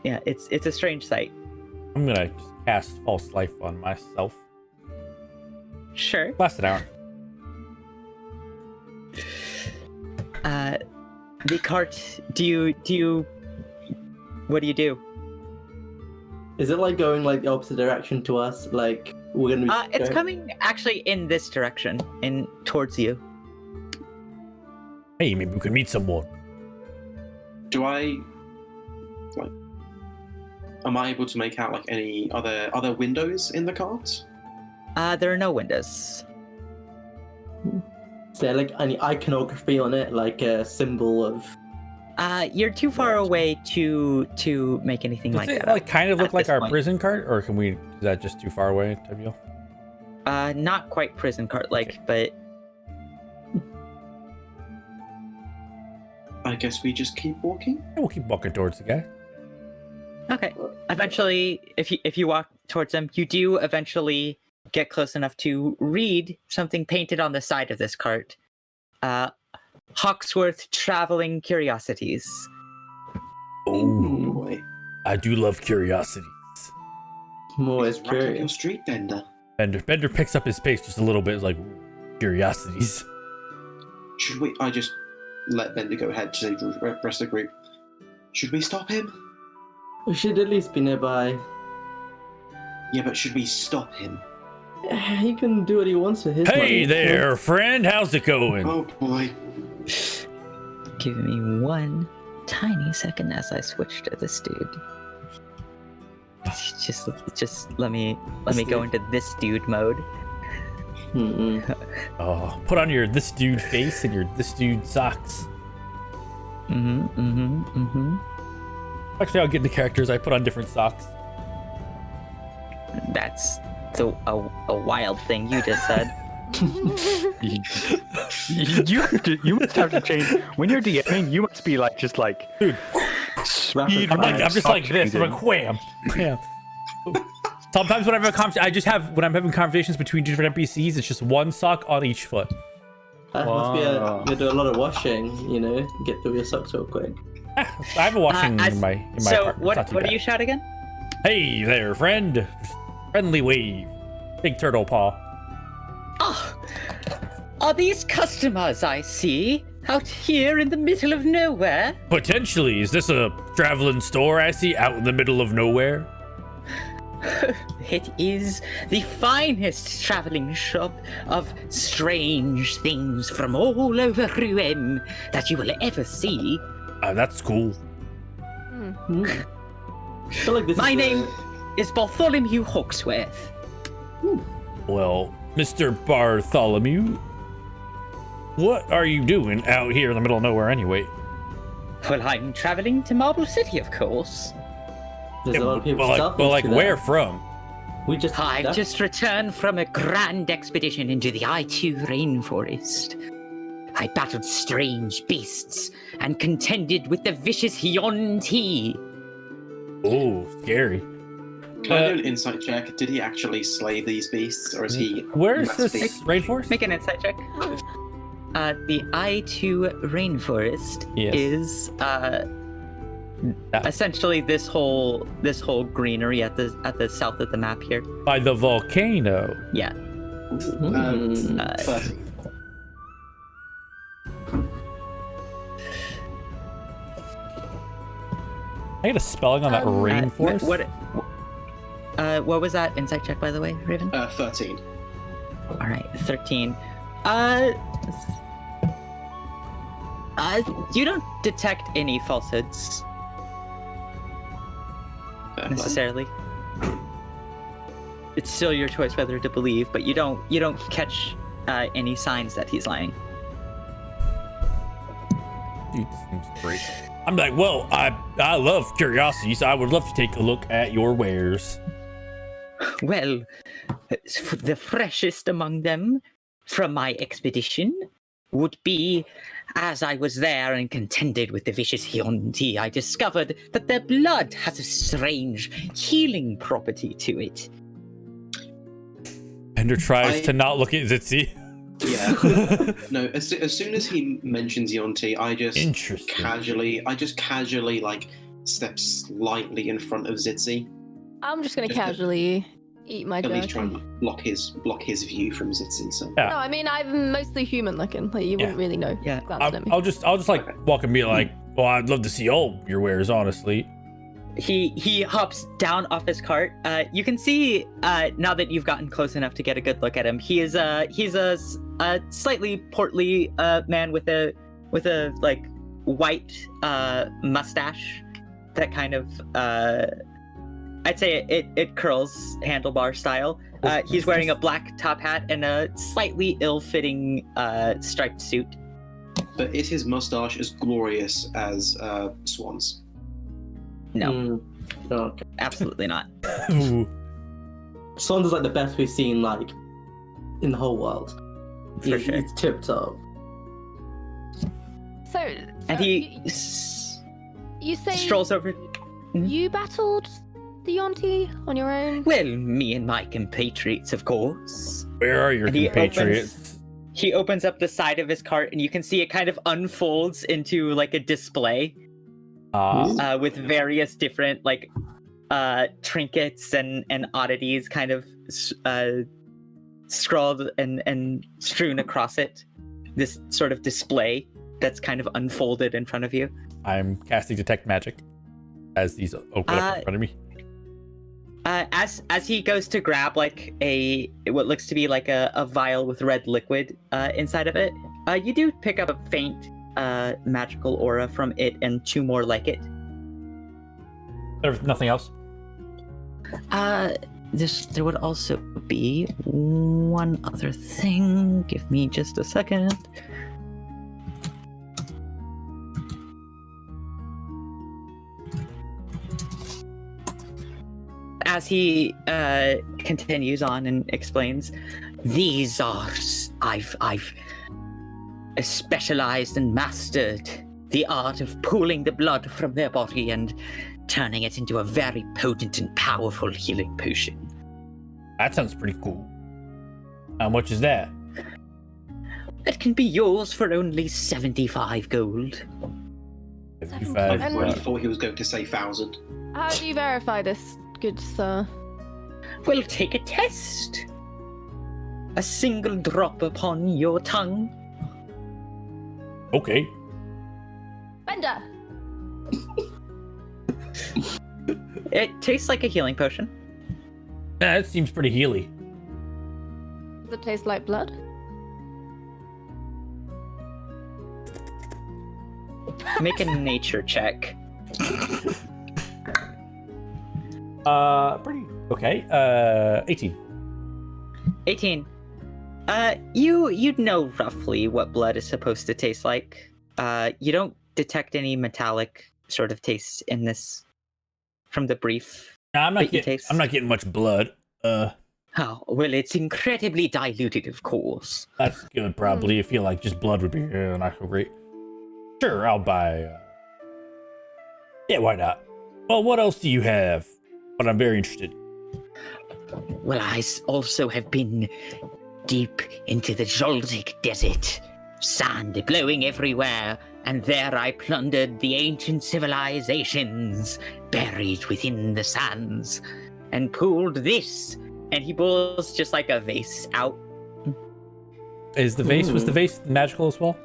yeah, it's a strange sight. I'm gonna just cast false life on myself. Sure. Last an hour. The cart. Do you? What do you do? Is it like going like the opposite direction to us? Like we're gonna be It's coming actually in this direction, in towards you. Hey, maybe we could meet someone. Do I? Like, am I able to make out like any other windows in the cart? There are no windows. Is there like any iconography on it, like a symbol of? You're too far away to make anything Does like it that. like kind of at look like this our point. prison cart, or can we? Does that just too far away, Tabeel? Not quite prison cart like, but I guess we just keep walking. Yeah, we'll keep walking towards the guy. okay. Eventually, if you walk towards him, you do eventually get close enough to read something painted on the side of this cart. Hawksworth Traveling Curiosities. Oh, Boy, I do love curiosities. I'm always rack up your curious. street vendor. Bender picks up his pace just a little bit, like curiosities. Should we? I just let Bender go ahead to say the rest of the group. Should we stop him? We should at least be nearby. Yeah, but should we stop him? He can do what he wants with his money. Hey there, friend. How's it going? Oh boy. Give me one tiny second as I switch to this dude. Just let me go into this dude mode. Oh, put on your this dude face and your this dude socks. Actually, I'll get into characters. I put on different socks. That's a wild thing you just said. You must have to change when you're DMing. You must be like just like Dude, speed. I'm just like this. I'm like wham, wham. Sometimes when I have when I'm having conversations between different NPCs, it's just one sock on each foot. That must be you do a lot of washing, you know, get through your socks real quick. I have a washing in my So apartment. what do you shout again? Hey there, friend. Friendly wave. Big turtle paw. Oh, are these customers I see out here in the middle of nowhere? Potentially, is this a traveling store I see out in the middle of nowhere? It is the finest traveling shop of strange things from all over Ruem that you will ever see. That's cool. I feel like this My is name is Bartholomew Hawksworth. Well, Mr. Bartholomew, what are you doing out here in the middle of nowhere anyway? Well, I'm traveling to Marble City, of course. There's a lot of people Well, like where from? We just I've just returned from a grand expedition into the I2 rainforest. I battled strange beasts and contended with the vicious Hyonti. Oh, scary. Can I do an insight check? Did he actually slay these beasts, or is he? Where's massively- this rainforest? Make an insight check. The I2 rainforest Yes. is essentially this whole Mm. greenery at the south of the map here. By the volcano. Yeah. 30. I get a spelling on that rainforest. What was that insight check, by the way, Raven? 13. All right, 13. You don't detect any falsehoods necessarily. It's still your choice whether to believe, but you don't catch any signs that he's lying. Dude, seems great. I'm like, well, I love curiosities. I would love to take a look at your wares. Well, the freshest among them from my expedition would be, as I was there and contended with the vicious Hyonti, I discovered that their blood has a strange healing property to it. Bender tries to not look at Zitzi. Yeah. No, as soon as he mentions Yonti, I just Interesting. casually like step slightly in front of Zitzi. I'm just gonna Just to- casually eat my At least try jerky. and block his view from Zitzi. So Yeah. No, I mean I'm mostly human looking. Like you wouldn't really know. Yeah. glancing at me. I'll just like walk and be like, well, I'd love to see all your wares, honestly. He hops down off his cart. You can see now that you've gotten close enough to get a good look at him. He's a slightly portly man with a like white mustache that kind of I'd say it curls handlebar style. He's wearing a black top hat and a slightly ill-fitting striped suit. but is his mustache as glorious as Swan's? No, Okay. absolutely not. Ooh. Saunders like the best we've seen like in the whole world. For sure. He's tip top. So And he you say strolls over. you battled the Yonti on your own? Well, me and my compatriots, of course. Where are your And he compatriots? He opens up the side of his cart, and you can see it kind of unfolds into like a display with various different like trinkets and oddities kind of scrawled and strewn across it. This sort of display that's kind of unfolded in front of you. I'm casting Detect Magic as these open up in front of me. As he goes to grab like what looks to be like a vial with red liquid inside of it, you do pick up a faint magical aura from it and 2 more like it. There's nothing else. There would also be one other thing. Give me just a second. As he continues on and explains, these are I've specialized and mastered the art of pulling the blood from their body and turning it into a very potent and powerful healing potion. That sounds pretty cool. How much is that? It can be yours for only 75 gold. 75. And- I thought he was going to say 1,000. How do you verify this, good sir? We'll take a test. A single drop upon your tongue. Okay. Bender! It tastes like a healing potion. That seems pretty healy. Does it taste like blood? Make a nature check. Pretty okay. 18. 18. You'd know roughly what blood is supposed to taste like. You don't detect any metallic sort of taste in this from the brief. No, I'm But you taste- not getting much blood. Oh, well, it's incredibly diluted, of course. That's good. Probably. I feel like just blood would be not so great. Sure, I'll buy. Yeah, why not? Well, what else do you have? But I'm very interested. Well, I also have been deep into the Zoldyck Desert. Sand blowing everywhere, and there I plundered the ancient civilizations buried within the sands, and pulled this. And he pulls just like a vase out. Was the vase magical as well?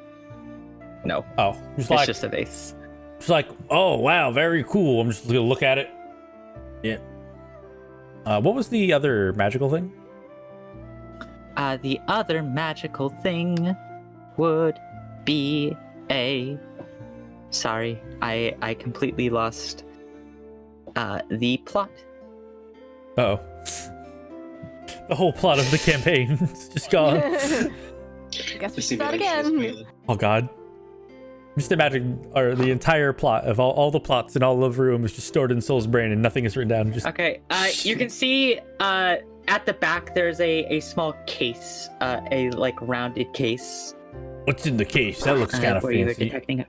No, Oh, just it's like just a vase. it's like, oh wow, very cool. I'm just gonna look at it. Yeah. What was the other magical thing? The other magical thing would be a... Sorry, I completely lost the plot. Oh. The whole plot of the campaign is just gone. Guess we The start simulation is again. failing. Oh god. Just imagine the entire plot of all the plots in all of Room is just stored in Soul's brain and nothing is written down. Just Okay, you can see at the back there's a small case, a like rounded case. what's in the case? That looks kind of where you were fancy. detecting it.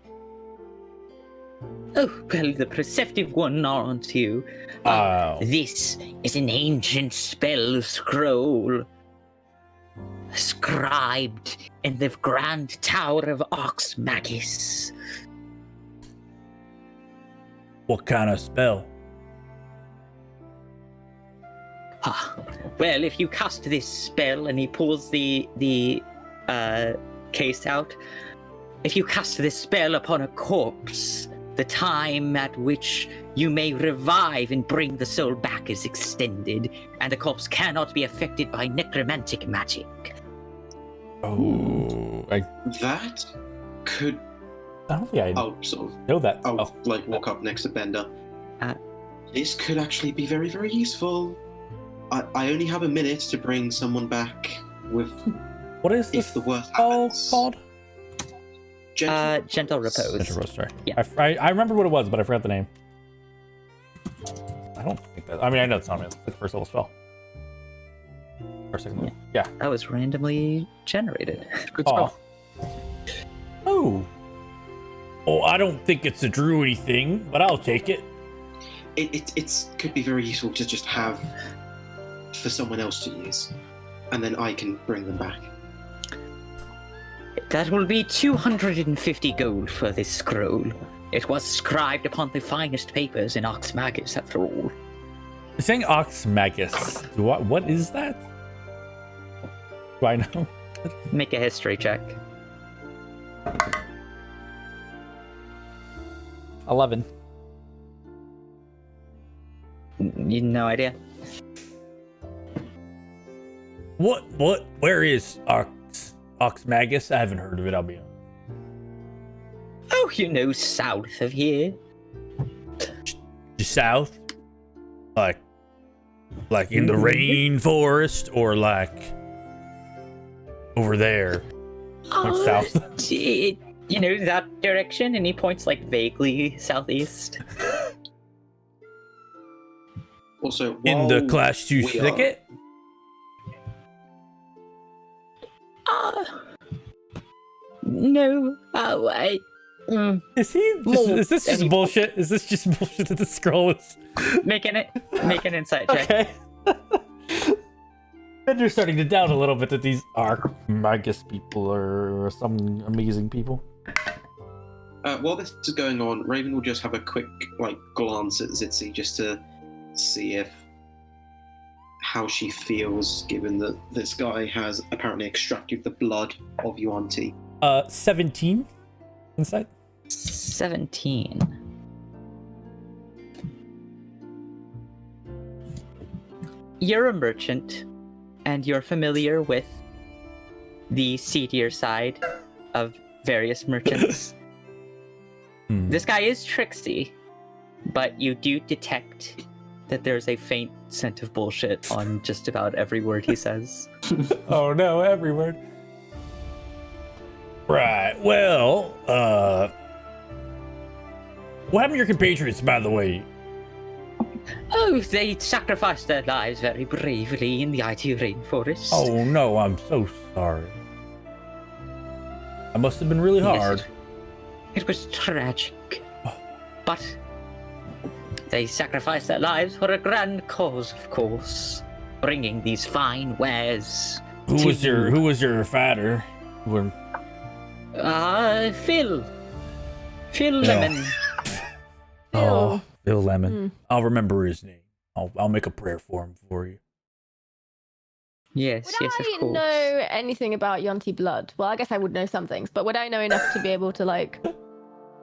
Oh, well, the perceptive one, aren't you? Oh. This is an ancient spell scroll, scribed in the Grand Tower of Ox Magus. What kind of spell? Ah, well, if you cast this spell, and he pulls the case out. If you cast this spell upon a corpse, the time at which you may revive and bring the soul back is extended, and the corpse cannot be affected by necromantic magic. Oh, I That could. don't think I I'll sort of. know that. I'll Oh, like walk up next to Bender. Uh, This could actually be very, very useful. I only have a minute to bring someone back with what is this if the worst spell happens. called? Gentle repose. Central Rose, sorry. Yeah. I remember what it was, but I forgot the name. I don't think that. I mean, I know it's not. It's the first level spell. Or second level. Yeah. That was randomly generated. Good Oh. stuff. Oh, I don't think it's a druidy thing, but I'll take it. It could be very useful to just have for someone else to use, and then I can bring them back. That will be 250 gold for this scroll. It was scribed upon the finest papers in Ox Magus, after all. You're saying Ox Magus. What is that? Do I know? Make a history check. 11. No idea. What? Where is Ox Magus? I haven't heard of it, I'll be honest. Oh, south of here. Just south? Like in the rainforest, or like over there? Like south? That direction, and he points like vaguely southeast. Also, In the while Clash 2 we are- thicket? No. Is this just bullshit? Is this just bullshit that the scroll is? Make an insight check. Okay. And you're starting to doubt a little bit that these are Magus people are some amazing people. While this is going on, Raven will just have a quick glance at Zitzi just to see how she feels, given that this guy has apparently extracted the blood of Yuan-Ti. 17 insight. 17. You're a merchant, and you're familiar with the seedier side of various merchants. This guy is tricksy, but you do detect that there's a faint scent of bullshit on just about every word he says. Oh no, every word. Right, well, what happened to your compatriots, by the way? Oh, they sacrificed their lives very bravely in the IT rainforest. Oh no, I'm so sorry. That must have been really hard. Yes, it was tragic. But they sacrificed their lives for a grand cause, of course. Bringing these fine wares. Who was your fighter? Phil. Phil Yeah. Lemon. Oh, Phil Lemon. I'll remember his name. I'll make a prayer for him for you. Yes, Would yes, I of course. know anything about Yuan-Ti blood? Well, I guess I would know some things, but would I know enough to be able to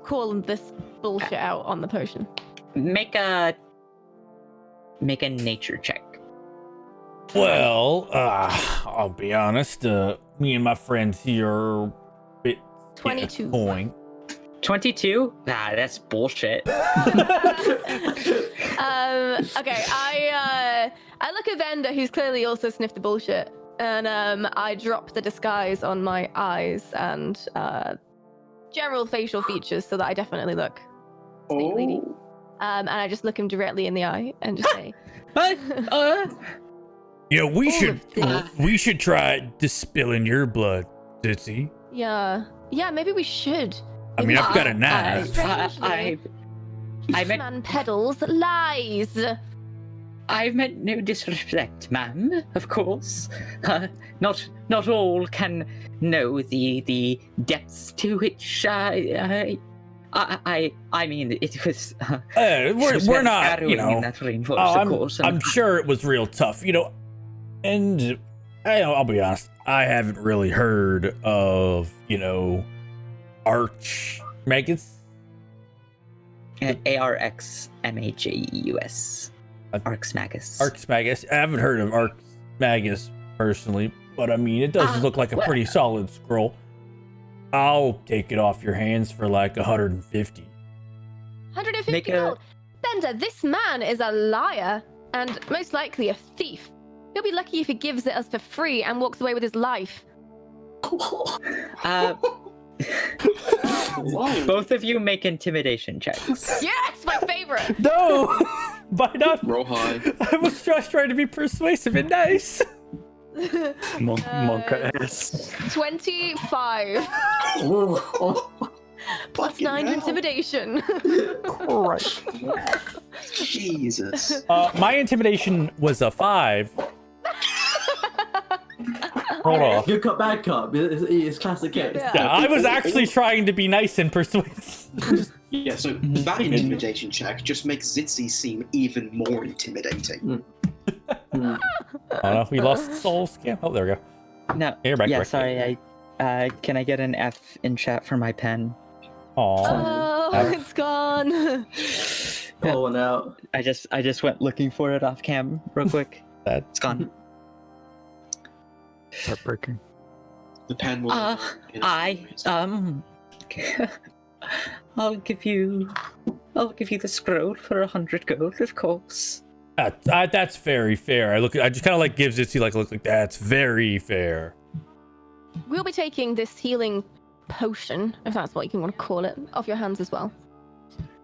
call this bullshit out on the potion? Make a nature check. Well, I'll be honest. Me and my friends here are a bit 22. Point. 22? Ah, that's bullshit. Okay, I look at Venda, who's clearly also sniffed the bullshit, and I drop the disguise on my eyes and general facial features so that I definitely look snake lady. And I just look him directly in the eye and just say, Yeah, we All should of this. we should try dispilling your blood, Ditsy. yeah, maybe we should. I mean, I've got a knife. I meant Man peddles lies. I meant no disrespect, ma'am. Of course, not all can know the depths to which I mean it was. It was We're very not, harrowing in that rainforest, of course. I'm sure it was real tough, and I'll be honest, I haven't really heard of, Arch Magus. ARXMAGUS. Arx Magus. Arx Magus. I haven't heard of Arx Magus personally, but I mean, it does look like a pretty solid scroll. I'll take it off your hands for 150. 150 Make a- gold. Bender, this man is a liar and most likely a thief. He'll be lucky if he gives it us for free and walks away with his life. Both of you make intimidation checks. Yes, my favorite. No! Why not? Roll high. I was just trying to be persuasive and nice. Monka is. 25 plus 9 to intimidation. Right. Jesus. My intimidation was a 5. Hold on. Good cop, bad cop. It's classic case. Yeah, I was actually trying to be nice and persuasive. Yeah, so that intimidation check just makes Zitzi seem even more intimidating. We lost Soul Scam. Oh, there we go. No. You're back, Yeah, Rick. sorry. Can I get an F in chat for my pen? Aw. Oh, it's gone. Pull one out. I just went looking for it off cam real quick. That It's gone. Heartbreaking. The pen will. I'll give you the scroll for 100 gold, of course. that's very fair. I just kind of like gives it to look like that's very fair. We'll be taking this healing potion, if that's what you want to call it, off your hands as well.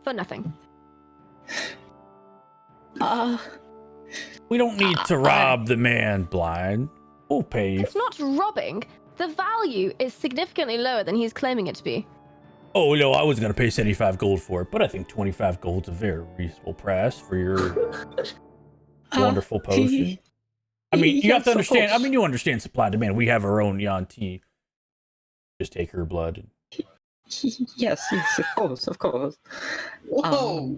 For nothing. We don't need to rob the man blind. We'll pay you. It's not robbing. The value is significantly lower than he's claiming it to be. Oh no, I was gonna pay 75 gold for it, but I think 25 gold's a very reasonable price for your wonderful potion. I mean, you have to understand. I mean, you understand supply and demand. We have our own Yanti. Just take her blood. Yes, of course. Whoa!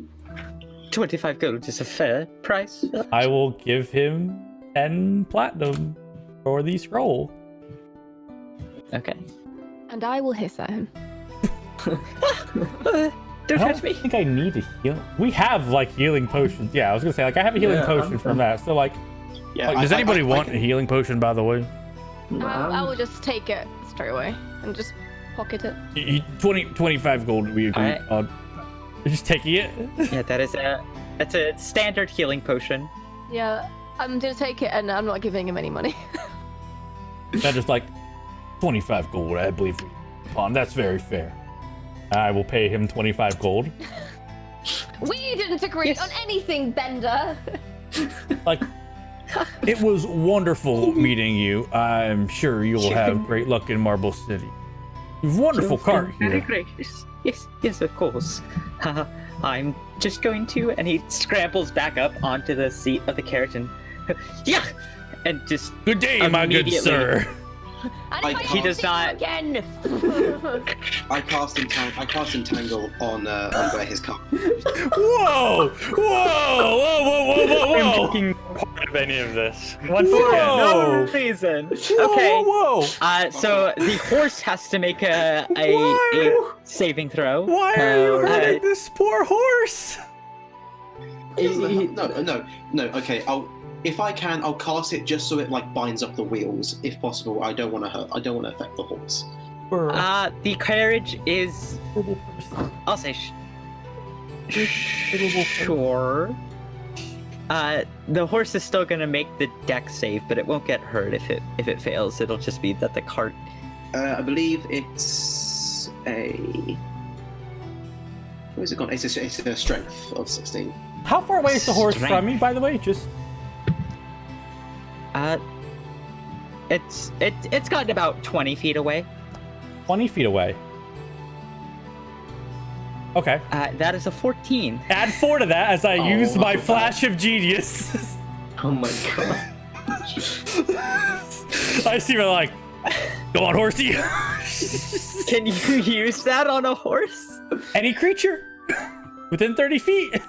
25 gold is a fair price. I will give him 10 platinum for the scroll. Okay. And I will hiss at him. Don't I hurt don't me. think I need a heal. We have healing potions. Yeah, I was gonna say I have a healing potion from that. So Yeah, does anybody want can- a healing potion? By the way, I will just take it straight away and just pocket it. 25 gold. We agree Alright. on. Just taking it. Yeah, that's a standard healing potion. Yeah, I'm gonna take it and I'm not giving him any money. That is 25 gold. I believe upon. That's very fair. I will pay him 25 gold. We didn't agree on anything, Bender. It was wonderful meeting you. I'm sure you will have great luck in Marble City. You've a wonderful cart Very here. gracious. Yes, of course. I'm just going to, and he scrambles back up onto the seat of the carriage and, yeah, and just Good day, my good Immediately. sir. And if I he does see you not- again. I cast entangle on where his car. Whoa! Whoa! I'm taking part of any of this. Once Whoa! again. no reason. Okay. Whoa! So the horse has to make a saving throw. Why are you hurting Uh, this poor horse? No. Okay, if I can, I'll cast it just so it binds up the wheels, if possible. I don't want to hurt. I don't want to affect the horse. The carriage is, I'll say, sure. The horse is still gonna make the deck save, but it won't get hurt if it fails. It'll just be that the cart. I believe it's a. Where is it gone? It's a strength of 16. How far away is the horse Strength. from me, by the way? Just It's gotten about 20 feet away. 20 feet away. Okay. That is a 14. Add 4 to that as I use my flash of genius. Oh my god. I see her go on, horsey. Can you use that on a horse? Any creature within 30 feet.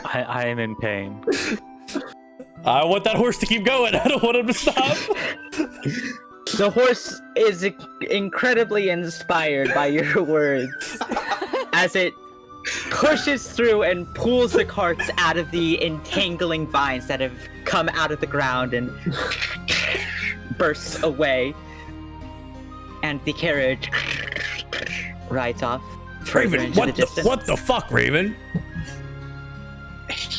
I am in pain. I want that horse to keep going. I don't want him to stop. The horse is incredibly inspired by your words as it pushes through and pulls the carts out of the entangling vines that have come out of the ground and bursts away. And the carriage rides off further Raven, into the distance. what the fuck, Raven?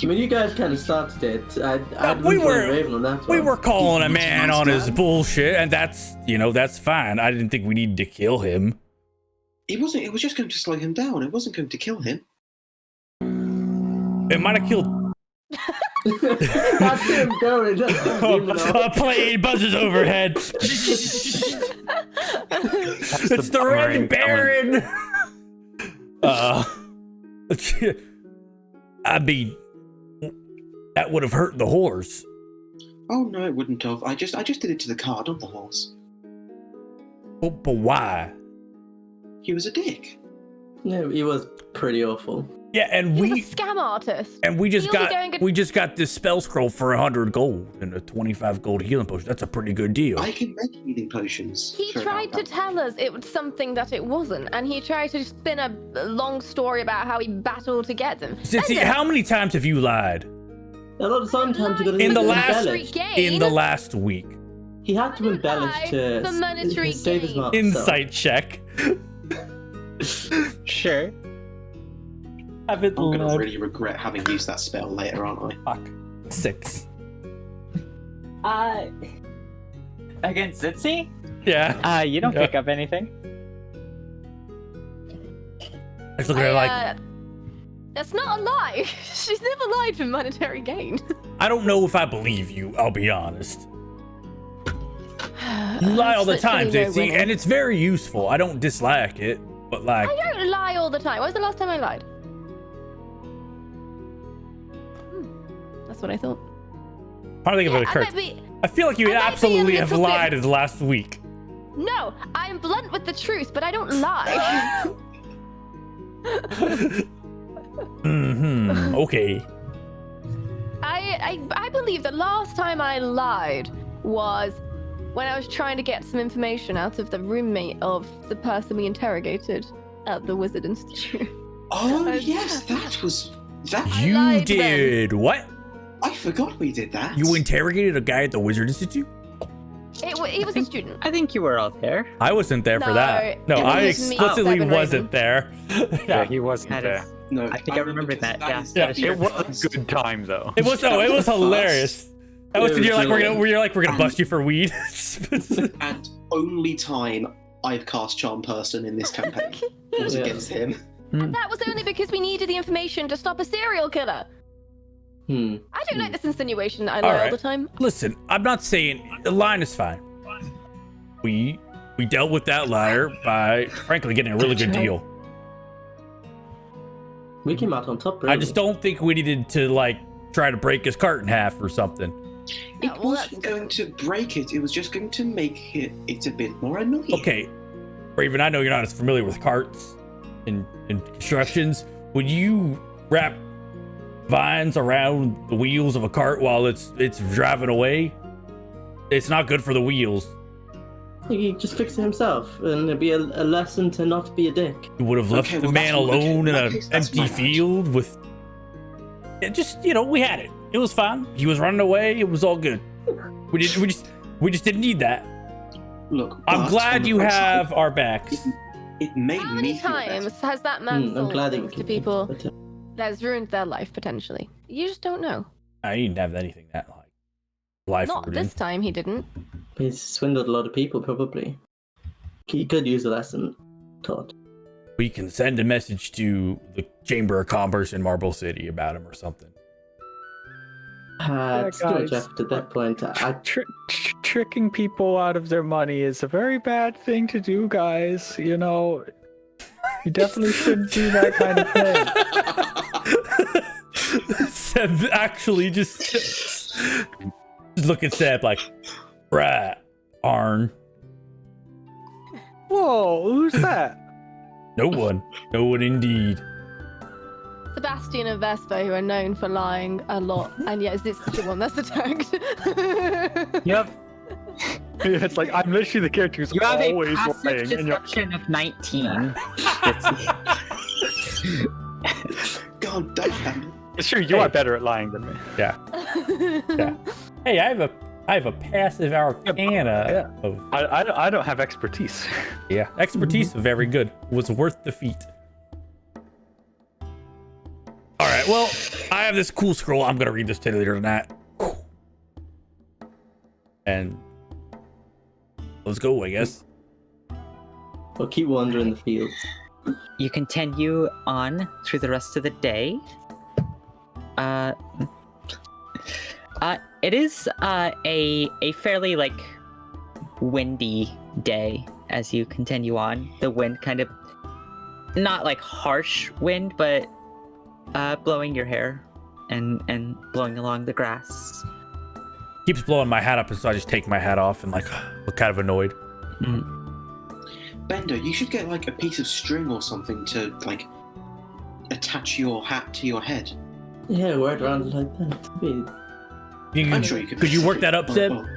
I mean, you guys kind of started it. we were- Raven on that We one. were calling a man on his bullshit, and that's fine. I didn't think we needed to kill him. It wasn't. It was just going to slow him down. It wasn't going to kill him. It might have killed That's him going. That's him zooming off. A plane buzzes overhead. It's the Red Baron. I mean, that would have hurt the horse. Oh no, it wouldn't have. I just did it to the car, not the horse. But why? He was a dick. Yeah, he was pretty awful. Yeah, and He's a scam artist. we just He'll be got doing this spell scroll for 100 gold and a 25 gold healing potion. That's a pretty good deal. I can make healing potions. He for tried to about that. tell us it was something that it wasn't, and he tried to spin a long story about how he battled to get them. See, how many times have you lied? A lot of sometimes you got In the to last- embellish. In the last week. He had to embellish Lie to for monetary save his gain. mark. Insight check. Sure. Have it I'm gonna load. really regret having used that spell later, aren't I? Fuck. 6. Against Zitzi? Yeah. You don't Yeah. pick up anything. I just look at her like, That's not a lie. She's never lied for monetary gain. I don't know if I believe you, I'll be honest. You lie all the time, Dixie, and it's very useful. I don't dislike it, but like... I don't lie all the time. When was the last time I lied? That's what I thought. I don't think it Yeah, occurred. I feel like you I might be a absolutely have little bit- lied in the last week. No, I'm blunt with the truth, but I don't lie. Okay. I believe the last time I lied was when I was trying to get some information out of the roommate of the person we interrogated at the Wizard Institute. Oh I- yes, that was that. I You lied did what? I forgot we did that. You interrogated a guy at the Wizard Institute? He was a student. I think you were all there. I wasn't there for No, that. No, it I was me, explicitly Seven wasn't there. Yeah, he wasn't That there. is- No, I think I remember that, yeah. is Yeah, definitely It was the a first. good time though. It was That it was was the hilarious. That was It when was you're like brilliant. we're gonna bust you for weed. And only time I've cast Charm Person in this campaign was Yeah. against him. That was only because we needed the information to stop a serial killer. I don't like this insinuation that I lie all Alright. the time. Listen, I'm not saying the line is fine. We dealt with that liar by frankly getting a really good deal. We came out on top, really. I just don't think we needed to like try to break his cart in half or something. Yeah, It well, wasn't going to break it. It was just going to make it a bit more annoying. Okay, Raven, I know you're not as familiar with carts and constructions. Would you wrap vines around the wheels of a cart while it's driving away? It's not good for the wheels. He just fixed it himself, and it'd be a lesson to not be a dick. You would have left Okay, the well, man that's- okay, alone in in that an case, that's empty my bad. field with. It just we had it. It was fine. He was running away. It was all good. We just didn't need that. Look, I'm but glad on the you bright have side, our backs. It made How me many feel times better. has that man I'm sold glad things it to people that's ruined their life potentially? You just don't know. I didn't have anything that like life Not rooted. this time he didn't. He's swindled a lot of people, probably. He could use a lesson taught. We can send a message to the Chamber of Commerce in Marble City about him or something. It's too much guys. effort at that point. Tricking people out of their money is a very bad thing to do, guys. You know, you definitely shouldn't do that kind of thing. Seb actually just look at Seb like, right, Arn. Whoa, who's that? No one indeed. Sebastian and Vespa, who are known for lying a lot, and yet this is the one that's attacked. Yep. It's like I'm literally the character who's You have a always passive lying, and you're deception of 19. God damn. sure you are better at lying than me. Yeah. Hey, I have a passive arcana of I don't have expertise. expertise. Very good. Was worth the feat. All right. Well, I have this cool scroll. I'm gonna read this to you later tonight. And let's go, I guess. We'll keep wandering the fields. You continue on through the rest of the day. It is a fairly like windy day as you continue on. The wind kind of not like harsh wind, but blowing your hair and blowing along the grass. Keeps blowing my hat up, and so I just take my hat off and like look kind of annoyed. Bender, you should get like a piece of string or something to like attach your hat to your head. Yeah, wear it around like that. I'm sure you could. Could you work that up, Seb? Well,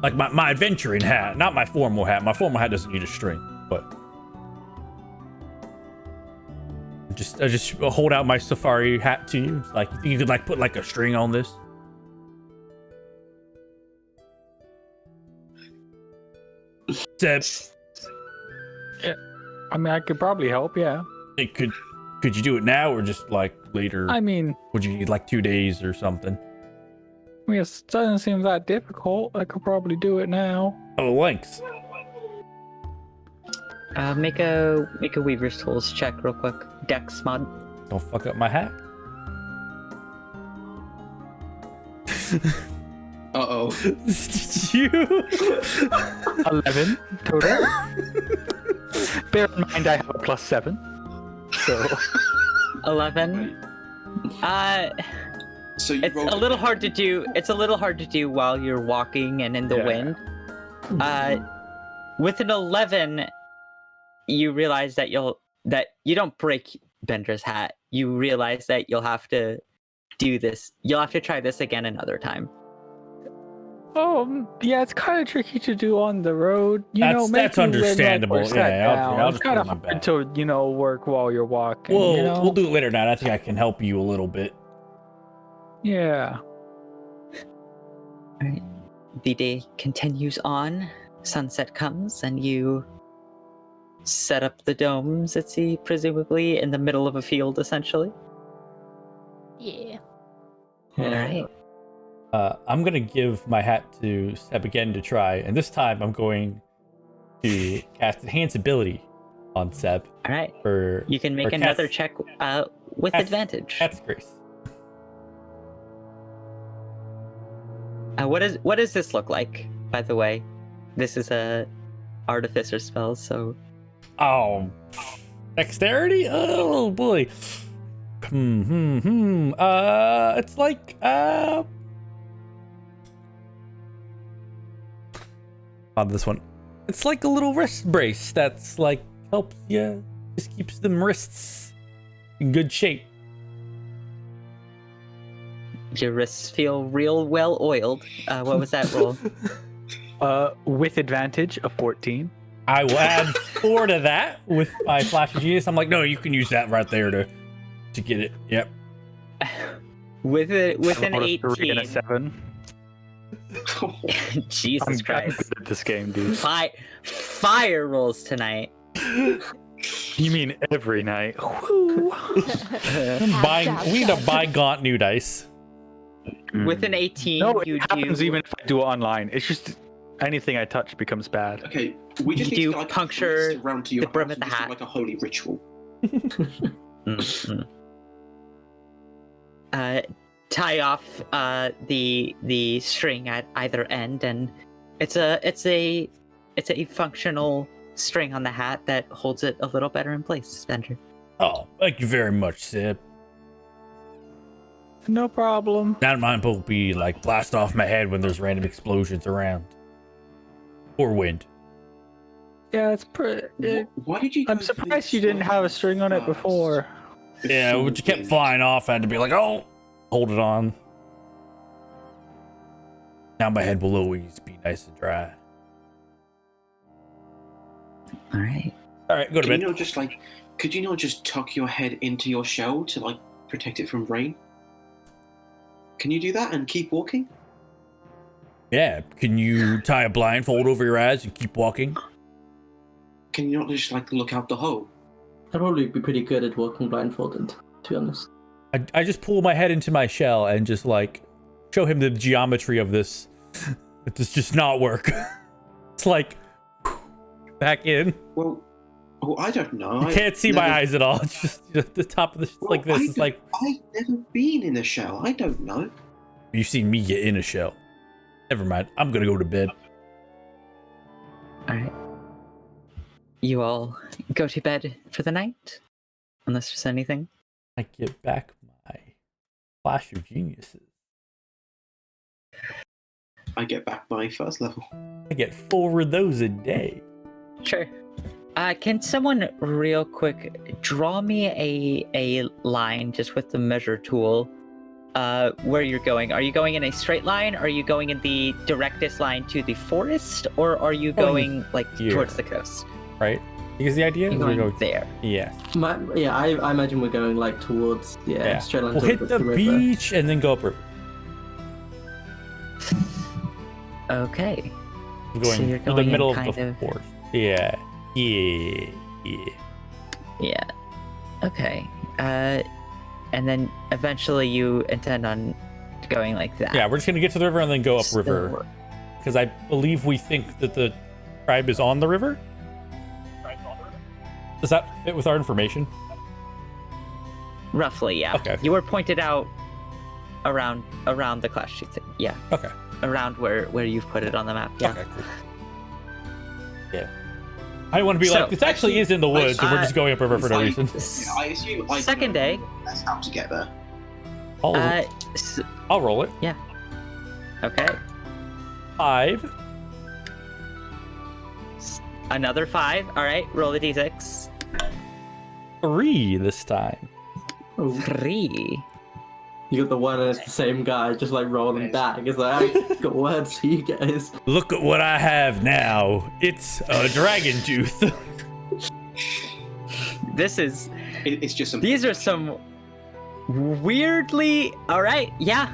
Like my adventuring hat, not my formal hat. My formal hat doesn't need a string, but I just hold out my safari hat to you. It's like you could like put like a string on this. Seb, Yeah. I mean, I could probably help. Yeah. could you do it now or just like later? I mean, Would you need like 2 days or something? it doesn't seem that difficult. I could probably do it now. Oh, thanks. Make a Weaver's Tools check real quick. Dex mod. Don't fuck up my hat. Uh-oh. Did you? 11 total. Bear in mind, I have a +7. So 11. So you It's rolled a little hard to do. It's a little hard to do while you're walking and in the Yeah. wind. With an 11, you realize that you don't break Bender's hat. You realize that you'll have to do this. You'll have to try this again another time. yeah, it's kind of tricky to do on the road. That's That's understandable. I'll It's just kind of bring you hard back. to work while you're walking. We'll do it later, Nat. I think I can help you a little bit. Yeah. Alright. The day continues on. Sunset comes, and you set up the domes at sea, presumably in the middle of a field, essentially. Yeah. Alright. I'm gonna give my hat to Seb again to try, and this time I'm going to cast Enhance Ability on Seb Alright. for You can make or another cast- check with cast- advantage. That's Grace. What does this look like, by the way? This is a artificer spell, so Oh, dexterity? Oh boy. It's like on this one. It's like a little wrist brace that's like helps you, just keeps them wrists in good shape. your wrists feel real well oiled. What was that roll? With advantage of 14. I will add 4 to that with my flash of genius. I'm like, no, you can use that right there to get it. Yep. With an About a 3 and a 18. 7. Jesus I'm Christ. good at this game, dude. Fire rolls tonight. You mean every night? Woo. We need to buy Gaunt new dice. With an 18, No, you it happens do even if I do it online. It's just anything I touch becomes bad. Okay, we just You need do to like puncture twist around to your the brim house of the and just do, hat. like a holy ritual. Tie off the string at either end, and it's a functional string on the hat that holds it a little better in place, Bender. Oh, thank you very much, Sib. No problem. Not mine will be like blast off my head when there's random explosions around. Or wind. Yeah, it's pretty. Why did you? I'm go for surprised this you didn't have a string on it first? before. Yeah, Before which kept wind? flying off. I had to be like, oh, hold it on. Now my head will always be nice and dry. All right. All right, go to Can bed. you not just like? Could you not just tuck your head into your shell to like protect it from rain? Can you do that and keep walking? Yeah, can you tie a blindfold over your eyes and keep walking? Can you not just like look out the hole? I'd probably be pretty good at walking blindfolded, to be honest. I just pull my head into my shell and just like show him the geometry of this. It does just not work. It's like back in. Well, Oh, I don't know. You can't see my eyes at all. It's just the top of the like this. It's like I've never been in a shell. I don't know. you've seen me get in a shell. Never mind. I'm gonna go to bed. All right. You all go to bed for the night, unless there's anything. I get back my flash of geniuses. I get back my first level. I get 4 of those a day. Sure. Can someone real quick draw me a line just with the measure tool? Where you're going? Are you going in a straight line? Are you going in the directest line to the forest, or are you going like here. towards the coast? Right? Because the idea is You're we're going going there. Yeah. I imagine we're going like towards straight line. We'll hit the river. beach and then go upriver. Okay. We're So going you're to the going in middle of kind the of- forest. Yeah. Yeah. Yeah. Okay. And then eventually you intend on going like that. Yeah, we're just gonna get to the river and then go upriver. So- Because I believe we think that the tribe is on the river. Does that fit with our information? Roughly, yeah. Okay. You were pointed out around the clash sheet thing. Yeah. Okay. Around where you've put it on the map. Yeah. Okay, cool. Yeah. I don't want to be So, like, this actually is in the woods and we're just going upriver for no I- reason. Yeah, I assume I Second day. That's how to get there. I'll roll it. Okay. 5. Another 5. All right. Roll a d6. 3 this time. Oh, 3. you got the one and it's the same guy, just like rolling back. It's like, I've got words for you guys. Look at what I have now. It's a dragon tooth. This is. It's just some. These are some weirdly. All right. Yeah.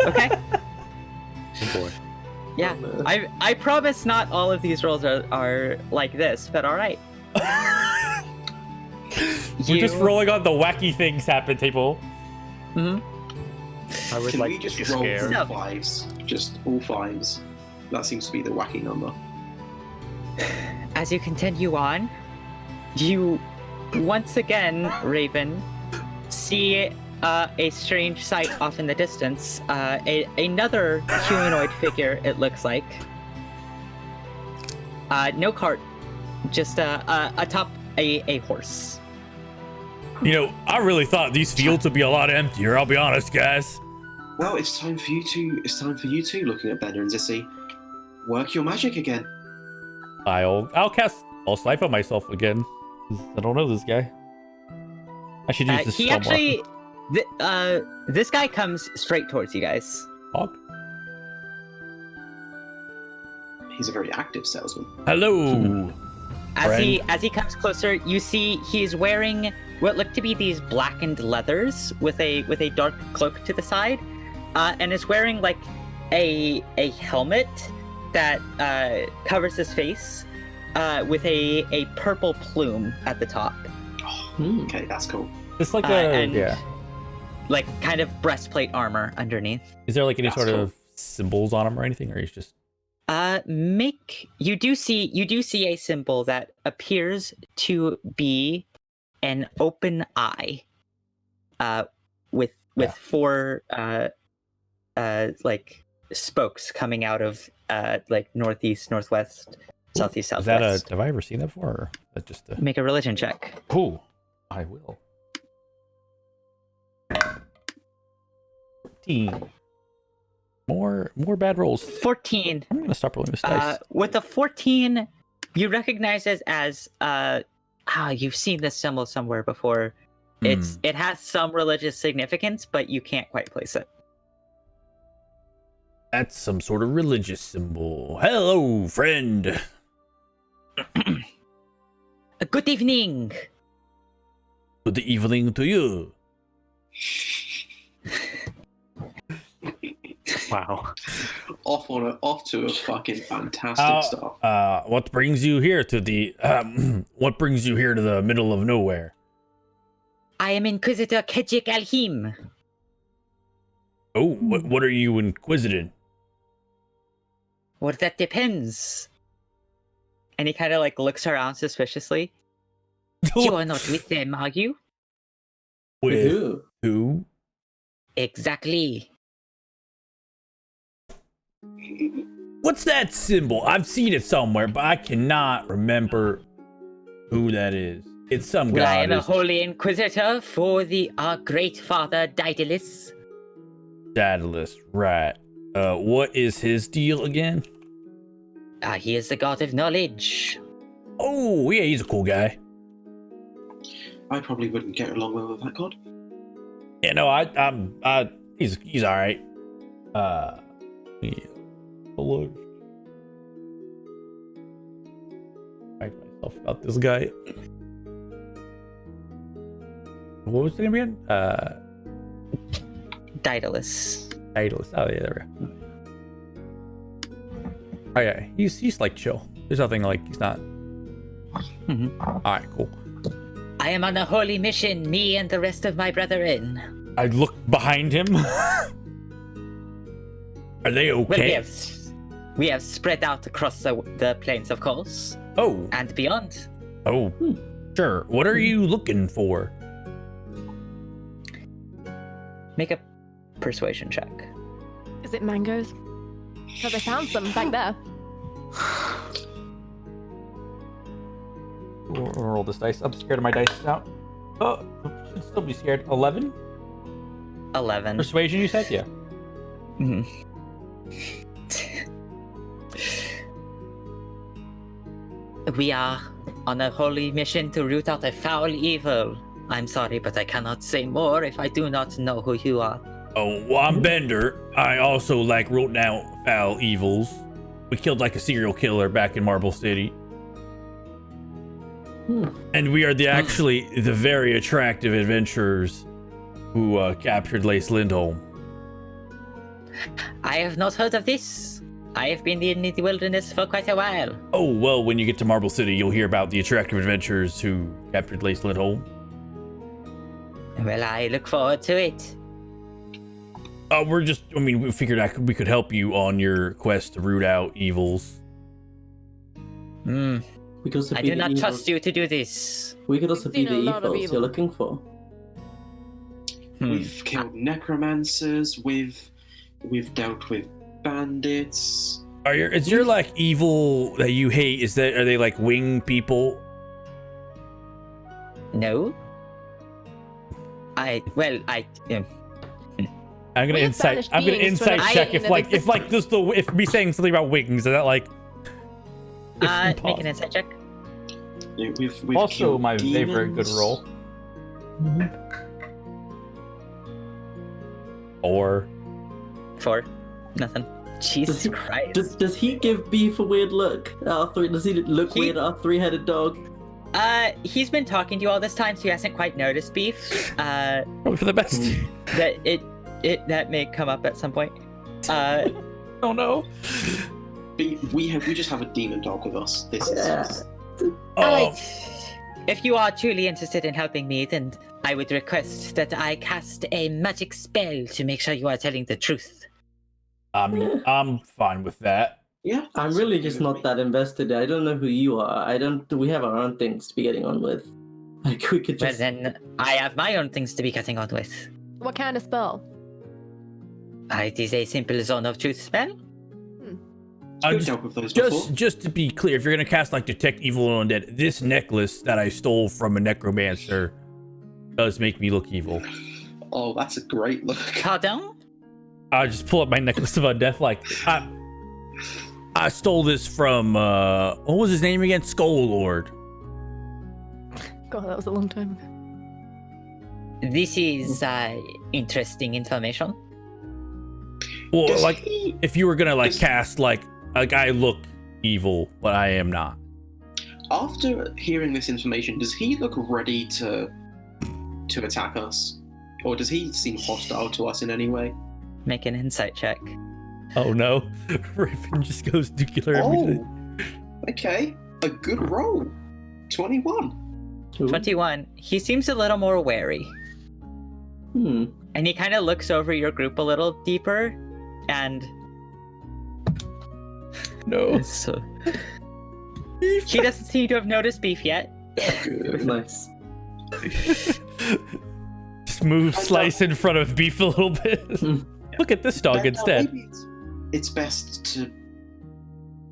Okay. Oh boy. Yeah. I promise not all of these rolls are like this, but all right. We're just rolling on the wacky things happen table. Mhm. I would Can like we to just be roll scared. No. 5s? Just all 5s. That seems to be the wacky number. As you continue on, you once again, Raven, see a strange sight off in the distance. Another humanoid figure, it looks like. No cart, just atop a horse. You know, I really thought these fields would be a lot emptier, I'll be honest, guys. Well, it's time for you two. It's time for you two. Looking at Bender and Zissy, work your magic again. I'll cast False Life on myself again. 'Cause I don't know this guy. I should use this He spell actually, this guy comes straight towards you guys. more. Hog? He's a very active salesman. Hello. As he comes closer, you see he's wearing what look to be these blackened leathers with a dark cloak to the side, and is wearing like a helmet that covers his face with a purple plume at the top. Okay, that's cool. It's like and like kind of breastplate armor underneath. Is there like any That's sort cool. of symbols on him or anything, or he's just You do see a symbol that appears to be an open eye, with Yeah. 4 like spokes coming out of like northeast, northwest, southeast, is that southwest. have I ever seen that before? Or that just Make a religion check. Oh, I will. 14. More bad rolls. 14. I'm gonna stop rolling this dice. With a 14, you recognize it as you've seen this symbol somewhere before. It has some religious significance, but you can't quite place it. That's some sort of religious symbol. Hello, friend. Good evening. Good evening to you. Wow. Off to a fucking fantastic start. What brings you here to the what brings you here to the middle of nowhere? I am Inquisitor Kejik Alhim. Oh, what are you inquisiting? Well, that depends. And he kind of like looks around suspiciously. You are not with them, are you? With Who? who? Exactly. What's that symbol? I've seen it somewhere, but I cannot remember who that is. It's some Well, I god. am a isn't holy inquisitor for our great father Daedalus. it? Daedalus, right. What is his deal again? He is the god of knowledge. Oh, yeah, he's a cool guy. I probably wouldn't get along well with that god. Yeah, no, he's all right. Yeah. Hello. Write myself about this guy. What was the name again? Daedalus. Daedalus. Oh yeah, there we go. Oh yeah, he's like chill. There's nothing like he's not. All right, cool. I am on a holy mission, me and the rest of my brethren. I look behind him. Are they okay? Well, we have spread out across the plains, of course, Oh, and beyond. oh, sure. What are you looking for? Make a persuasion check. Is it mangoes? Because I found some back there. We'll roll this dice. I'm scared of my dice now. Oh, should still be scared. 11? 11. Persuasion, you said? Yeah. Mhm. We are on a holy mission to root out a foul evil. I'm sorry, but I cannot say more if I do not know who you are. Oh, well, I'm Bender. I also rooting out foul evils. We killed a serial killer back in Marble City. And we are actually the very attractive adventurers who captured Lace Lindholm. I have not heard of this. I have been in the wilderness for quite a while. Oh, well, when you get to Marble City, you'll hear about the attractive adventurers who captured Lace Lindholm. Well, I look forward to it. We figured we could help you on your quest to root out evils. Hmm. We could also I be do the not evils- trust you to do this. We could also We've be seen the a lot of evils evil. you're looking for. We've killed necromancers. We've dealt with bandits. Is your evil that you hate? Are they wing people? No. I'm We gonna have insight. banished I'm gonna beings from insight the check plane if of if me saying something about wings is that make an impossible? insight check. Yeah, we've Also killed my favorite good demons. roll. Or 4. Nothing. Jesus Christ. Does he give Beef a weird look? Does he look He- weird at our three-headed dog? He's been talking to you all this time, so he hasn't quite noticed Beef. probably for the best. That that may come up at some point. Oh no. We just have a demon dog with us. This Yeah. is Oh, If you are truly interested in helping me, then I would request that I cast a magic spell to make sure you are telling the truth. I'm fine with that. yeah. I'm really just not that invested. I don't know who you are. We have our own things to be getting on with. We could Well, just. then I have my own things to be getting on with. What kind of spell? It is a simple zone of truth spell. We've dealt with those before. Just to be clear, if you're gonna cast detect evil and undead, this necklace that I stole from a necromancer does make me look evil. Oh, that's a great look. Pardon? I just pull up my necklace of undeath. I stole this from what was his name again? Skull Lord. God, that was a long time ago. This is interesting information. Well, Does he- if you were gonna does- cast I look evil, but I am not. After hearing this information, does he look ready to attack us, or does he seem hostile to us in any way? Make an insight check. Oh no, Raven just goes nuclear every Oh, okay, a good roll. 21. Ooh. 21. He seems a little more wary. And he kind of looks over your group a little deeper, and No. so he doesn't seem to have noticed Beef yet. It was nice. Just move Slice in front of Beef a little bit. Look at this dog instead. Maybe it's best to.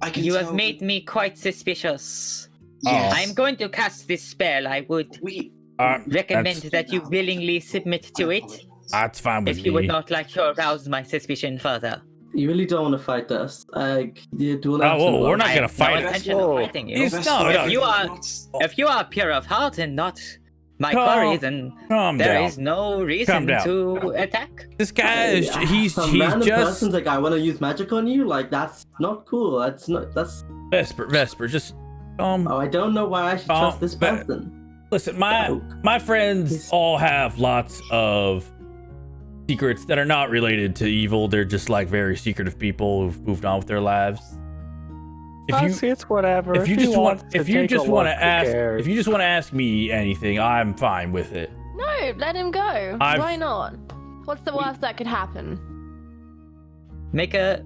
I can You tell have made me quite suspicious. Yes. I'm going to cast this spell. I would We. recommend that you willingly submit to it. That's fine with If you would me. not like to arouse my suspicion further. You really don't want to fight us. Do you want Oh, whoa, we're not I gonna have no fight it. intention of fighting you. He's Vesper, no, If you are, let's- if you are pure of heart and not my Calm- quarry, then Calm there down. is no reason down. to attack. This guy is he's a random just person's like, I want to use magic on you. Like that's not cool. That's. Vesper. Just Oh, I don't know why I should trust this person. listen. Joke. My friends He's- all have lots of secrets that are not related to evil. They're just like very secretive people who've moved on with their lives. Honestly, it's whatever. If you he just want wants to if you take a just want to look, who ask cares? if you just want to ask me anything, I'm fine with it. No, let him go. I've- Why not? What's the worst that could happen? Make a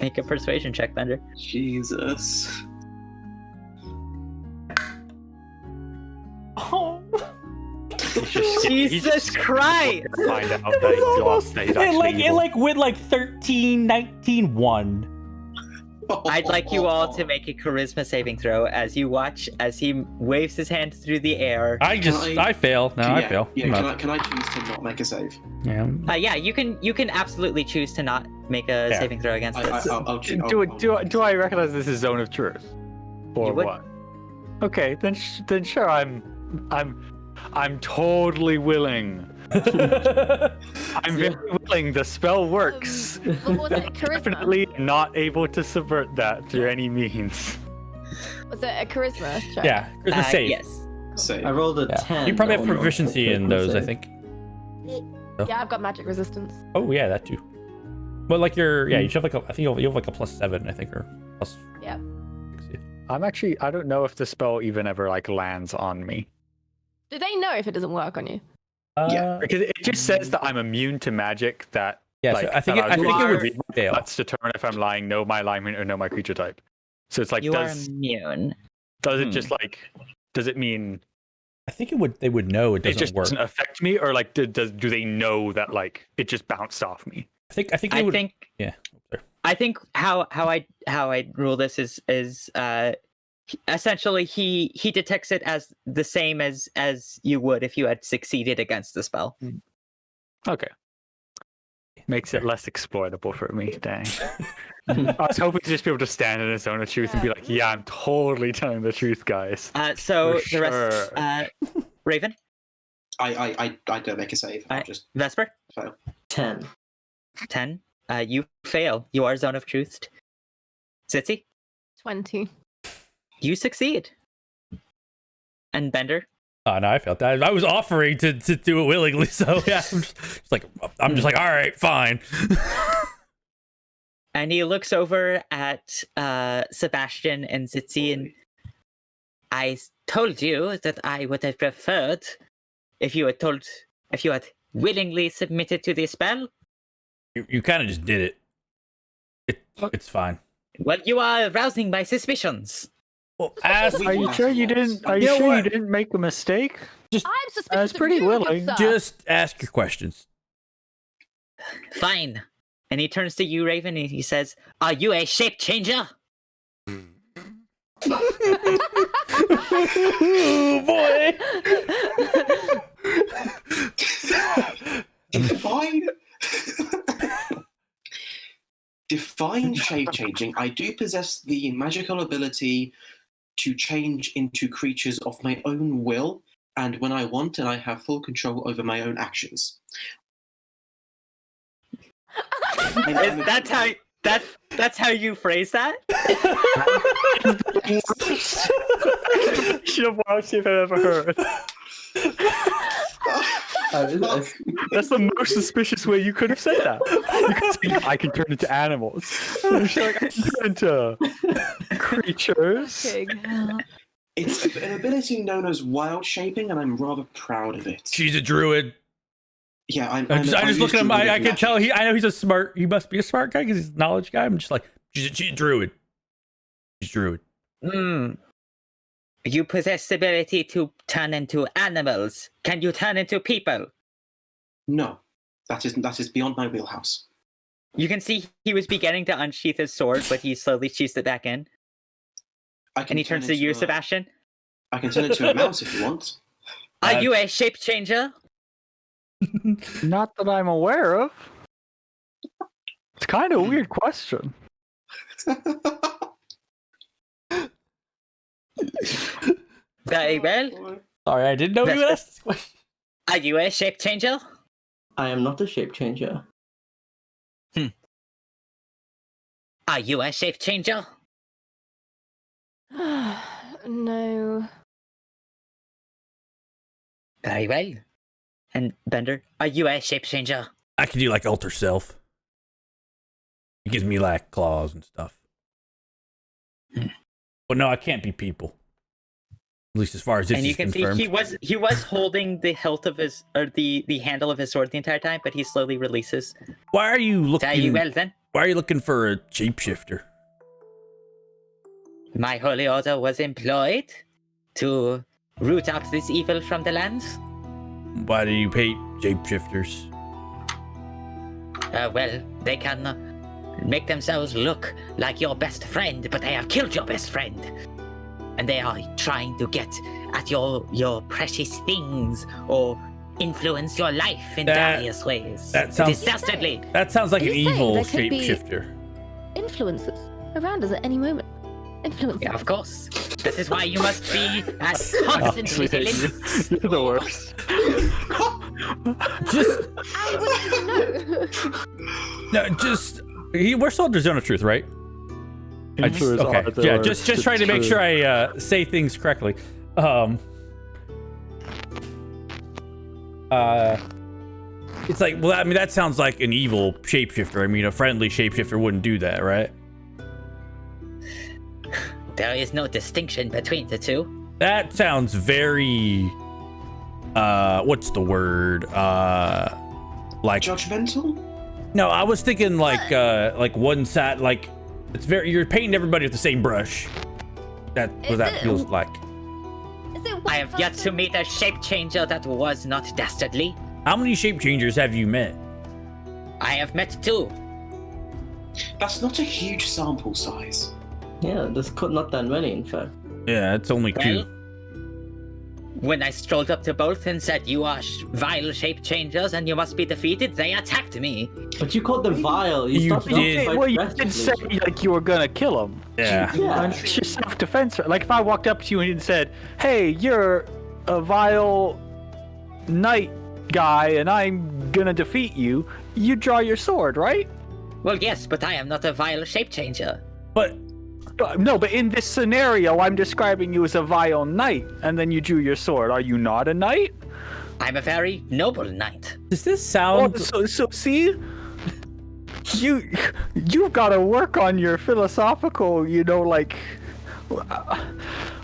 make a persuasion check, Bender. Jesus. He's just- he's Jesus just Christ! Find out that he's lost. That he's actually evil. went like 13, 19, 1. I'd like you all to make a charisma saving throw as you watch as he waves his hand through the air. I fail. No, I fail. Yeah, I'm can I choose to not make a save? yeah. Yeah, you can absolutely choose to not make a Yeah. saving throw against this. Do I recognize this is Zone of Truth, or You would. what? Okay, then sure. I'm totally willing. I'm very willing. The spell works. What was it? Charisma? Definitely not able to subvert that through any means. Was it a charisma check? Yeah, charisma save. Yes. Save. I rolled a Yeah. 10. You probably have on my proficiency in charisma those, I save. think. Yeah, I've got magic resistance. Oh yeah, that too. Well, like you should have like I think you have like a +7, I think, or plus. Yeah. 6, yeah. I don't know if the spell even ever like lands on me. Do they know if it doesn't work on you? Yeah. Because it just says that I'm immune to magic that Yeah, like, so I think that I think it would read my fail. stats to determine if I'm lying, know my alignment, or know my creature type. So it's like, You are does immune. it just like, does it mean I think they would know it it doesn't just work. doesn't affect me, or like do they know that like it just bounced off me? I think they I would. think Yeah. Sorry. I think how I rule this is essentially he detects it as the same as you would if you had succeeded against the spell. Okay, makes it less exploitable for me. Dang. I was hoping to just be able to stand in a zone of truth and be like, yeah, I'm totally telling the truth, guys. So For the rest, sure. Raven, I don't make a save. I'll Alright. just Vesper, fail. 10. 10. You fail. You are zone of truthed. Sitsi, 20. you succeed. And Bender, Oh no, I felt that. I was offering to do it willingly, so yeah. I'm just like, all right, fine. and he looks over at Sebastian and Sitsi, and I told you that I would have preferred if you had willingly submitted to the spell. You kind of just did it. It's fine. Well, you are arousing my suspicions. Well, ask. Are you sure you didn't? Are you know sure what? you didn't make a mistake? I'm suspicious was pretty of you, willing. good sir. Just ask your questions. Fine. And he turns to you, Raven, and he says, "Are you a shape changer?" Oh boy. Define shape changing. I do possess the magical ability to change into creatures of my own will, and when I want, and I have full control over my own actions. That's how you phrase that? Should have watched if I've ever heard. That's the most suspicious way you could have said that. You could say, I can turn into animals. She's like, I can turn into creatures. Pig. It's an ability known as wild shaping, and I'm rather proud of it. She's a druid. Yeah, I just look at him. I can tell I know he's a smart. He must be a smart guy because he's a knowledge guy. I'm just like, she's a druid. She's a druid. You possess the ability to turn into animals. Can you turn into people? No, that is beyond my wheelhouse. You can see he was beginning to unsheath his sword, but he slowly sheaths it back in. I can And he turn turns to into you, a- Sebastian. I can turn into a mouse if you want. Are you a shape changer? Not that I'm aware of. It's kind of a weird question. Very well. Sorry, I didn't know you Vesper. asked this question. Are you a shape changer? I am not a shape changer. Are you a shape changer? No. Very well. And Bender, Are you a shape changer? I can do like alter self. It gives me like claws and stuff. But no, I can't be people. At least as far as this and you is can confirmed. see he was holding the hilt of his or the handle of his sword the entire time, but he slowly releases. Why are you Very looking? well then. Why are you looking for a shapeshifter? My holy order was employed to root out this evil from the lands. Why do you hate shapeshifters? Well, they can make themselves look like your best friend, but they have killed your best friend. And they are trying to get at your precious things or influence your life in various ways. that sounds- It is dastardly. That sounds like Are an you saying evil there could be- shapeshifter. Influences around us at any moment. Influences. Yeah, of course. This is why you must be at constant vigilance. You're the worst. Just I wouldn't even know. no, just we're soldiers zone of truth, right? Okay, yeah, just trying to make sure I say things correctly. It's like, well, I mean, that sounds like an evil shapeshifter. I mean, a friendly shapeshifter wouldn't do that, right? There is no distinction between the two. That sounds very, what's the word? Like, Judgmental? no, I was thinking like one side, like it's very, you're painting everybody with the same brush. That's what Is that it- feels like. Is it I have yet to meet a shape changer that was not dastardly. How many shape changers have you met? I have met two. That's not a huge sample size. Yeah, there's not that many, in fact. Yeah, it's only Well, two. when I strolled up to both and said, "You are vile shape changers and you must be defeated," they attacked me. But you called them vile. You started off did. quite Well, you did say aggressively. like you were gonna kill him. Yeah. Yeah. It's just self-defense. Like if I walked up to you and said, "Hey, you're a vile knight guy, and I'm gonna defeat you," you draw your sword, right? Well, yes, but I am not a vile shape changer. But No, but in this scenario, I'm describing you as a vile knight, and then you drew your sword. Are you not a knight? I'm a very noble knight. does this Oh, sound? so see, you've got to work on your philosophical. Like, I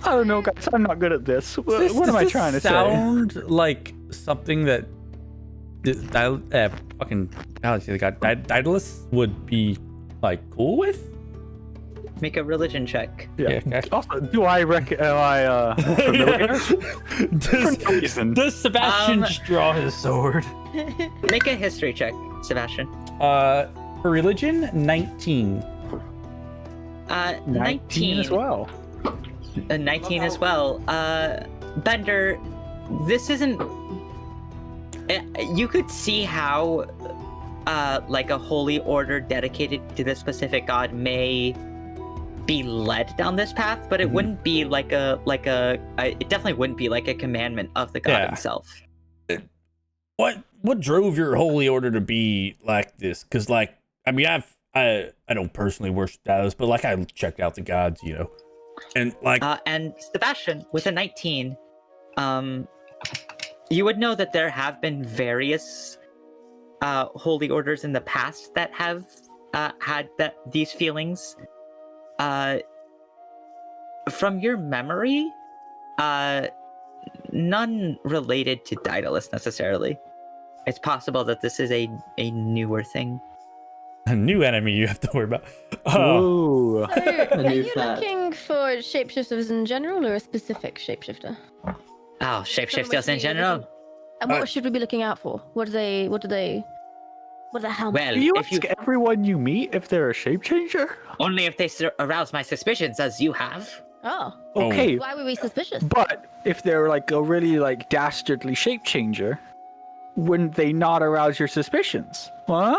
don't know, guys. I'm not good at this. What am I trying to say? Sound like something that fucking galaxy the god Daedalus would be like cool with. Make a religion check. Yeah. Yeah, Also, am I familiar? does, For no reason. does Sebastian draw his sword? Make a history check, Sebastian. For religion, 19. 19 as well. 19 as well. Bender, this isn't. You could see how, like a holy order dedicated to this specific god may be led down this path, but it wouldn't be like it definitely wouldn't be like a commandment of the god Yeah. himself. What drove your holy order to be like this? Because like, I mean, I don't personally worship Daedalus, but like I checked out the gods, and like And Sebastian, with a 19, you would know that there have been various holy orders in the past that have had these feelings. From your memory, none related to Daedalus necessarily. It's possible that this is a newer thing. A new enemy you have to worry about. Ooh. So, are new you flag. looking for shapeshifters in general or a specific shapeshifter? Oh, shapeshifters in general. And what should we be looking out for? What do they help? Well, Do you if you ask everyone you meet if they're a shape changer? only if they arouse my suspicions, as you have. Oh, Okay, why were we suspicious? but if they're like a really like dastardly shape changer, wouldn't they not arouse your suspicions? Huh?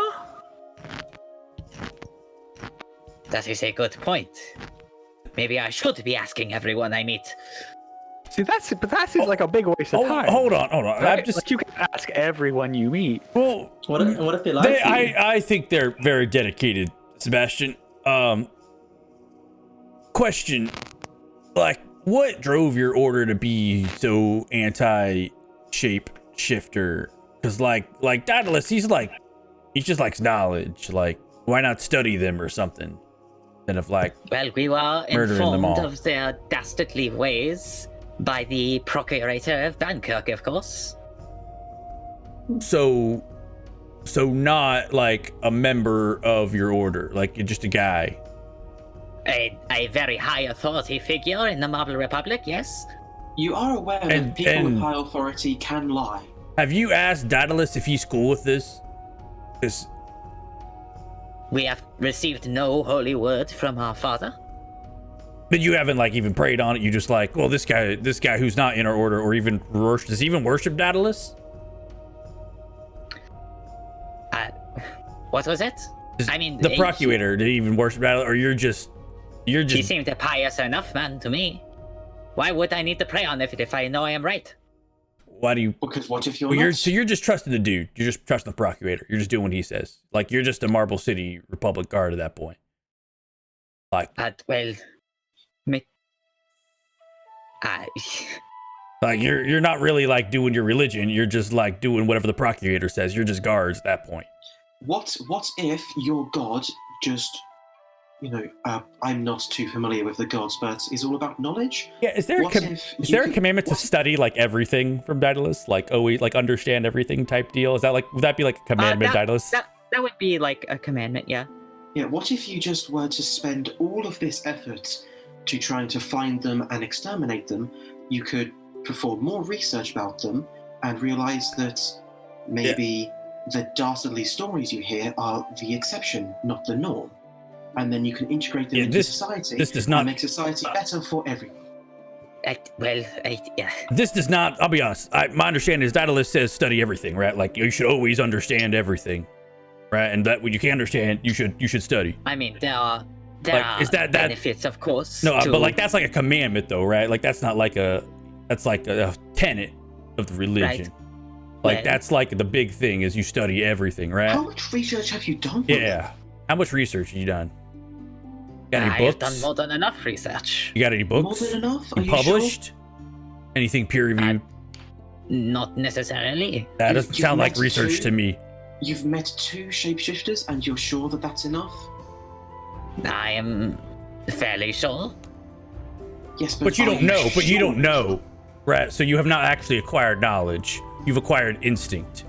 That is a good point. Maybe I should be asking everyone I meet. See, that seems like a big waste of time. Hold on. Right? I'm just Like, you can ask everyone you meet. well. What if they like you? I think they're very dedicated, Sebastian. Question, like, what drove your order to be so anti-shape shifter? Because like Daedalus, he just likes knowledge. Like, why not study them or something instead of like Well, we were murdering them informed all? of their dastardly ways by the Procurator of Bankirk, of course. so not like a member of your order, like you're just a guy. A very high authority figure in the Marble Republic, yes? You are aware that people with high authority can lie. Have you asked Daedalus if he's cool with this? Because We have received no holy word from our father. but you haven't like even prayed on it. You just like, well, this guy who's not in our order or even does he even worship Daedalus? What was it? I mean, The Procurator, did he even worship Daedalus, or you're just He seemed a pious enough man to me. Why would I need to pray on it if I know I am right? why do you? Because what if you're Well, not? you're just trusting the dude. You're just trusting the Procurator. You're just doing what he says. Like you're just a Marble City Republic guard at that point. Like Well, like you're not really like doing your religion. You're just like doing whatever the Procurator says. You're just guards at that point. What if your god just, I'm not too familiar with the gods, but is all about knowledge? Yeah, is there What a if is you there a could- commandment to what- study like everything from Daedalus? Like always like understand everything type deal? Is that like would that be like a commandment, Daedalus? that would be like a commandment, yeah. Yeah, what if you just were to spend all of this effort to trying to find them and exterminate them? You could perform more research about them and realize that maybe the dastardly stories you hear are the exception, not the norm. And then you can integrate them into society this does not and make society better for everyone. Yeah. This does not. I'll be honest. My understanding is Daedalus says study everything, right? Like you should always understand everything, right? And that when you can't understand, you should study. I mean, there are Like, is that benefits, of course. No, to- but like that's like a commandment, though, right? Like that's not like that's like a tenet of the religion. Like Well- that's like the big thing is you study everything, right? How much research have you done? Yeah. How much research have you done? Got any I books? have done more than enough research. You got any books? More than enough? You Are you published? Anything peer reviewed? Not necessarily. That doesn't you've sound like met research two- to me. You've met 2 shapeshifters and you're sure that that's enough? I am fairly sure. Yes, But you are don't know. But you sure? don't know, right? So you have not actually acquired knowledge. You've acquired instinct.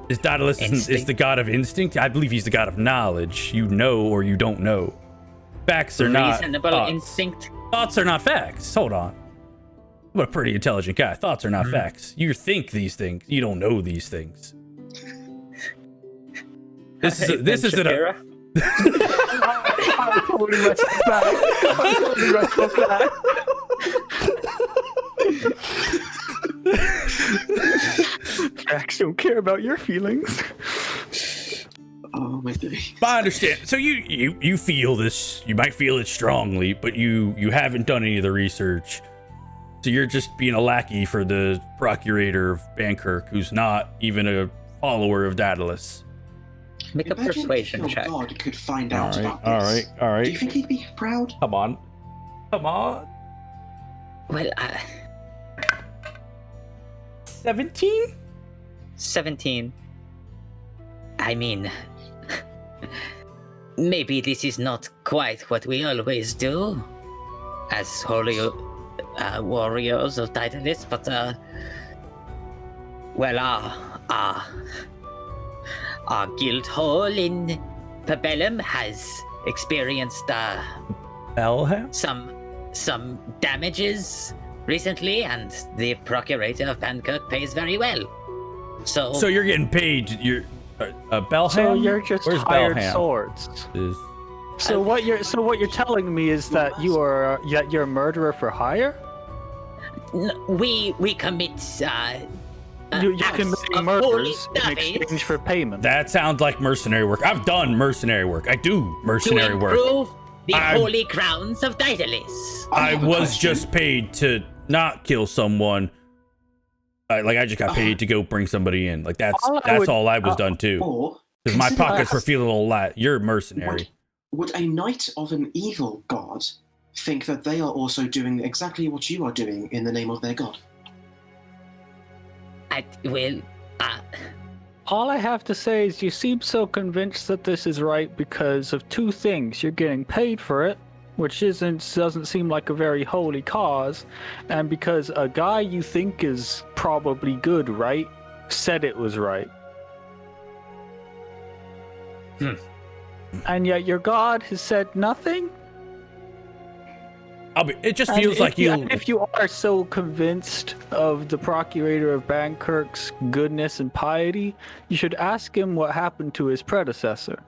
Is Daedalus is the god of instinct? I believe he's the god of knowledge. You know or you don't know. Facts are not Reasonable thoughts. instinct. Thoughts are not facts. Hold on. I'm a pretty intelligent guy. Thoughts are not facts. You think these things. You don't know these things. This is a Shapira? I'm totally myself back. I'm totally myself back. Facts don't care about your feelings. Oh my days. I understand. So you feel this. You might feel it strongly, but you haven't done any of the research. So you're just being a lackey for the Procurator of Bankirk, who's not even a follower of Daedalus. Make a Imagine persuasion if your check. God could find out about this. all right. Do you think he'd be proud? Come on. Well, 17? 17. I mean, maybe this is not quite what we always do as holy warriors of Daedalus, but our guild hall in Pabellum has experienced Bellham? some damages recently, and the procurator of Pankirk pays very well. So you're getting paid. You're Bellham. So you're just Where's hired Bellham? swords. Is So what you're telling me is that you're a murderer for hire? We commit You're acts committing of murders holy in studies exchange for payment. that sounds like mercenary work? I've done mercenary work. I do to mercenary work. improve the I'm- holy crowns of Daedalus. I have a was question. just paid to not kill someone. I just got paid to go bring somebody in. Like that's All I would- all I was done too. Or Because my consider pockets that- were feeling a little light. You're a mercenary. Would a knight of an evil god think that they are also doing exactly what you are doing in the name of their god? All I have to say is you seem so convinced that this is right because of two things. You're getting paid for it, which doesn't seem like a very holy cause, and because a guy you think is probably good, right, said it was right. And yet your god has said nothing? It just And feels like if you are so convinced of the procurator of Bankirk's goodness and piety, you should ask him what happened to his predecessor.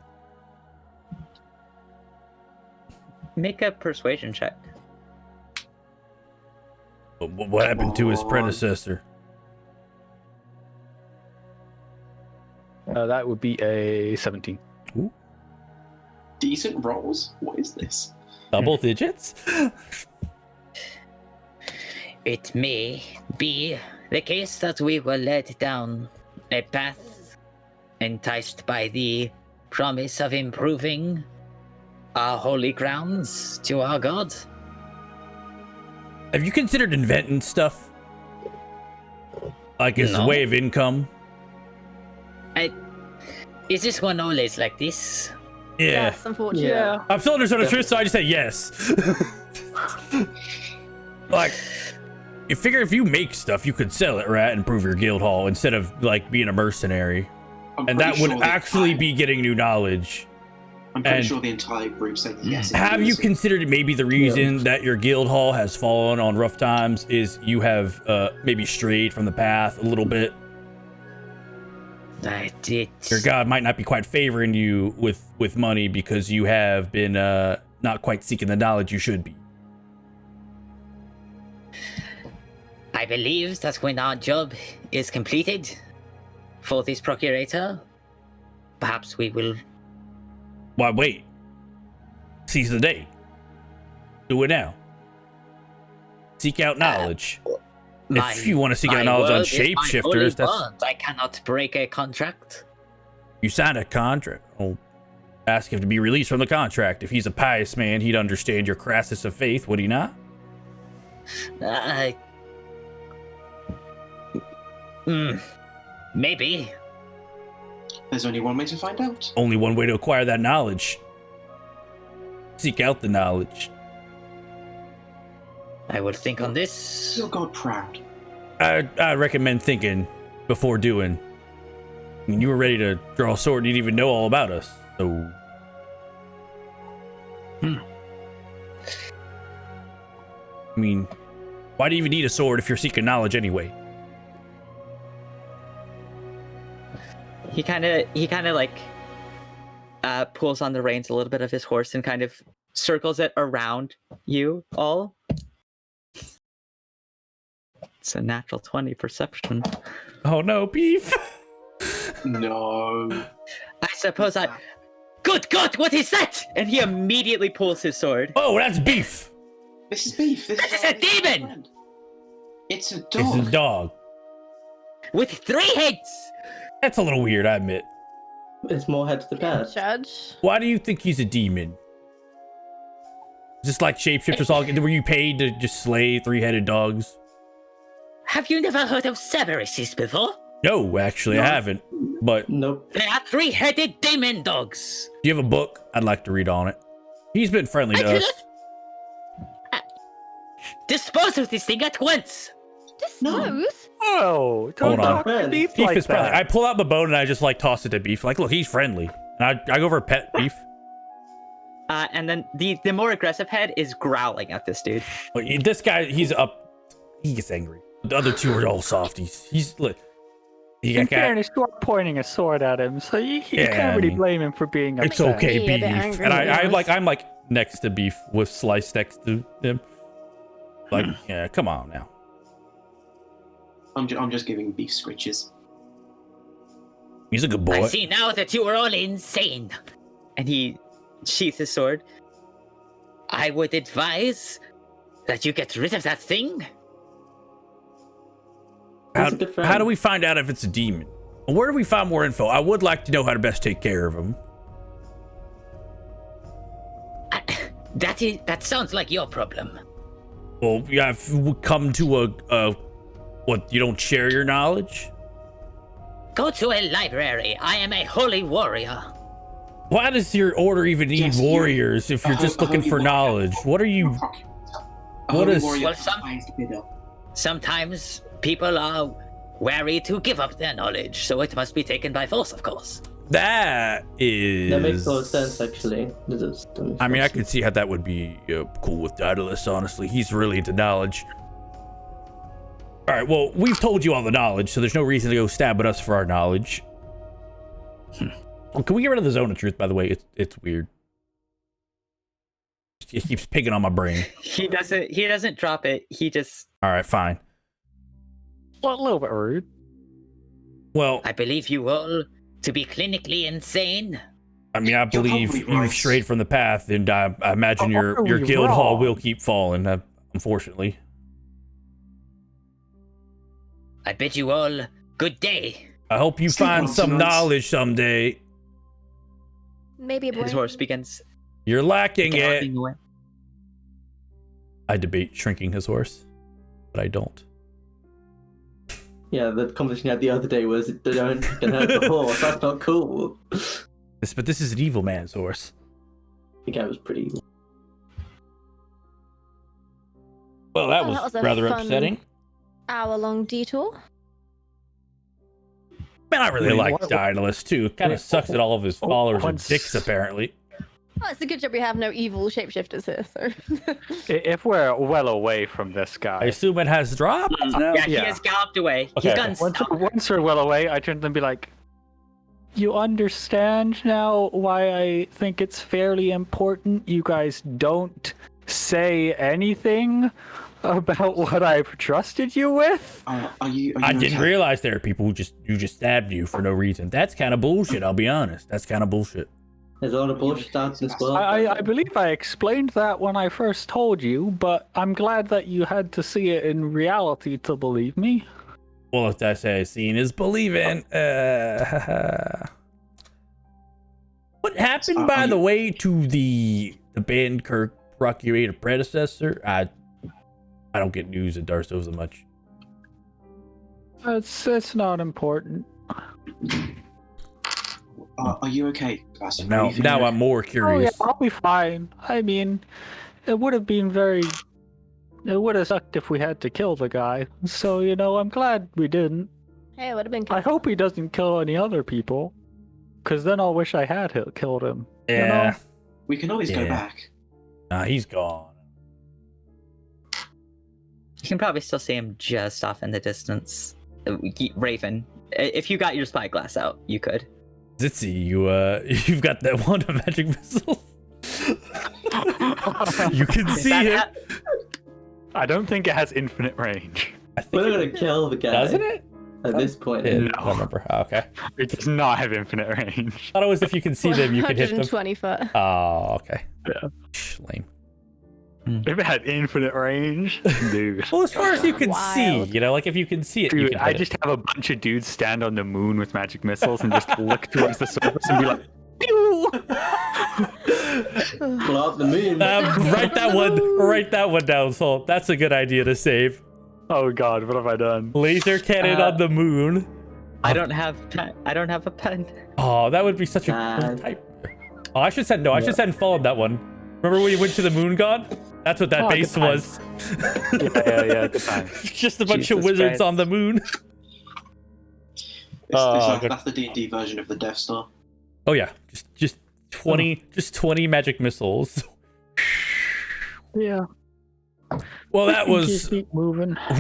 Make a persuasion check. What happened to his predecessor? That would be a 17. Decent rolls? What is this? Double digits? It may be the case that we were led down a path enticed by the promise of improving our holy grounds to our god. Have you considered inventing stuff? Like as a No. way of income? Is this one always like this? Yeah. Yes, unfortunately. Yeah. I'm still understanding the truth, so I just say yes. Like, you figure if you make stuff, you could sell it, right? And improve your guild hall instead of like being a mercenary. I'm And pretty that would sure the actually entire- be getting new knowledge. I'm pretty and- sure the entire group said yes. Have you immediately. considered maybe the reason that your guild hall has fallen on rough times is you have maybe strayed from the path a little bit? I did. Your god might not be quite favoring you with money because you have been not quite seeking the knowledge you should be. I believe that when our job is completed for this procurator, perhaps we will. Why wait? Seize the day. Do it now. Seek out knowledge. If you want to seek out my knowledge on word is my holy shapeshifters, that's bond. I cannot break a contract. you signed a contract. I'll ask him to be released from the contract. If he's a pious man, he'd understand your crisis of faith, would he not? Maybe. There's only one way to find out. Only one way to acquire that knowledge. Seek out the knowledge. I will think on Is this. your god proud? I recommend thinking before doing. I mean, you were ready to draw a sword and you didn't even know all about us, so... I mean, why do you even need a sword if you're seeking knowledge anyway? He kind of like pulls on the reins a little bit of his horse and kind of circles it around you all. It's a natural 20 perception. Oh no, beef! No. I suppose I. Good God, what is that? And he immediately pulls his sword. Oh, that's beef! This is beef. This That is our a demon! friend. It's a It's dog. a dog. With 3 heads! That's a little weird, I admit. It's more heads to bed. Judge. Why do you think he's a demon? Is this like shapeshifters all were you paid to just slay 3-headed dogs? Have you never heard of Cerberuses before? No, actually, I haven't. But do Nope. They are 3-headed demon dogs. you have a book? I'd like to read on it. He's been friendly I to do us. not. Dispose of this thing at once. Dispose? No, don't Hold on. talk to Beef Beef like is friendly. that. I pull out my bone and I just like toss it to Beef. Like, look, he's friendly. And I go for pet Beef. And then the more aggressive head is growling at this dude. Well, this guy, he's up. He gets angry. The other two are all softies. Look. In fairness, you are pointing a sword at him, so you can't really blame him for being upset. It's okay, Yeah, a bit Beef. angry, And yes. I'm like next to Beef with Slice next to him. Like, yeah, come on now. I'm just giving Beef scritches. He's a good I boy. see now that you are all insane. And he sheaths his sword. I would advise that you get rid of that thing. He's a good friend. How do we find out if it's a demon? Where do we find more info? I would like to know how to best take care of him. That sounds like your problem. Well, yeah, if we come to what, you don't share your knowledge? Go to a library. I am a holy warrior. Why does your order even need Yes, warriors if you're just looking for knowledge? What are you? What is- Well, sometimes people are wary to give up their knowledge, so it must be taken by force, of course. That is. That makes total sense, actually. I mean, I could see how that would be cool with Daedalus, honestly. He's really into knowledge. All right, well, we've told you all the knowledge, so there's no reason to go stab at us for our knowledge. Well, can we get rid of the zone of truth, by the way? It's weird. It keeps picking on my brain. He doesn't drop it. He just All right, fine. Well, a little bit rude. Well, I believe you all to be clinically insane. I mean, I believe probably you've right. strayed from the path, and I imagine How your are we guild hall wrong? will keep falling, unfortunately. I bid you all good day. I hope you Sleep find on some tonight. knowledge someday. Maybe a his brain. horse begins You're lacking it. galloping away. I debate shrinking his horse, but I don't. Yeah, the conversation we had the other day was they don't hurt the horse. That's not cool. But this is an evil man's horse. The guy was pretty. Well, that Well, was, that was a rather fun- upsetting. Hour-long detour. Man, I really Wait, like what- Daedalus too. Kind of wait, sucks that all of his followers are once- dicks, apparently. Oh, it's a good job we have no evil shapeshifters here, so. If we're well away from this I guy, assume it has dropped now. Yeah, he Yeah. has galloped away. Okay, He's gone. once we're well away, I turn to them and be like, "You understand now why I think it's fairly important you guys don't say anything about what I've trusted you with?" Are you I didn't okay? realize there are people who just stabbed you for no reason. That's kind of bullshit. I'll be honest. That's kind of bullshit. There's a lot of bullshit out in this world. I believe I explained that when I first told you, but I'm glad that you had to see it in reality to believe me. Well, if I say seeing is believing. What happened, by the way, to the Bandkirk procurator predecessor? I don't get news of Darso so much. It's not important. Are you okay, Sebastian? Are Now, you feeling now okay? I'm more Oh yeah, curious. I'll be fine. I mean, it would have been very. It would have sucked if we had to kill the guy. So I'm glad we didn't. Hey, it would have been I hope he doesn't kill any other people, because then I'll wish I had killed him. Yeah, We can always go Yeah. back. nah, he's gone. You can probably still see him just off in the distance. Raven, if you got your spyglass out, you could. Zitzi, you've got that one magic missile. You can Is see that him. I don't think it has infinite range. I think We're not it gonna kill the guy. doesn't it? At this point. Yeah, No. I don't remember. Oh, okay. It does not have infinite range. Thought it was if you can see them, you can hit them. 120 foot. Oh, okay. Yeah. Lame. If it had infinite range, dude. Well, as far as you can see, Wild. like if you can see it, you Dude, can I hit it. just have a bunch of dudes stand on the moon with magic missiles and just look towards the surface and be like, pew! Blow up the moon. Write that one down, Salt. That's a good idea to save. Oh god, what have I done? Laser cannon on the moon. I don't have a pen. Oh, that would be such a cool Nah. type. Oh, I should send. No, I should send Fall on that one. Remember when you went to the Moon God? That's what that Oh, base good was. Yeah. Good times. Just a bunch Jesus of wizards Christ. on the moon. Good. That's the D&D version of the Death Star. Oh yeah, just 20 magic missiles. Yeah. Well, that You was keep moving. I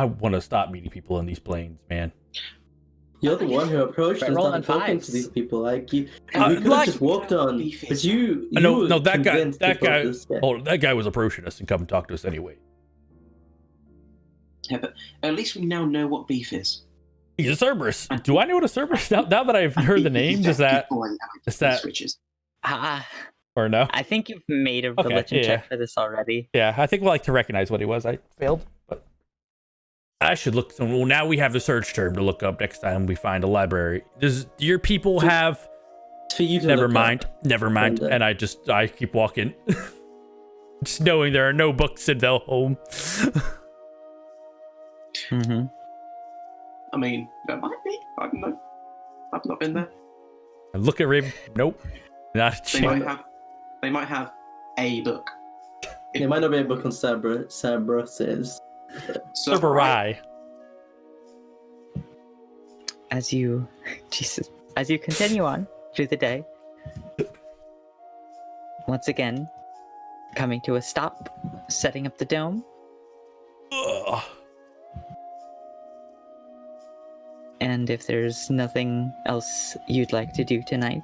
want to stop meeting people on these planes, man. You're the one who approached and Rolling started talking fives. to these people. Like you, Uh, we could like- have just walked on, but you No, were that guy, convinced to go this way. that guy was approaching us and come and talk to us anyway. Yeah, but at least we now know what beef is. He's a Cerberus. Do I know what a Cerberus? Now that I've heard the name, is that switches? or no? I think you've made a Okay, religion yeah. check for this already. Yeah, I think we'll like to recognize what he was. I failed, but I should look. Well, now we have the search term to look up next time we find a library. Does your people have? It's for you to Never look mind. up. Never mind. And, And I keep walking, just knowing there are no books in their home. Mm-hmm. I mean, there might be. I don't know. I've not been there. I look at Raven. Nope. Not a They chance. might have a book. There might not be a book on Cerberus. So, Cerberus. As you continue on through the day, once again, coming to a stop, setting up the dome, Ugh. and if there's nothing else you'd like to do tonight,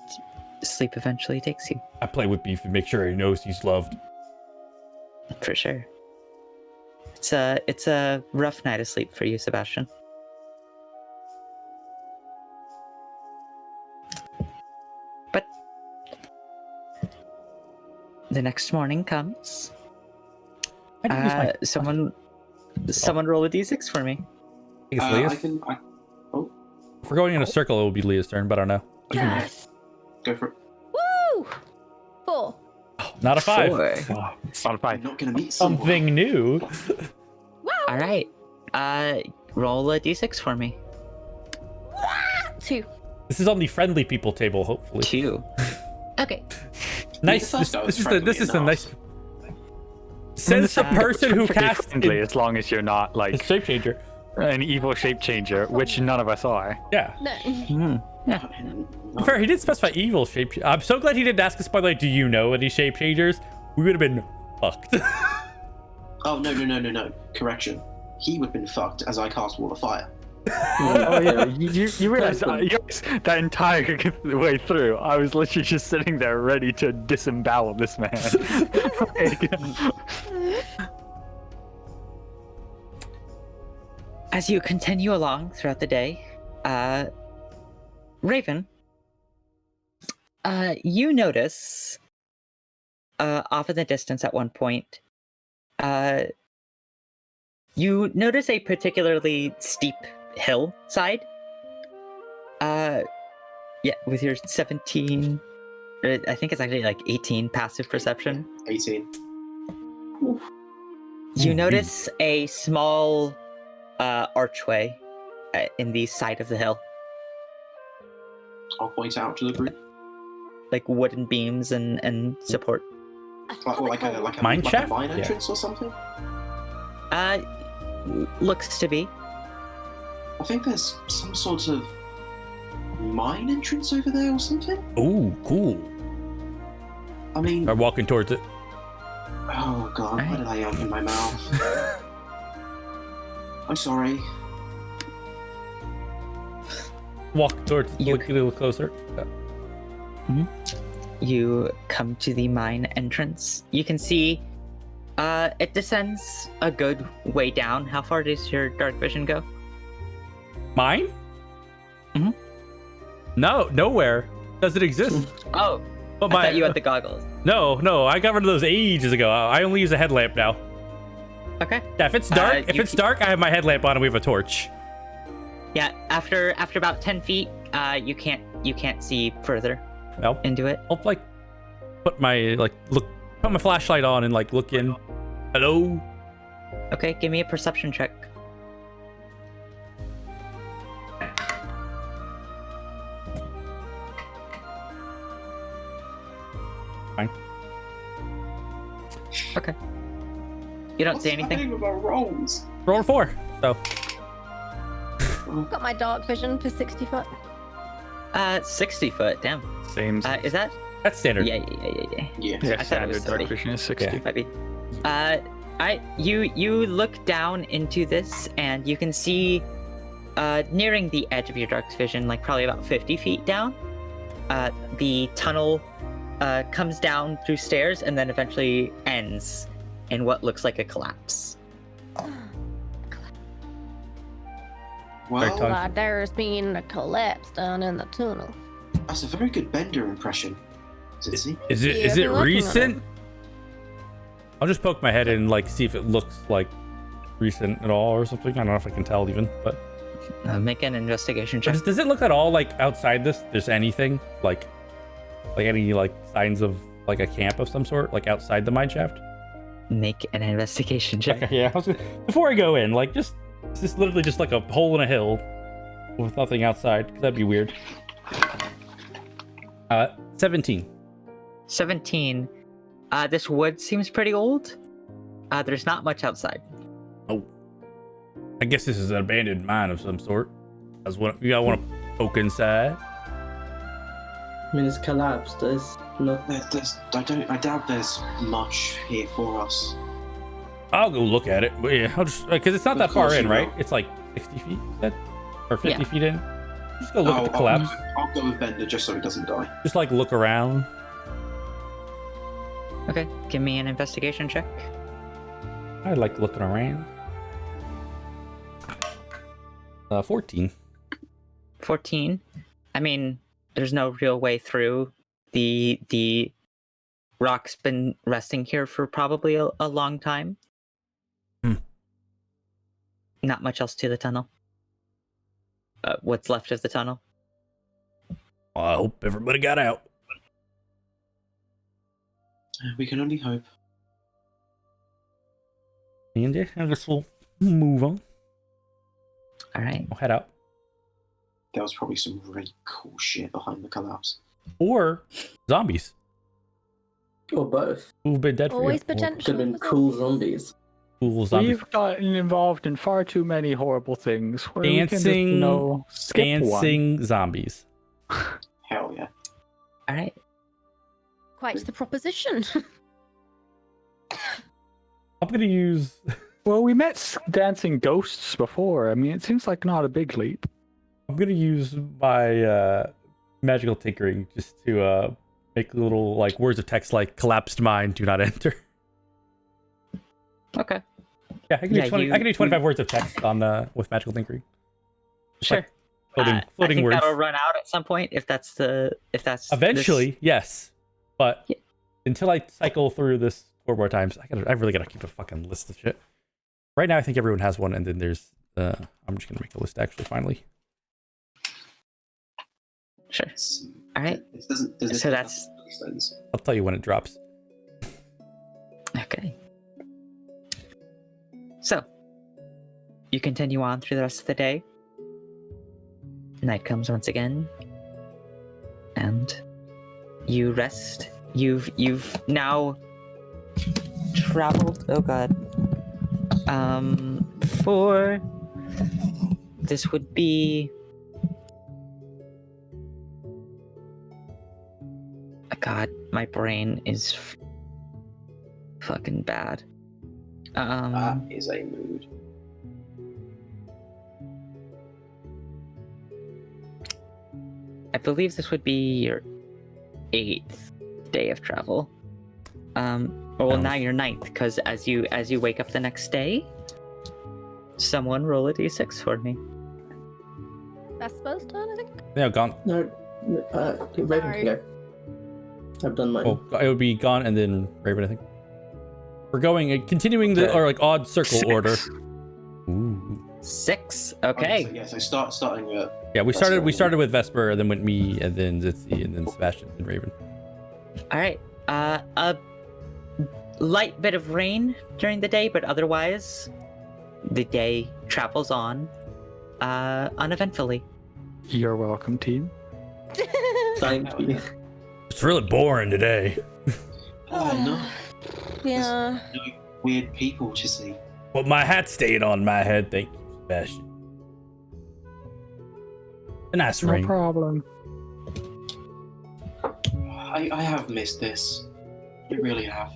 sleep eventually takes you, I play with Beef and make sure he knows he's loved. for sure. It's a rough night of sleep for you, Sebastian. But the next morning comes. I didn't use my- Someone roll a d6 for me. I think it's Leah's. If we're going in a circle, it will be Leah's turn, but I don't know. Yes. Go for it. Woo! 4. Not a 5. Four. It's not a I'm fight. not going to meet someone. Something new. Wow. All right. Roll a d6 for me. 2. This is on the friendly people table, hopefully. 2. Okay. Nice. Yeah, This that was is friendly a nice. enough. Says the person who Perfectly cast friendly, as long as you're not a like shape changer. an evil shape changer, which none of us are. Yeah. No. Fair, he did specify evil shape. I'm so glad he didn't ask us, by the way, do you know any shape changers? We would have been fucked. Oh, no. Correction. He would have been fucked as I cast Wall of Fire. Oh yeah, you realize that entire way through, I was literally just sitting there ready to disembowel this man. As you continue along throughout the day, Raven, you notice off in the distance at one point, you notice a particularly steep hillside. Yeah, with your 17, I think it's actually like 18 passive perception. 18. You notice a small archway in the side of the hill, I'll point out to the group. like wooden beams and support. Like a Mine like shaft? a mine Yeah. entrance or something. Looks to be. I think there's some sort of mine entrance over there or something. Ooh, cool. I mean, I'm walking towards it. oh god, why did I open my mouth? I'm sorry. Walk towards it. You- Look a little closer. You come to the mine entrance. You can see it descends a good way down. How far does your dark vision go? Mine? Mhm. No, nowhere. Does it exist? Oh, But I thought you had the goggles. No, I got rid of those ages ago. I only use a headlamp now. Okay. Yeah, if it's dark, I have my headlamp on and we have a torch. Yeah, after about 10 feet, you can't see further Well, into it. I'll like put my flashlight on and like look in. Hello? Okay, give me a perception check. Fine. You don't What's see anything? happening with our rolls? Roll a 4. So Got my dark vision for 60 foot. 60 foot. Damn. Same. Is that? that's standard. Yeah. Yeah. Yeah, I thought it was standard dark 30. vision is 60. Might be. You look down into this and you can see, nearing the edge of your dark vision, like probably about 50 feet down, the tunnel comes down through stairs and then eventually ends in what looks like a collapse. Well, Tom. There's been a collapse down in the tunnel. that's a very good Bender impression. Zitzi. Is Yeah, it I've been working on recent? I'll just poke my head in, like, see if it looks like recent at all or something. I don't know if I can tell even, but Make an investigation check. does it look at all like outside this? There's anything like any like signs of like a camp of some sort, like outside the mine shaft? Make an investigation check. Okay, yeah. Before I go in, like, is this literally just like a hole in a hill with nothing outside? 'Cause that'd be weird. 17. 17. This wood seems pretty old. There's not much outside. Oh, I guess this is an abandoned mine of some sort. That's what you want to poke inside. I mean, it's collapsed. There's not. I doubt there's much here for us. I'll go look at it. But yeah, I'll just because it's not Of that far course in, you right? will. It's like 60 feet, you said? Or 50 Yeah. feet in. Just go look at the collapse. I'll go with Bender just so he doesn't die. Just like look around. Okay, give me an investigation check. I like looking around. 14. 14. I mean, there's no real way through. The rock's been resting here for probably a long time. Not much else to the tunnel. What's left of the tunnel. Well, I hope everybody got out. We can only hope. And yeah, I guess we'll move on. All right. We'll head out. There was probably some really cool shit behind the collapse. Or zombies Or both. who've been dead for Always Or potential. Could have been cool zombies. cool zombies. We've gotten involved in far too many horrible things. Where we can just, Dancing- skip one. Dancing zombies. Hell yeah. All right. Quite the proposition. I'm gonna use. Well, we met dancing ghosts before. I mean, it seems like not a big leap. I'm gonna use my magical tinkering just to make little like words of text like "collapsed mine, do not enter." Okay. Yeah, I can do Yeah, 20. I can do 25 words of text on with magical tinkering. Sure. Floating, I floating think words. that'll run out at some point if that's Eventually, yes, but Yeah. until I cycle through this 4 more times, I really gotta keep a fucking list of shit. Right now, I think everyone has one, and then there's. I'm just gonna make a list actually. Finally, Sure. All right. So that's- I'll tell you when it drops. Okay. So, you continue on through the rest of the day. Night comes once again, and you rest. You've now traveled. Oh God. For this would be. God, my brain is fucking bad. That is a mood. I believe this would be your 8th day of travel. Well, now your 9th, because as you wake up the next day, someone roll a d6 for me. Vesper's turn, I think. Yeah, gone. No, Raven can go. I've done mine. Oh, it would be gone, and then Raven. I think we're going, continuing the or like odd circle 6. order. Ooh. 6. Okay. So, yeah, so starting Yeah, we Vesper. started with Vesper, and then went me, and then Zitzi, and then Sebastian, and Raven. All right. A light bit of rain during the day, but otherwise, the day travels on uneventfully. You're welcome, team. Thank you. It's really boring today. Oh no. Yeah. no weird people to see. Well, my hat stayed on my head. Thank you, Sebastian. A nice No ring. problem. I have missed this. I really have.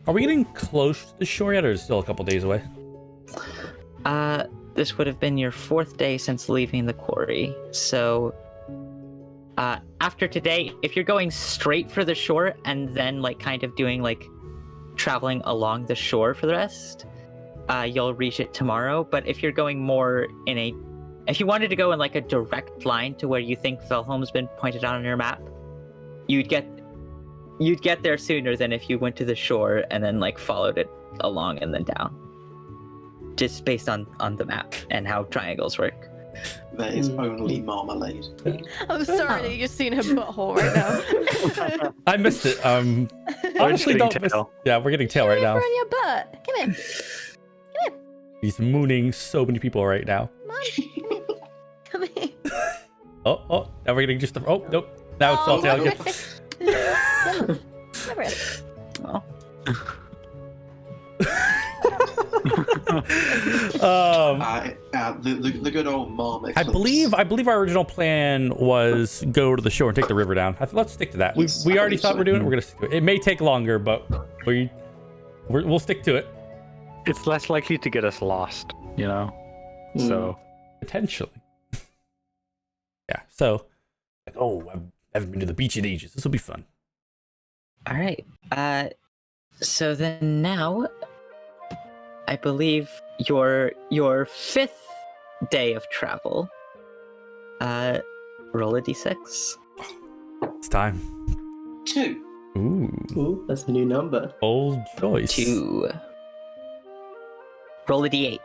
Are we getting close to the shore yet, or is it still a couple days away? This would have been your 4th day since leaving the quarry. So, after today, if you're going straight for the shore and then like kind of doing like traveling along the shore for the rest, you'll reach it tomorrow. But if you're going more if you wanted to go in like a direct line to where you think Felholm's been pointed out on your map, you'd get there sooner than if you went to the shore and then like followed it along and then down. Just based on the map and how triangles work. There is only marmalade. I'm sorry that you're seeing her butthole right now. I missed it. Honestly, getting don't miss. tail. Yeah, we're getting tail right now. On your butt. Come here. He's mooning so many people right now. Come here. Oh, now we're getting just the. Oh, nope. Now it's all tail again. Come here. Oh. The good old marmot. I believe our original plan was go to the shore and take the river down. Let's stick to that. We already thought we're doing it. We're gonna stick to it. It may take longer, but we'll stick to it. It's less likely to get us lost, you know. So Potentially. Yeah. So, like, I haven't been to the beach in ages. This will be fun. All right. So then now, I believe your 5th day of travel. Roll a d6. It's time. 2. Ooh, that's a new number. Old choice. 2. Roll a d8.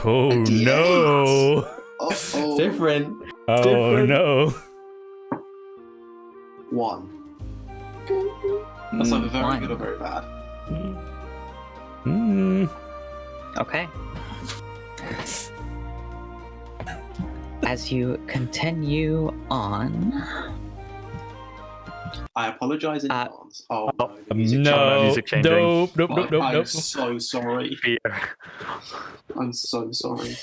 Oh D8. no. Oh, Different. Oh Different. no. 1. That's either very One. good or very bad. Okay. As you continue on, I apologize in advance. Oh no, the No. music changed. Nope. I'm Nope. so sorry. fear. I'm so sorry.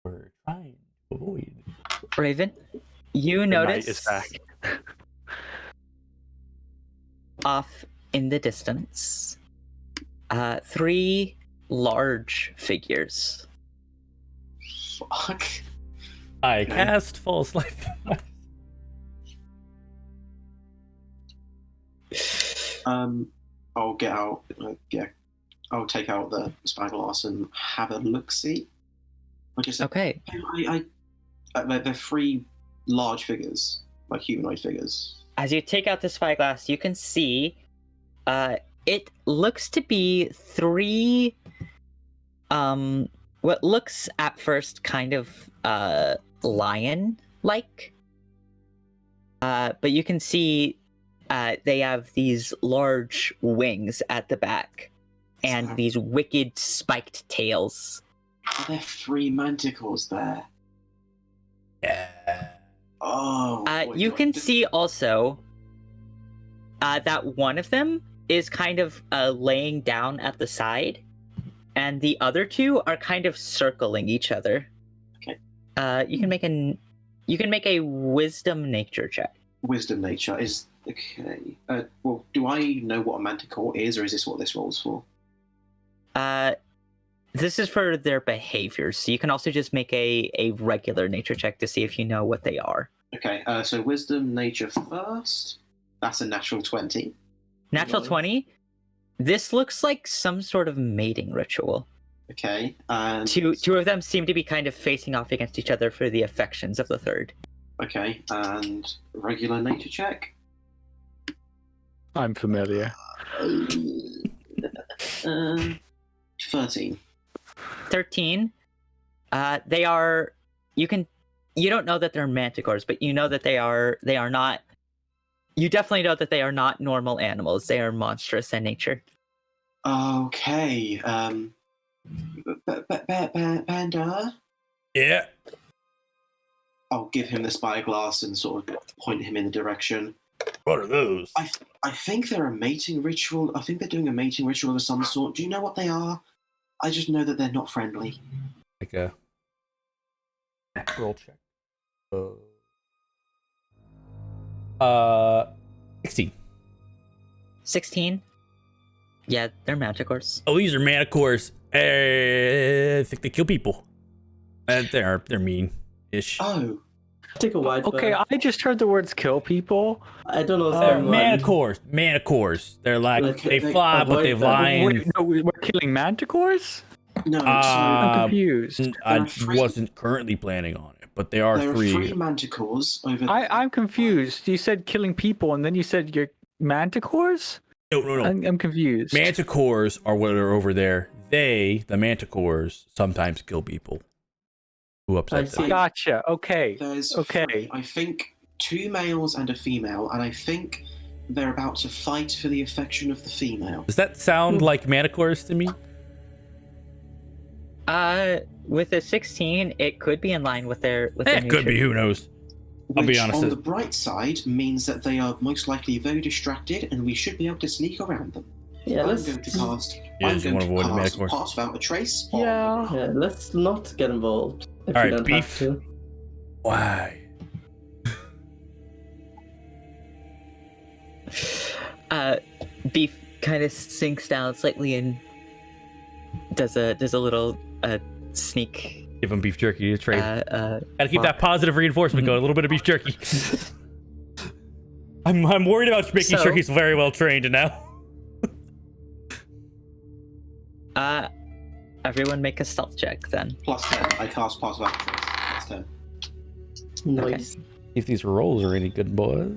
We're trying to avoid. Raven, you The night is notice back. off in the distance 3 large figures. Fuck. I cast false life. I'll get out. I'll take out the spyglass and have a look. See. Okay. They're 3 large figures, like humanoid figures. As you take out the spyglass, you can see it looks to be 3 what looks at first kind of lion-like. But you can see they have these large wings at the back and these wicked spiked tails. Are there 3 manticores there? Yeah. Oh. wait, You wait, can this- see also that one of them is kind of laying down at the side, and the other 2 are kind of circling each other. Okay. You can make a wisdom nature check. Wisdom nature is okay. Well, do I know what a manticore is, or is this what this rolls for? This is for their behaviors, so you can also just make a regular nature check to see if you know what they are. Okay. So wisdom nature first. That's a natural 20. Natural Nice. 20. This looks like some sort of mating ritual. Okay. And Two of them seem to be kind of facing off against each other for the affections of the third. Okay. And regular nature check. I'm familiar. 13. 13. They are. You don't know that they're manticores, but you know that they are not. You definitely know that they are not normal animals. They are monstrous in nature. Okay. Panda. Yeah. I'll give him the spyglass and sort of point him in the direction. What are those? I think they're a mating ritual. I think they're doing a mating ritual of some sort. Do you know what they are? I just know that they're not friendly. Like a roll check. 16. 16. Yeah, they're manticores. Oh, these are manticores. I think they kill people. They're mean-ish. Oh, Take a wide Okay, berth. I just heard the words "kill people." I don't know if They're everyone... manticores. They're like they Like, fly, but avoid they them. fly in. Wait, no, we're killing manticores. no. I'm Uh, confused. I There are three- wasn't currently planning on it, but there so are there are three. three manticores over there. I'm confused. You said killing people, and then you said you're manticores. No. I'm confused. Manticores are what are over there. They, the manticores, sometimes kill people who I upset see. them. Gotcha. Okay. There's Okay. three. I think 2 males and a female, and I think they're about to fight for the affection of the female. Does that sound like manticores to me? With a 16, it could be in line with their their It could be. nature. Who knows? I'll be Which, honest. on the bright side, means that they are most likely very distracted, and we should be able to sneak around them. Yeah, I'm let's... going to cast. Yeah, I'm you going wanna to avoid the cast manticores. Pass Without a Trace. on- Yeah, let's not get involved. If All we right, don't Beef. have to. Why? Beef kind of sinks down slightly and does a little sneak. Give them beef jerky to trade. Mark. Gotta keep that positive reinforcement going. A little bit of beef jerky. I'm worried about making sure So- he's very well trained now. Everyone make a stealth check then. Plus 10. I cast Pass Without a Trace. Plus 10. Nice. See if these rolls are any good, boys.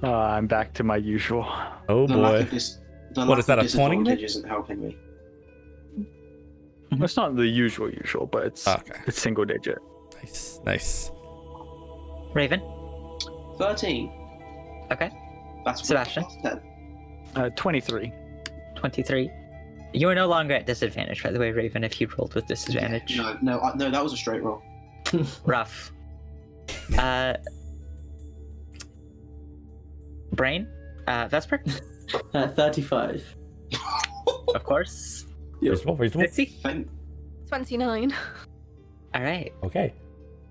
I'm back to my usual. Oh The lack boy. of this. The What lack is that, of a 20 then? disadvantage isn't helping me. It's not the usual, but it's Okay. it's single digit. Nice. Raven. 13. Okay. That's Sebastian? plus 10. 23. 23. You are no longer at disadvantage, by the way, Raven, if you rolled with disadvantage. No, that was a straight roll. Rough. Brain? Vesper? 35. Of course. Reasonable, reasonable. Mitzi? Thank 29. Alright. Okay.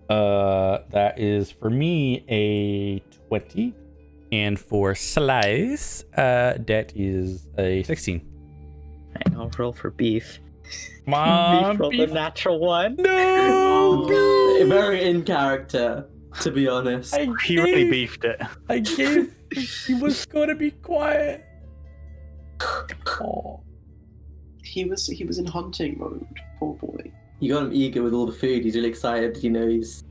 That is for me a 20. And for Slice, that is a 16. Alright, I'll roll for Beef. Come on, Beef rolled a beef. natural 1. No! Very in character, to be honest. He really beefed it. I gave. He was gonna be quiet. Oh. He was in hunting mode. Poor boy. You got him eager with all the food. He's really excited. You know, he's...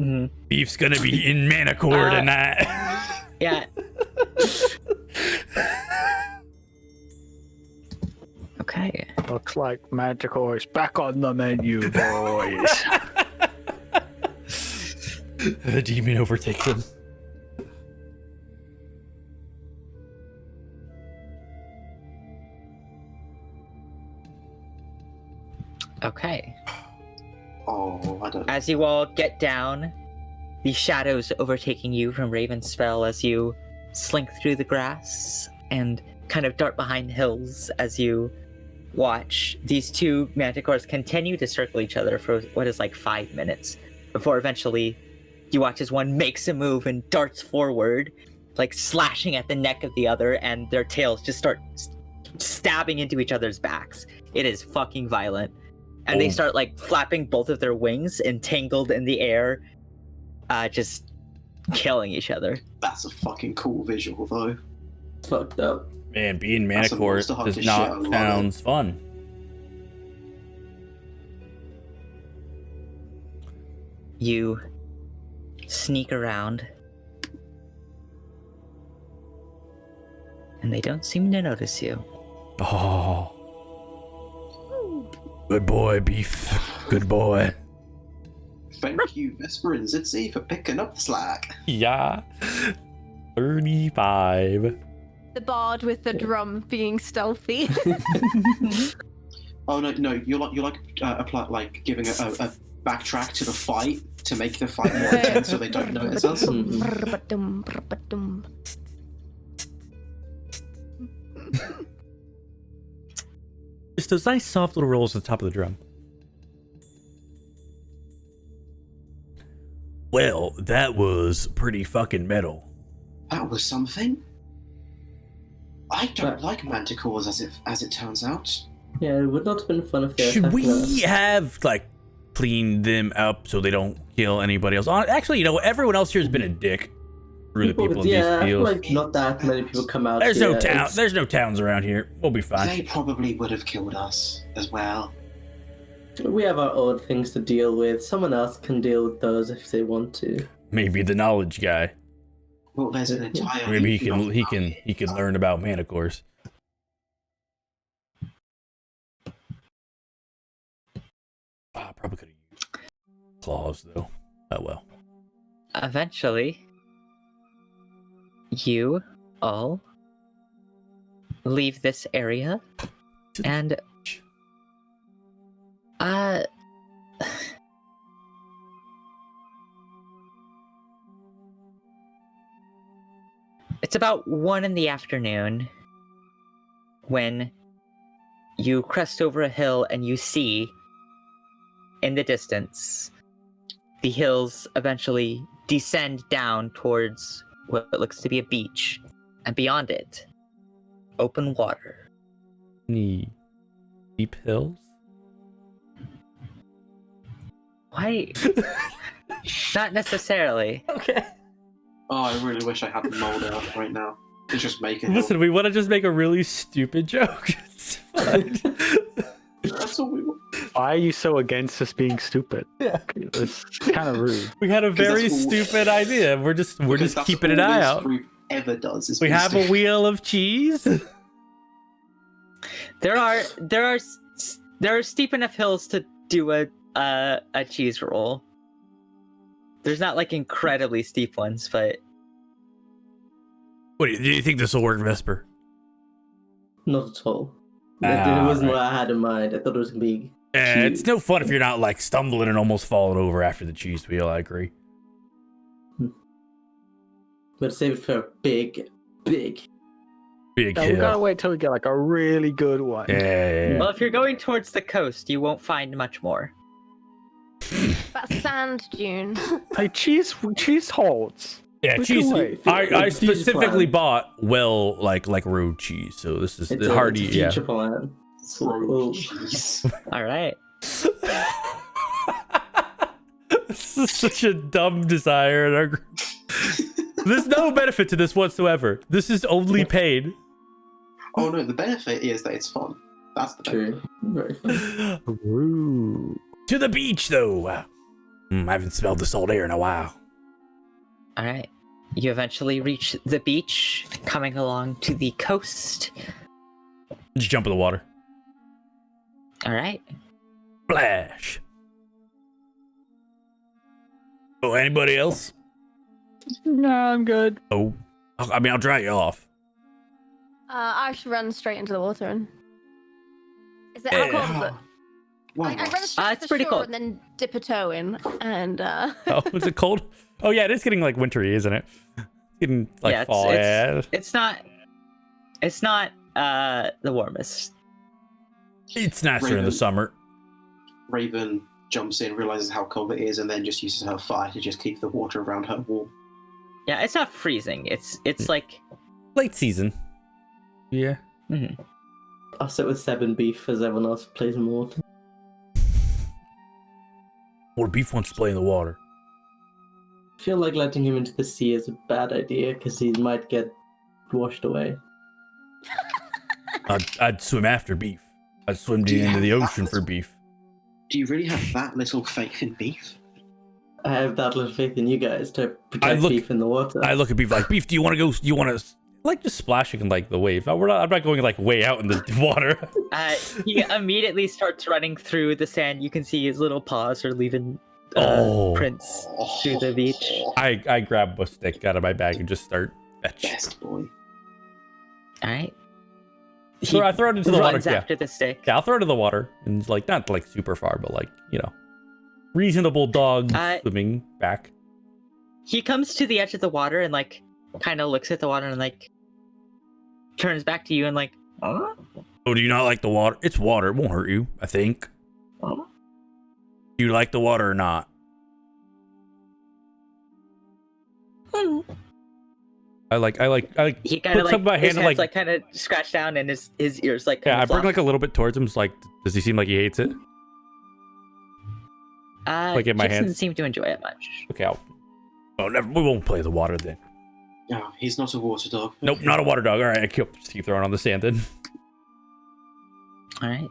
Beef's gonna be in Manicore Uh, tonight. Yeah. Okay. Looks like Manticore is back on the menu, boys. The demon overtakes him. Okay. Oh, I don't. As you all get down, the shadows overtaking you from Raven's spell as you slink through the grass and kind of dart behind hills as you watch these two manticores continue to circle each other for what is like 5 minutes before eventually you watch as one makes a move and darts forward, like slashing at the neck of the other, and their tails just start stabbing into each other's backs. It is fucking violent. And they Oh. start like flapping both of their wings entangled in the air, just killing each other. That's a fucking cool visual, though. It's fucked up. Man, being That's a Manicore Monster Hunter does shit, I not love sounds fun. You sneak around, and they don't seem to notice you. Oh. Good boy, Beef. Good boy. Thank you, Vesper and Zitzi, for picking up the slack. Yeah. 35. The bard with the drum being stealthy. Oh no, you're like apply, like giving a backtrack to the fight to make the fight more intense so they don't notice us. Just those nice soft little rolls at the top of the drum. Well, that was pretty fucking metal. That was something. I don't like manticores as it turns out. Yeah, it would not have been fun if they Should attacking us. we have like cleaned them up so they don't kill anybody else? Actually, you know, everyone else here has been a dick through the people in yeah, I these feel fields. like not that many people come out. There's here. no town. It's- There's no towns around here. We'll be fine. They probably would have killed us as well. We have our own things to deal with. Someone else can deal with those if they want to. Maybe the knowledge guy. Well, there's an entire. Maybe legion of he can learn about manticores. Probably could have used claws though. Oh well. Eventually, you all leave this area, and it's about 1 in the afternoon when you crest over a hill and you see in the distance the hills eventually descend down towards what looks to be a beach, and beyond it, open water. Any deep hills? Why? Not necessarily. Okay. Oh, I really wish I had mold out right now. To just make it. Listen, we want to just make a really stupid joke. It's fine. That's all we want. Why are you so against us being stupid? Yeah. It's kind of rude. We had a very that's all- stupid idea. We're just Because that's keeping an all eye this out. group ever does is We be have a stupid. wheel of cheese. There are steep enough hills to do a cheese roll. There's not like incredibly steep ones, but What do you think this will work, Vesper? Not at all. It wasn't right. what I had in mind. I thought it was gonna be. It's no fun if you're not like stumbling and almost falling over after the cheese wheel. I agree. But save it for a big. Big Yeah, we gotta hill. wait till we get like a really good one. Yeah. well, if you're going towards the coast, you won't find much more. That sand dune. Like cheese holds. Yeah, We cheese. can wait. I It's a future specifically plan. bought well like road cheese, so this is It's hard to it's a eat. Yeah. future plan. Bro, jeez. All right. This is such a dumb desire in our group. There's no benefit to this whatsoever. This is only pain. Oh no, the benefit is that it's fun. That's the benefit. True. Very fun. Ooh. To the beach, though. I haven't smelled the salt air in a while. All right. You eventually reach the beach, coming along to the coast. Just jump in the water. All right. Splash. Oh, anybody else? No, I'm good. Oh, I mean, I'll dry you off. I should run straight into the water and. Is it how cold is it? Why I not? run straight It's to the pretty shore cold. and then dip a toe in, and Oh, is it cold? Oh, yeah, it is getting like wintry, isn't it? It's getting like Yeah, fall. Yeah. It's not the warmest. It's nicer in the Raven. summer. Raven jumps in, realizes how cold it is, and then just uses her fire to just keep the water around her warm. Yeah, it's not freezing. It's like Late season. Yeah. I'll sit with Seb and Beef as everyone else plays in water. Or beef wants to play in the water. I feel like letting him into the sea is a bad idea because he might get washed away. I'd swim after beef. I'd swim Do you into have the that ocean for little- beef. Do you really have that little faith in beef? I have that little faith in you guys to protect look- Beef in the water. I look at beef like, beef, do you want to go? You want to like just splashing in like the wave? I'm not going like way out in the water. he immediately starts running through the sand. You can see his little paws are leaving Oh. prints through the beach. I grab a stick out of my bag and just start fetch. Best boy. All right. So I throw it into the water. Runs Yeah. after the stick. Yeah, I'll throw it in the water and like not like super far, but like reasonable dog Uh, swimming back. He comes to the edge of the water and like kind of looks at the water and like turns back to you and like, huh? Oh, do you not like the water? It's water. It won't hurt you, I think. Huh? Do you like the water or not? I like. He kind of put some of my like his hand hands like, kind of scratched down and his ears like. yeah. kinda I bring flop. like a little bit towards him. Just like, does he seem like he hates it? like in my he hands? doesn't seem to enjoy it much. Okay. Oh, never. We won't play the water then. No, he's not a water dog. Nope, not a water dog. All right, I just keep throwing on the sand then. All right.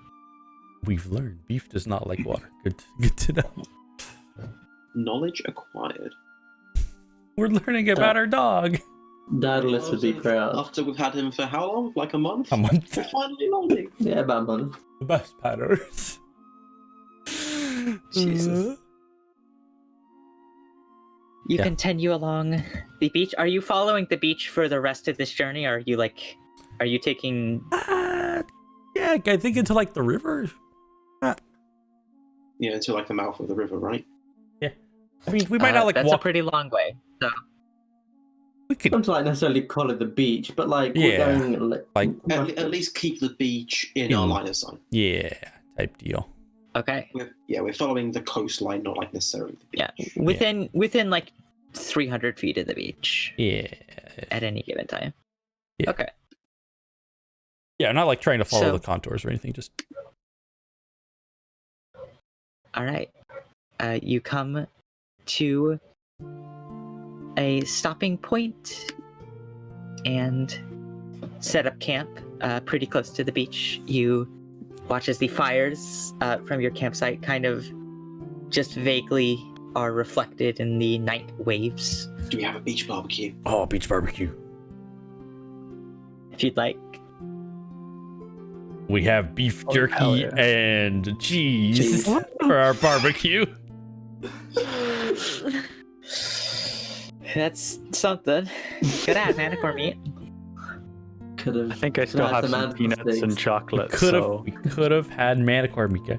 We've learned beef does not like water. Good to know. Knowledge acquired. We're learning about our dog. Daedalus would be proud. After we've had him for how long? Like a month? A month. We're finally learning. Yeah, about a month. The best patterns. Jesus. You Yeah. continue along the beach. Are you following the beach for the rest of this journey? Or are you taking? Yeah, I think into like the river. Yeah, into like the mouth of the river, right? I mean, we might not like That's walk. a pretty long way. So We could. Not to like necessarily call it the beach, but like Yeah. we're going Like- At least keep the beach in our line of sight. Yeah, type deal. okay. We're following the coastline, not like necessarily the beach. Yeah. Within like 300 feet of the beach Yeah. at any given time. Yeah. Okay. Yeah, not like trying to follow So- the contours or anything. Just All right. You come to a stopping point and set up camp pretty close to the beach. You watch as the fires from your campsite kind of just vaguely are reflected in the night waves. Do we have a beach barbecue? oh, beach barbecue. If you'd like. We have beef hell jerky yeah. and cheese for our barbecue. That's something. Could have manticore meat. could have. I think I still No, it's have the some manticore peanuts and steaks. chocolate. We could have had Manicore Mika.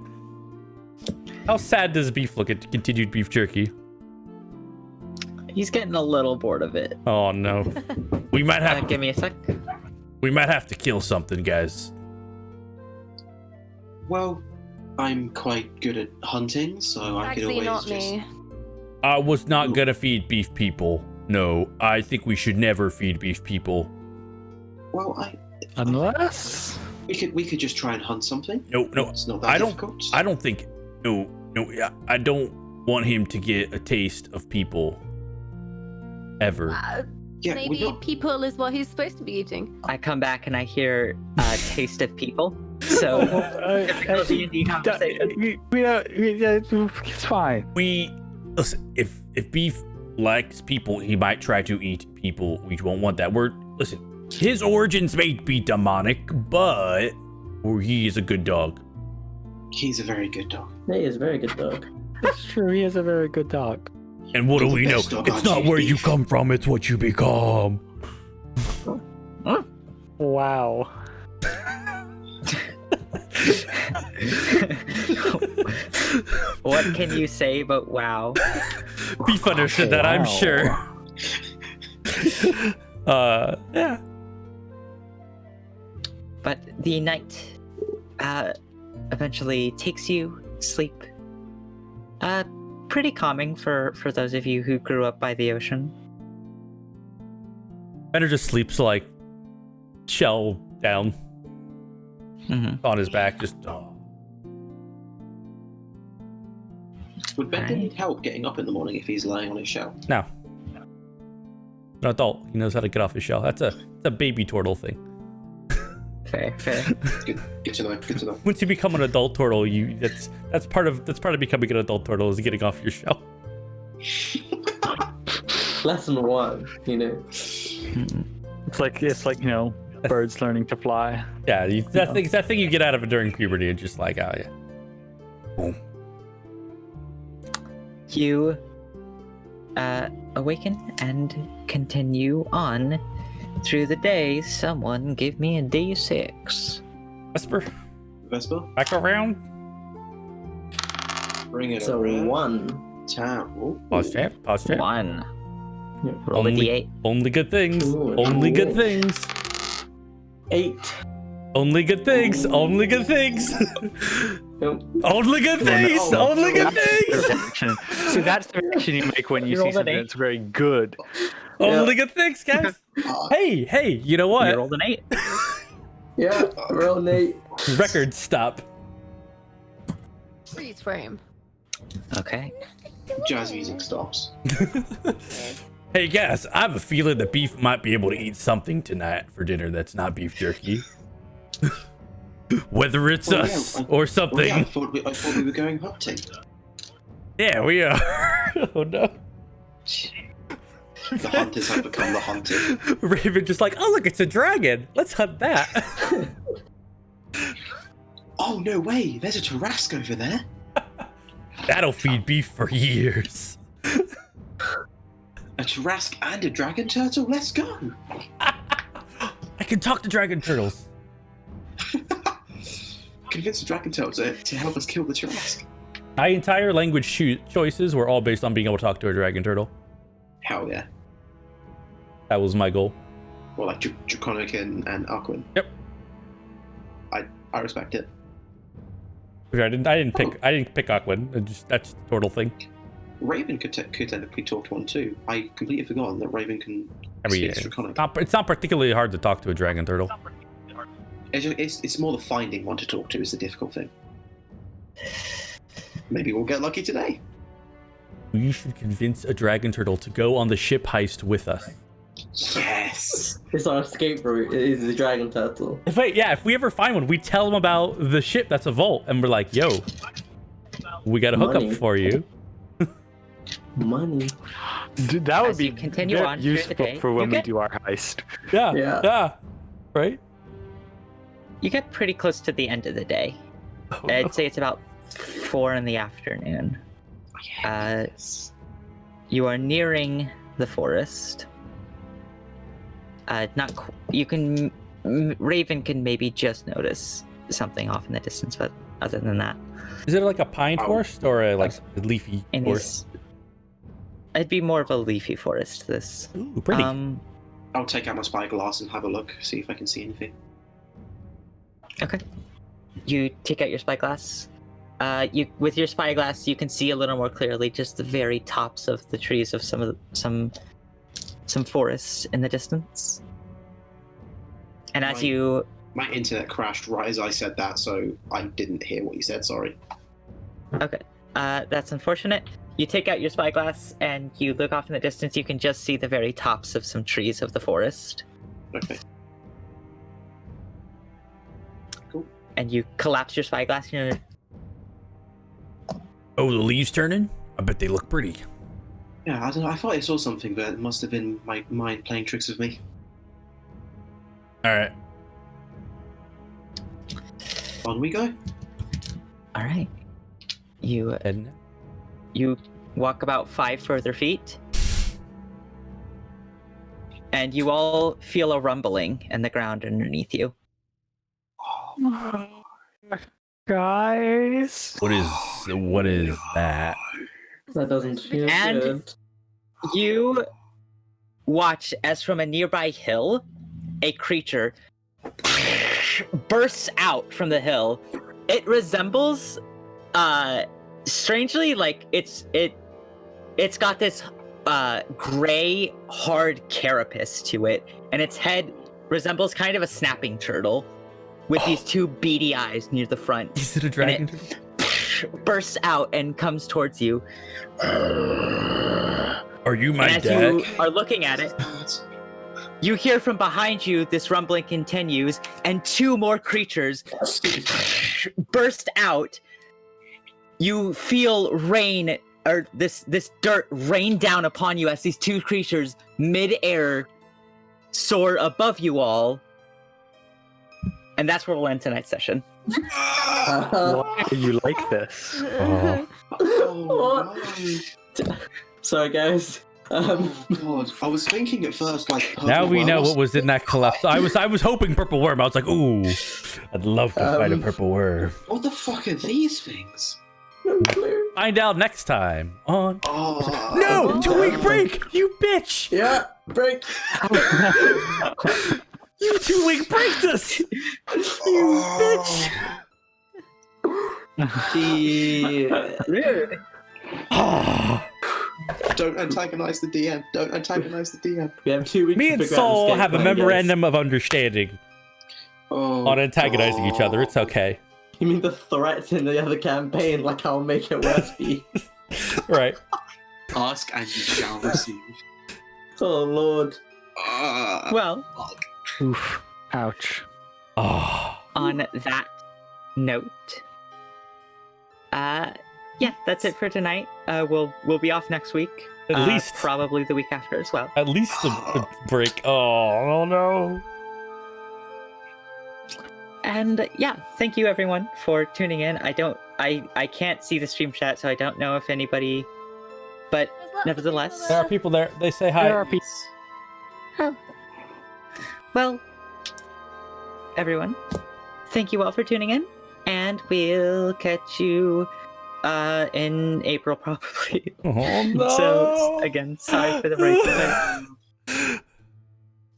How sad does beef look at continued beef jerky? He's getting a little bored of it. Oh no. We might have Give me a sec. to kill something, guys. Well, I'm quite good at hunting, so I could Actually, always not just. me. I was not gonna feed beef people. No, I think we should never feed beef people. Well, Unless we could just try and hunt something. No, It's not that I don't. difficult. I don't think. No, yeah, I don't want him to get a taste of people. Ever. Yeah, Maybe we're not. people is what he's supposed to be eating. I come back and I hear taste of people. So typical D&D conversation. it's fine. We listen. If beef likes people, he might try to eat people. We won't want that. Listen. His origins may be demonic, but he is a good dog. He's a very good dog. He is a very good dog. It's true. He is a very good dog. And what do The we know? best dog It's on not where you beef. come from; it's what you become. Wow. What can you say but wow? Beef understood that, I'm Wow. sure. Yeah. But the night eventually takes you sleep. Pretty calming for those of you who grew up by the ocean. Bender just sleeps like shell down on his back, just. Oh. Would Bender Right. need help getting up in the morning if he's lying on his shell? No. An adult. He knows how to get off his shell. That's a baby turtle thing. Fair. Good to know. Good to know. Once you become an adult turtle, that's part of becoming an adult turtle is getting off your shell. Lesson 1, you know. It's like birds learning to fly. Yeah, that thing you get out of it during puberty, and just like, oh yeah. Boom. You awaken and continue on through the day. Someone give me a D6. Vesper, Vesper? back around. Bring it So around. 1. Town. Pause chat. Pause chat. 1. Roll a d8. Only good things. Ooh, Only good ooh. things. 8. Only good things. Only good things. Nope. Only good things. Oh, Only good things. Reaction. See, that's the reaction you make when you You see rolled an something 8. that's very good. Only good things, guys. Hey, you know You what? rolled an 8. Yeah, roll an 8. Record stop. Freeze frame. Okay. Jazz music stops. Hey guys, I have a feeling that Beef might be able to eat something tonight for dinner that's not beef jerky. Whether it's Well, us yeah, or something. Well, yeah, I thought we were going hunting. Yeah, we are. Oh no. The hunters have become the hunted. Raven just like, oh look, it's a dragon. Let's hunt that. Oh no way! There's a Tarrasque over there. That'll feed Beef for years. A Tarrasque and a dragon turtle. Let's go. I can talk to dragon turtles. Convince the dragon turtle to help us kill the Tarrasque. My entire language choices were all based on being able to talk to a dragon turtle. Hell yeah. That was my goal. Well, like Draconic and Arquin. Yep. I respect it. I didn't pick Aquan. That's the turtle thing. Raven could technically talk to one too. I completely forgotten that Raven can Every speak Draconic. It's not particularly hard to talk to a dragon turtle. It's more the finding one to talk to is the difficult thing. Maybe we'll get lucky today. We should convince a dragon turtle to go on the ship heist with us. Yes. It's our escape route. It is the dragon turtle. If we ever find one, we tell them about the ship that's a vault, and we're like, yo, we got a hookup Money. for you. Money. Dude, that would As be you continue very on through the useful day, for you when we get- do our heist. Yeah. Right? You get pretty close to the end of the day. I'd say it's about 4 in the afternoon. You are nearing the forest. Raven can maybe just notice something off in the distance, but other than that, Is it like a pine Oh. forest or a leafy in forest? it'd be more of a leafy forest. This. Ooh, pretty. I'll take out my spyglass and have a look, see if I can see anything. Okay. You take out your spyglass. With your spyglass, you can see a little more clearly just the very tops of the trees of some forests in the distance. And as Right. you My internet crashed right as I said that, so I didn't hear what you said, sorry. Okay. That's unfortunate. You take out your spyglass and you look off in the distance. You can just see the very tops of some trees of the forest. Okay. Cool. And you collapse your spyglass. And Oh, the leaves turning? I bet they look pretty. Yeah, I don't know. I thought I saw something, but it must have been my mind playing tricks with me. All right. On we go. all right. You And walk about 5 further feet. And you all feel a rumbling in the ground underneath you. Guys. what is that? That doesn't feel And- good. You watch as from a nearby hill, a creature bursts out from the hill. It resembles, strangely, like it's got this gray, hard carapace to it, and its head resembles kind of a snapping turtle with these 2 beady eyes near the front. Is it a dragon? Bursts out and comes towards you. Are you my And as dad? you are looking at it, you hear from behind you this rumbling continues, and 2 more creatures burst out. You feel rain, or this dirt rain down upon you as these 2 creatures mid-air soar above you all. And that's where we'll end tonight's session. Why are you like this? Oh. Oh, no. Sorry, guys. Oh, God. I was thinking at first, like, purple Now we know worms. what was in that collapse. I was hoping purple worm. I was like, ooh, I'd love to fight a purple worm. What the fuck are these things? Blue. Find out next time on. Oh, No, 2-week break, you bitch! Yeah, break. You 2-week break us, you bitch! Rude. Don't antagonize the DM. Don't antagonize the DM. We have 2 weeks. Me to and figure out Saul this have a game plan, memorandum of understanding Oh, on antagonizing each other. It's okay. guys. You mean the threats in the other campaign? Like I'll make it worse for you. Right. Ask and you shall receive. Oh lord. Well, Fuck. Oof. Ouch. Oh. on that note, yeah, that's it for tonight. We'll be off next week. At least. Probably the week after as well. At least a break. Oh no. And yeah, thank you everyone for tuning in. I can't see the stream chat, so I don't know if anybody, but nevertheless, There are people there. They say hi. There are people. well, everyone, thank you all for tuning in, and we'll catch you in April probably. Oh no. So again, sorry for the break.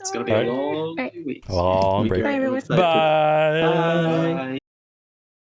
It's gonna be a Alright. long Alright. few weeks. Long break. Bye, everyone. Bye. Bye.